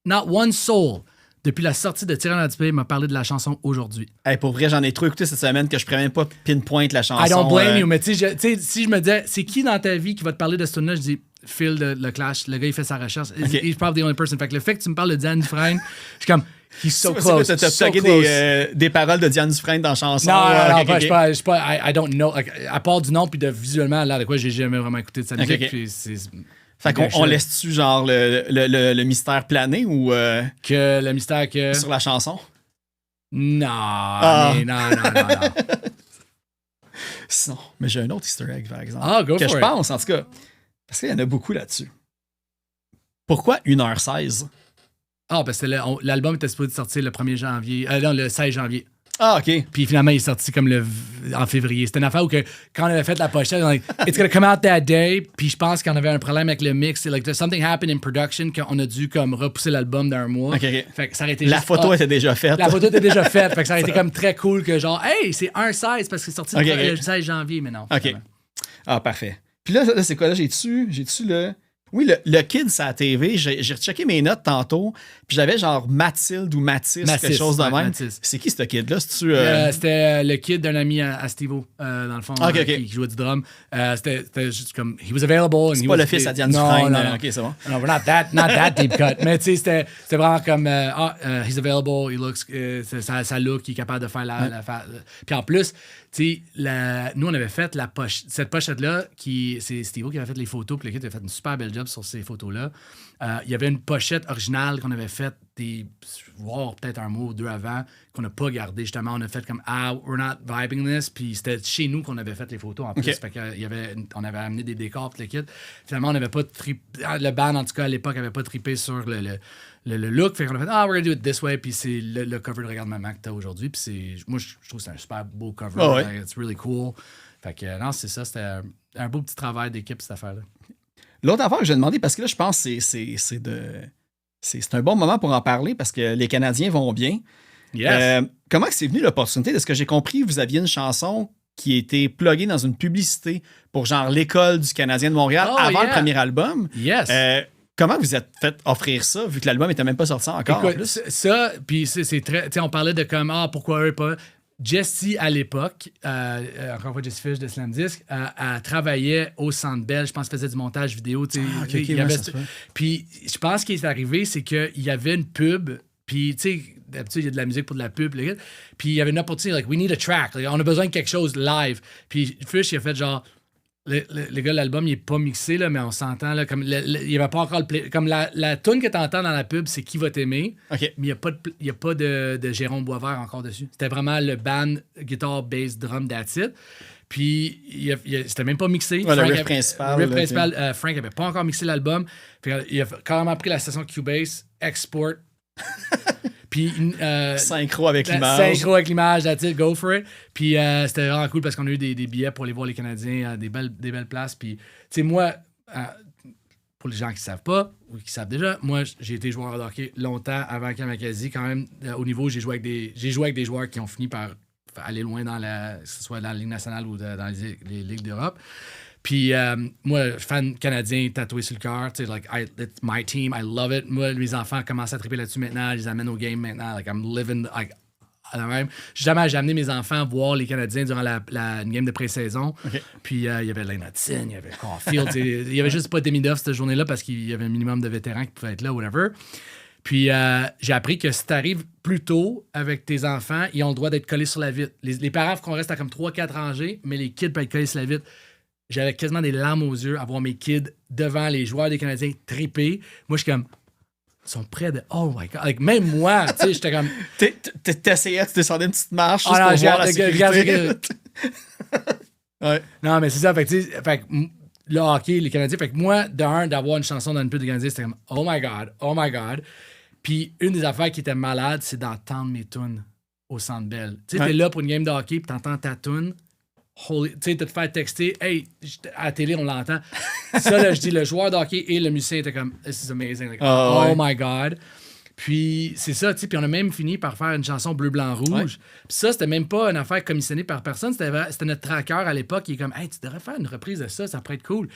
S4: not one soul, depuis la sortie de Tireur Anti-Pire, m'a parlé de la chanson aujourd'hui.
S1: Hey, pour vrai, j'en ai trop écouté cette semaine que je pourrais même pas pinpoint la chanson.
S4: I don't blame you, mais tu sais, si je me disais, c'est qui dans ta vie qui va te parler de ce tune-là, je dis Phil de Le Clash, le gars, il fait sa recherche.
S1: Okay.
S4: He's probably the only person. Fait que le fait que tu me parles de Diane Dufresne, je suis comme, he's so close.
S1: T'as
S4: so
S1: plugué
S4: close.
S1: des paroles de Diane Dufresne dans la chanson.
S4: Non,
S1: OK, OK.
S4: je suis pas, I don't know. Like, à part du nom, puis de visuellement, là, de quoi j'ai jamais vraiment écouté de sa musique.
S1: OK.
S4: Puis c'est.
S1: Fait qu'on laisse-tu genre le mystère planer ou
S4: Que le mystère que.
S1: sur la chanson?
S4: Non, mais non.
S1: Sinon, mais j'ai un autre Easter egg, par exemple.
S4: Ah, go
S1: que
S4: for
S1: je
S4: it.
S1: pense, en tout cas. Parce qu'il y en a beaucoup là-dessus. Pourquoi 1h16?
S4: Ah, parce que l'album était supposé sortir le 1er janvier. Non, le 16 janvier.
S1: Ah, OK.
S4: Puis finalement, il est sorti comme en février. C'était une affaire où quand on avait fait la pochette, on like, it's gonna come out that day. Puis je pense qu'on avait un problème avec le mix. Like, there's something happened in production qu'on a dû comme repousser l'album d'un mois.
S1: OK.
S4: Fait que ça aurait été
S1: La
S4: juste,
S1: photo était déjà faite.
S4: La photo était déjà faite. Fait que ça aurait été comme très cool que genre, hey, c'est 1-16 parce que c'est sorti
S1: OK,
S4: le
S1: OK.
S4: 16 janvier, mais non.
S1: OK.
S4: Finalement.
S1: Ah, parfait. Puis là, c'est quoi? Là, j'ai-tu le... Oui, le Kid, c'est à la TV. J'ai rechecké mes notes tantôt. Puis j'avais genre Mathilde ou Mathis, quelque chose de
S4: ouais,
S1: même.
S4: Mathis.
S1: C'est qui ce Kid-là? C'est-tu...
S4: C'était le kid d'un ami à Steve-O, dans le fond,
S1: OK, OK.
S4: qui jouait du drum. C'était juste comme, he was available. and
S1: C'est
S4: he
S1: pas
S4: was-
S1: le fils à Diane
S4: Non,
S1: Dufresne.
S4: non.
S1: OK, c'est bon.
S4: Non, we're not that deep cut. Mais tu sais, c'était vraiment comme, he's available, he looks, ça look, il est capable de faire la Puis en plus, tu sais, nous, on avait fait cette pochette-là, c'est Steve-O qui avait fait les photos, puis le kid avait fait une super belle build-up sur ces photos-là. Il y avait une pochette originale qu'on avait faite, voire peut-être un mois ou deux avant, qu'on n'a pas gardé. Justement, on a fait comme we're not vibing this. Puis c'était chez nous qu'on avait fait les photos en plus. Fait que, on avait amené des décors, tout le kit. Finalement, on n'avait pas le band, en tout cas, à l'époque, n'avait pas trippé sur le look. Fait qu'on a fait we're gonna do it this way. Puis c'est le cover de Regarde Maman que t'as aujourd'hui. Puis moi, je trouve que c'est un super beau cover.
S1: Oh, ouais.
S4: It's really cool. Fait que non, c'est ça. C'était un beau petit travail d'équipe, cette affaire-là.
S1: L'autre affaire que je vais demander, parce que là, je pense que c'est un bon moment pour en parler parce que les Canadiens vont bien.
S4: Yes.
S1: Comment c'est venu l'opportunité? De ce que j'ai compris, vous aviez une chanson qui a été pluguée dans une publicité pour genre l'école du Canadien de Montréal avant le premier album.
S4: Yes.
S1: Comment vous êtes fait offrir ça, vu que l'album n'était même pas sorti encore?
S4: Écoute, ça, puis c'est très... Tu sais, on parlait de comme, pourquoi eux pas... Jessie, à l'époque, encore une fois, Jessie Fish de Slam Disc, elle travaillait au Centre Bell. Je pense qu'elle faisait du montage vidéo. Puis je pense ce qui est arrivé, c'est qu'il y avait une pub. Puis, tu sais, d'habitude, il y a de la musique pour de la pub. Puis il y avait une opportunité, like, we need a track. Like, on a besoin de quelque chose live. Puis Fish, il a fait genre... Les gars, l'album, il n'est pas mixé, là, mais on s'entend. Là, comme il n'y avait pas encore le play. Comme la tune que tu entends dans la pub, c'est Qui va t'aimer.
S1: Okay.
S4: Mais il n'y a pas de Jérôme Boisvert encore dessus. C'était vraiment le band, guitare, bass, drum, that's it. Puis c'était même pas mixé.
S1: Ouais, le riff principal.
S4: Frank n'avait pas encore mixé l'album. Il a carrément pris la station Cubase, export. Puis
S1: synchro avec l'image.
S4: Synchro avec l'image, that's it, go for it. Puis c'était vraiment cool parce qu'on a eu des billets pour aller voir les Canadiens à des belles places. Puis, tu sais, moi, pour les gens qui ne savent pas ou qui savent déjà, moi, j'ai été joueur de hockey longtemps avant Kamakazi. Quand même, au niveau, j'ai joué avec des joueurs qui ont fini par aller loin que ce soit dans la Ligue nationale ou dans les Ligues d'Europe. Puis moi, fan canadien tatoué sur le cœur, tu sais, like, it's my team, I love it. Moi, mes enfants commencent à triper là-dessus maintenant, je les amène au game maintenant, like, I'm living, like, même. Jamais j'ai amené mes enfants voir les Canadiens durant une game de pré-saison. Okay. Puis il y avait Lane Hudson, il y avait Caulfield, il y avait juste pas Demidov cette journée-là parce qu'il y avait un minimum de vétérans qui pouvaient être là, whatever. Puis j'ai appris que si t'arrives plus tôt avec tes enfants, ils ont le droit d'être collés sur la vitre. Les parents, faut qu'on reste à comme 3-4 rangées, mais les kids peuvent être collés sur la vitre. J'avais quasiment des larmes aux yeux à voir mes kids devant les joueurs des Canadiens triper. Moi, je suis comme... Ils sont près de... Oh my God! Like, même moi, tu sais, j'étais comme...
S1: T'essayais, tu descendais une petite marche juste pour voir la sécurité. Ouais.
S4: Non, mais c'est ça. Fait que le hockey, les Canadiens... Fait que moi, d'avoir une chanson dans une pub des Canadiens, c'était comme... Oh my God! Puis une des affaires qui était malade, c'est d'entendre mes tunes au Centre Bell. Tu sais, t'es là pour une game de hockey, puis t'entends ta tune... Tu sais, de te faire texter, hey, à la télé, on l'entend. Ça, là, je dis, le joueur de hockey et le musicien étaient comme, this is amazing. Like, oh my God. Puis, c'est ça, tu sais, puis on a même fini par faire une chanson bleu, blanc, rouge. Ouais. Puis ça, c'était même pas une affaire commissionnée par personne. C'était notre tracker à l'époque qui est comme, hey, tu devrais faire une reprise de ça pourrait être cool.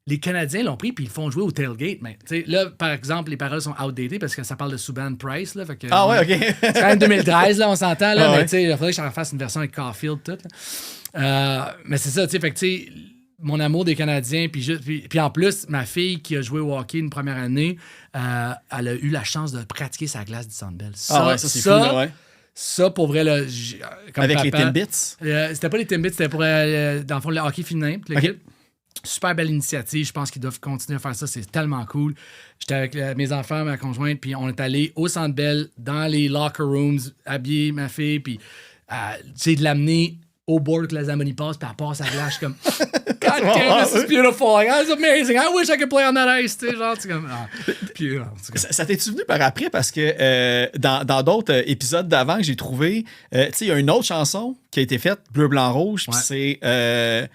S4: Les Canadiens l'ont pris puis ils le font jouer au tailgate. Mais là, par exemple, les paroles sont outdated parce que ça parle de Subban Price. Là, fait que,
S1: ouais, OK.
S4: C'est quand même 2013, là, on s'entend. Là, mais tu sais, il faudrait que je fasse une version avec Caulfield, tout. Mais c'est ça, tu sais, fait que tu sais, mon amour des Canadiens, puis en plus, ma fille qui a joué au hockey une première année, elle a eu la chance de pratiquer sa glace du Centre Bell.
S1: Ça, c'est fou, là, ouais.
S4: Ça, pour vrai, là, comme
S1: avec
S4: papa,
S1: les Timbits?
S4: C'était pas les Timbits, c'était pour, dans le fond, le hockey féminin. Okay. Super belle initiative. Je pense qu'ils doivent continuer à faire ça. C'est tellement cool. J'étais avec mes enfants, ma conjointe, puis on est allé au Centre Bell, dans les locker rooms, habiller ma fille, puis tu sais, de l'amener au board que la Zamboni passe, puis elle passe à la glace. Je suis comme, God damn, this is beautiful. Like, that's amazing. I wish I could play on that ice. Tu sais, genre, c'est comme...
S1: Ça t'es-tu venu par après? Parce que dans d'autres épisodes d'avant que j'ai trouvé, tu sais, il y a une autre chanson qui a été faite, Bleu, Blanc, Rouge, puis c'est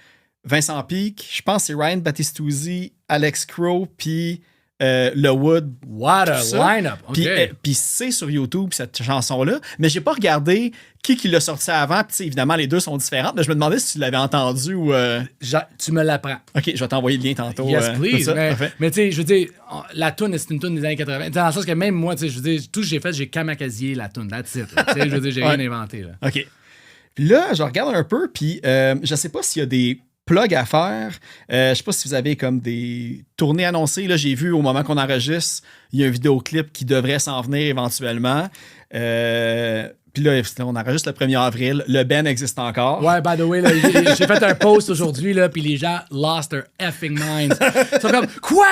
S1: Vincent Peake, je pense que c'est Ryan Battistuzzi, Alex Crowe, puis Le Wood.
S4: What a line-up! Okay.
S1: Puis c'est sur YouTube, cette chanson-là. Mais j'ai pas regardé qui l'a sorti avant. Puis évidemment, les deux sont différentes. Mais je me demandais si tu l'avais entendu ou...
S4: Tu me l'apprends.
S1: OK, je vais t'envoyer le lien tantôt.
S4: Yes, please. Mais tu sais, je veux dire, la toune, c'est une toune des années 80. Dans le sens que même moi, tu sais, je veux dire, tout ce que j'ai fait, j'ai kamakazié la toune. That's it. Tu sais, je veux dire, j'ai rien inventé. Là.
S1: OK. Puis là, je regarde un peu, puis je sais pas s'il y a des plug à faire. Je sais pas si vous avez comme des tournées annoncées. Là, j'ai vu au moment qu'on enregistre, il y a un vidéoclip qui devrait s'en venir éventuellement. Puis là, on enregistre le 1er avril. Le Ben existe encore.
S4: Ouais, by the way, là, j'ai fait un post aujourd'hui, là, puis les gens lost their effing minds. Ils sont comme, quoi?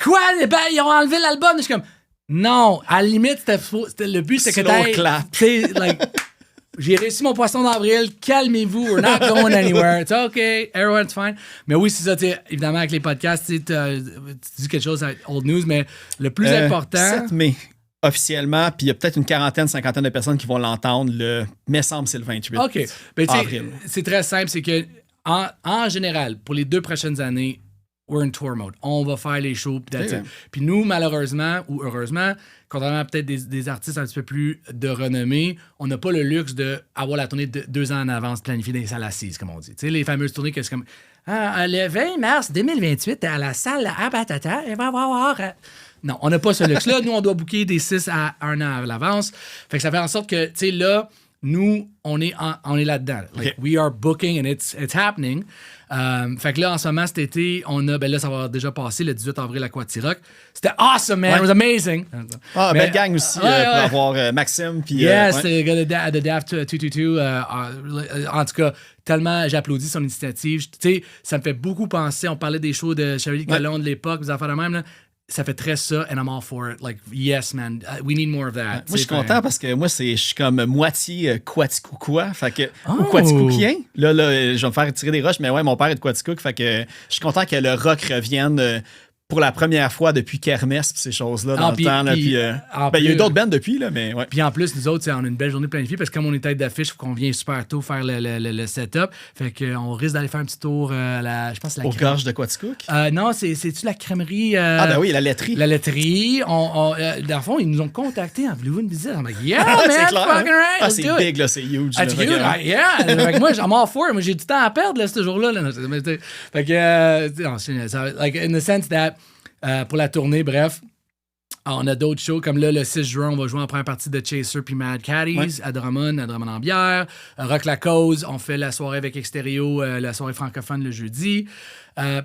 S4: Ben, ils ont enlevé l'album. Je suis comme, non, à la limite, le but, c'était que
S1: Slow clap.
S4: t'sais, like, j'ai réussi mon poisson d'avril, calmez-vous, we're not going anywhere. It's okay, everyone's fine. Mais oui, c'est ça, évidemment, avec les podcasts, tu dis quelque chose avec Old News, mais le plus important.
S1: 7 mai. Officiellement, puis il y a peut-être une quarantaine, cinquantaine de personnes qui vont l'entendre. Mais semble c'est le 28
S4: OK. Ben,
S1: avril.
S4: C'est très simple, c'est que en général, pour les 2 prochaines années, we're in tour mode. On va faire les shows, puis that's it. Puis nous, malheureusement ou heureusement, contrairement à peut-être des artistes un petit peu plus de renommée, on n'a pas le luxe d'avoir la tournée de 2 ans en avance planifiée dans les salles assises, comme on dit. Tu sais, les fameuses tournées que c'est comme le 20 mars 2028 à la salle à Batata, il va y avoir... Non, on n'a pas ce luxe-là. Nous, on doit booker des 6 à 1 an à l'avance. Fait que ça fait en sorte que, tu sais, là, nous, on est là-dedans. Like, we are booking and it's happening. Fait que là, en ce moment, cet été, on a, ben là, ça va déjà passer le 18 avril à Quatiroc. C'était awesome, man. It was amazing.
S1: Belle gang aussi pour avoir Maxime. Puis,
S4: yes, the gars de Daft 222. En tout cas, tellement j'applaudis son initiative. Tu sais, ça me fait beaucoup penser. On parlait des shows de Shirley Colon de l'époque, des affaires de même, là. Ça fait très ça, and I'm all for it. Like, yes, man, we need more of that.
S1: Moi, je suis content parce que moi, je suis comme moitié Quaticoukouas. Fait que, ou Quaticoukien. Là, je vais me faire tirer des roches, mais ouais, mon père est de Quaticook. Fait que je suis content que le rock revienne pour la première fois depuis Kermesse pis ces choses-là dans le temps. Là, il y a eu d'autres bands depuis, là, mais ouais.
S4: Puis en plus, nous autres, on a une belle journée planifiée parce que comme on est tête d'affiche, il faut qu'on vienne super tôt faire le setup. Fait qu'on risque d'aller faire un petit tour je pense,
S1: aux gorges de Quaticook?
S4: Non, c'est-tu la crèmerie?
S1: Ben oui, la laiterie.
S4: La laiterie. Dans le fond, ils nous ont contactés. Voulez-vous une visite? I'm like, yeah, man,
S1: c'est clair,
S4: fucking right.
S1: C'est big, là, c'est huge.
S4: It's huge, yeah. Fait que moi, I'm all for it. Moi, j'ai du temps à perdre, là, ce jour-là. Là. Fait que, like, in the sense that, pour la tournée, bref, on a d'autres shows, comme là, le 6 juin, on va jouer en première partie de Chaser puis Mad Caddies à Drummond-en-Bière. Rock la Cause, on fait la soirée avec Extérieur, la soirée francophone le jeudi.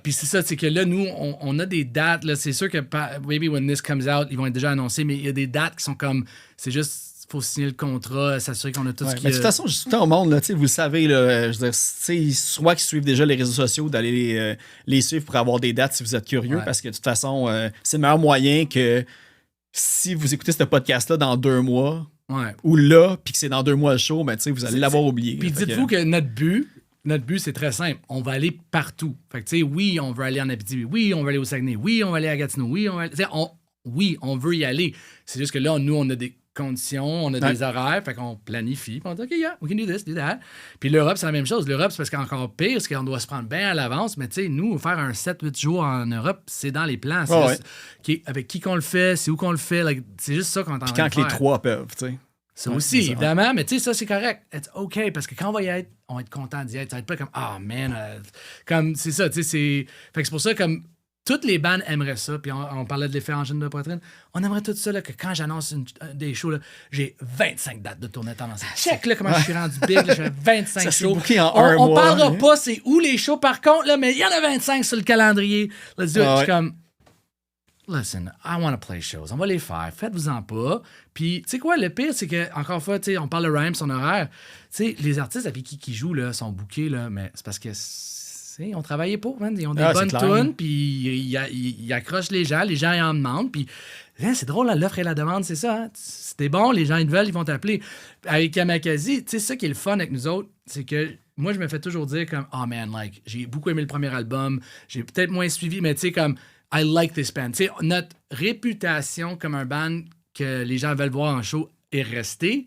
S4: Puis c'est ça, c'est que là, nous, on a des dates, là, c'est sûr que maybe when this comes out, ils vont être déjà annoncés, mais il y a des dates qui sont comme, c'est juste... Il faut signer le contrat, s'assurer qu'on a tout ce qui...
S1: Mais de toute façon, juste tout le temps au monde, là, vous le savez, là, je veux dire, soit qu'ils suivent déjà les réseaux sociaux, d'aller les suivre pour avoir des dates si vous êtes curieux, parce que de toute façon, c'est le meilleur moyen que si vous écoutez ce podcast-là dans 2 mois, ou là, puis que c'est dans 2 mois le show, ben, vous allez l'avoir oublié.
S4: Puis dites-vous que notre but, c'est très simple. On va aller partout. Fait que, tu sais, oui, on veut aller en Abitibi. Oui, on veut aller au Saguenay. Oui, on va aller à Gatineau. Oui, on veut y aller. C'est juste que là, nous, on a des conditions, on a des horaires, fait qu'on planifie, puis on dit, OK, yeah, we can do this, do that. Puis l'Europe, c'est la même chose. L'Europe, c'est parce qu'encore pire, c'est qu'on doit se prendre bien à l'avance, mais tu sais, nous, faire un 7-8 jours en Europe, c'est dans les plans. C'est avec qui qu'on le fait, c'est où qu'on le fait, like, c'est juste ça qu'on est en train de faire.
S1: Puis quand les 3 peuvent, tu sais.
S4: Ça aussi, évidemment, mais tu sais, ça, c'est correct. It's OK, parce que quand on va y être, on va être content d'y être. Ça va être pas comme, man, comme, c'est ça, tu sais, c'est... Fait que c'est pour ça, comme, toutes les bandes aimeraient ça, puis on parlait de l'effet angine de poitrine. On aimerait tout ça, là, que quand j'annonce des shows, là, j'ai 25 dates de tournée tendance. Check, là, comment je suis rendu big, là, j'ai 25 shows. On parlera pas c'est où les shows, par contre, là, mais il y en a 25 sur le calendrier. Let's do it. Je suis comme, listen, I want to play shows. On va les faire. Faites-vous-en pas. Puis, tu sais quoi, le pire, c'est que, encore une fois, tu sais, on parle de rhyme, son horaire. Tu sais, les artistes avec qui jouent, là, sont bookés, là, mais c'est parce que... Ils ont travaillé pour, man. Ils ont des bonnes tunes, puis ils accrochent les gens ils en demandent, puis c'est drôle, là, l'offre et la demande, c'est ça. Hein? Si t'es bon, les gens ils veulent, ils vont t'appeler. Avec Yamakasi, tu sais, ça qui est le fun avec nous autres, c'est que moi, je me fais toujours dire comme, oh man, like, j'ai beaucoup aimé le premier album, j'ai peut-être moins suivi, mais tu sais, comme, I like this band. Tu sais, notre réputation comme un band que les gens veulent voir en show est restée.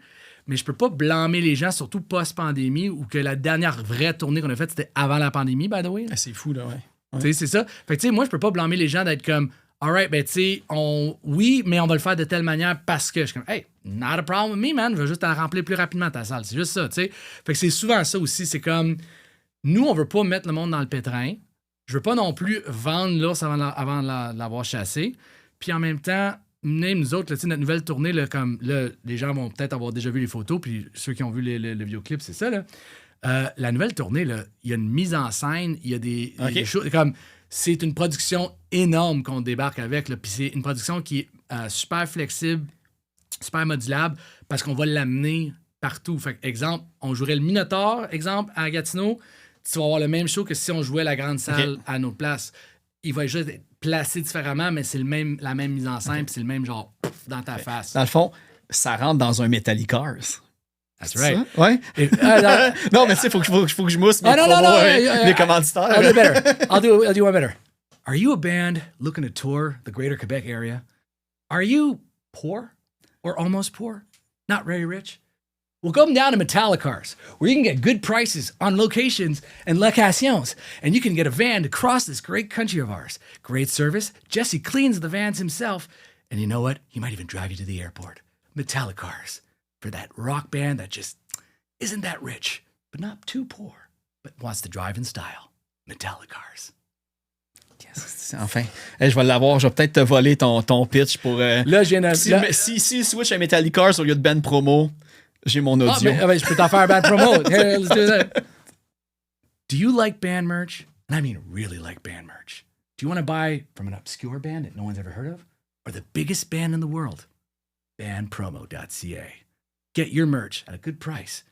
S4: Mais je peux pas blâmer les gens, surtout post-pandémie, ou que la dernière vraie tournée qu'on a faite, c'était avant la pandémie, by the way.
S1: C'est fou, là, ouais.
S4: Tu sais, c'est ça. Fait que, tu sais, moi, je peux pas blâmer les gens d'être comme, alright, ben, tu sais, oui, mais on va le faire de telle manière parce que je suis comme, hey, not a problem with me, man. Je veux juste la remplir plus rapidement, ta salle. C'est juste ça, tu sais. Fait que c'est souvent ça aussi. C'est comme, nous, on veut pas mettre le monde dans le pétrin. Je veux pas non plus vendre l'ours avant de l'avoir chassé. Puis en même temps, même nous autres, là, notre nouvelle tournée, là, comme là, les gens vont peut-être avoir déjà vu les photos, puis ceux qui ont vu le vidéoclip, c'est ça. Là. La nouvelle tournée, il y a une mise en scène, il y a des choses. Comme, c'est une production énorme qu'on débarque avec, puis c'est une production qui est super flexible, super modulable, parce qu'on va l'amener partout. Fait que, exemple, on jouerait le Minotaur, exemple, à Gatineau, tu vas avoir le même show que si on jouait la grande salle à notre place. Il va juste être placé différemment, mais c'est la même mise en scène, puis c'est le même genre dans ta face.
S1: Dans le fond, ça rentre dans un Metallicars.
S4: That's right.
S1: Ouais. Non, mais tu sais, faut que je mousse mes promos, mes commanditaires.
S4: I'll do better. I'll do one better. Are you a band looking to tour the greater Quebec area? Are you poor or almost poor? Not very rich? Well, come down to Metallicars, where you can get good prices on locations and locations, and you can get a van to cross this great country of ours. Great service. Jesse cleans the vans himself, and you know what? He might even drive you to the airport. Metallicars, for that rock band that just isn't that rich, but not too poor, but wants to drive in style. Metallicars.
S1: Yes, enfin. Hey, je vais l'avoir. Je vais peut-être te voler ton pitch pour...
S4: Là, je viens de...
S1: Si switch à Metallicars au lieu de Ben Promo, j'ai mon audio.
S4: Je peux t'en faire un band promo. Hey, let's do that. Do you like band merch? And I mean really like band merch. Do you want to buy from an obscure band that no one's ever heard of? Or the biggest band in the world? Bandpromo.ca. Get your merch at a good price.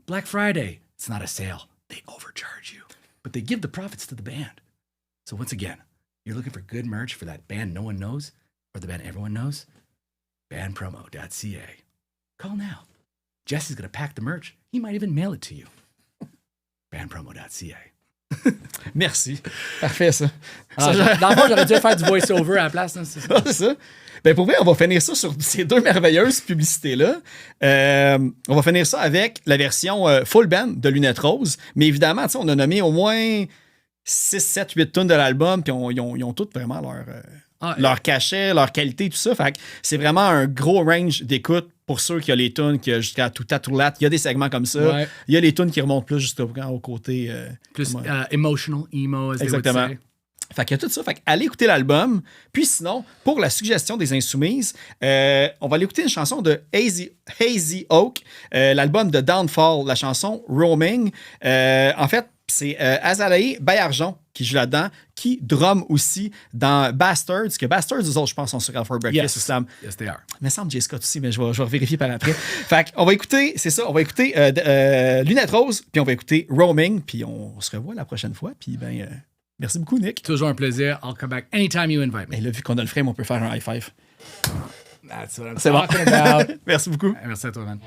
S4: Black Friday, it's not a sale. They overcharge you. But they give the profits to the band. So once again, you're looking for good merch for that band no one knows or the band everyone knows? Bandpromo.ca. Call now. Jesse's going to pack the merch. He might even mail it to you. Bandpromo.ca.
S1: Merci. Parfait, ça.
S4: Dans le fond, j'aurais dû faire du voice-over à la place. C'est
S1: ça. Ben pour vrai, on va finir ça sur ces deux merveilleuses publicités-là. On va finir ça avec la version full band de Lunettes Roses. Mais évidemment, on a nommé au moins 6, 7, 8 tonnes de l'album, puis ils ont toutes vraiment leur cachet, leur qualité, tout ça. Fait que c'est vraiment un gros range d'écoute pour ceux qui ont les tunes qui jusqu'à tout à tout lat. Il y a des segments comme ça. Ouais. Il y a les tunes qui remontent plus jusqu'au côté...
S4: plus emotional, emo, as
S1: exactement.
S4: They would say.
S1: Fait qu'il y a tout ça. Fait allez écouter l'album. Puis sinon, pour la suggestion des Insoumises, on va aller écouter une chanson de Hazy Oak, l'album de Downfall, la chanson Roaming. En fait, c'est Azalaï Bayarjon qui joue là-dedans, qui drum aussi dans Bastards, que Bastards, eux autres, je pense, sont sur Alpha Breakfast.
S4: Yes, they are.
S1: Il me semble J. Scott aussi, mais je vais vérifier par après. Fait qu'on va écouter, c'est ça, on va écouter Lunettes Roses, puis on va écouter Roaming, puis on se revoit la prochaine fois. Puis merci beaucoup, Nick.
S4: Toujours un plaisir. I'll come back anytime you invite me.
S1: Et là, vu qu'on a le frame, on peut faire un high five.
S4: That's what I'm talking about.
S1: Merci beaucoup.
S4: Merci à toi, man.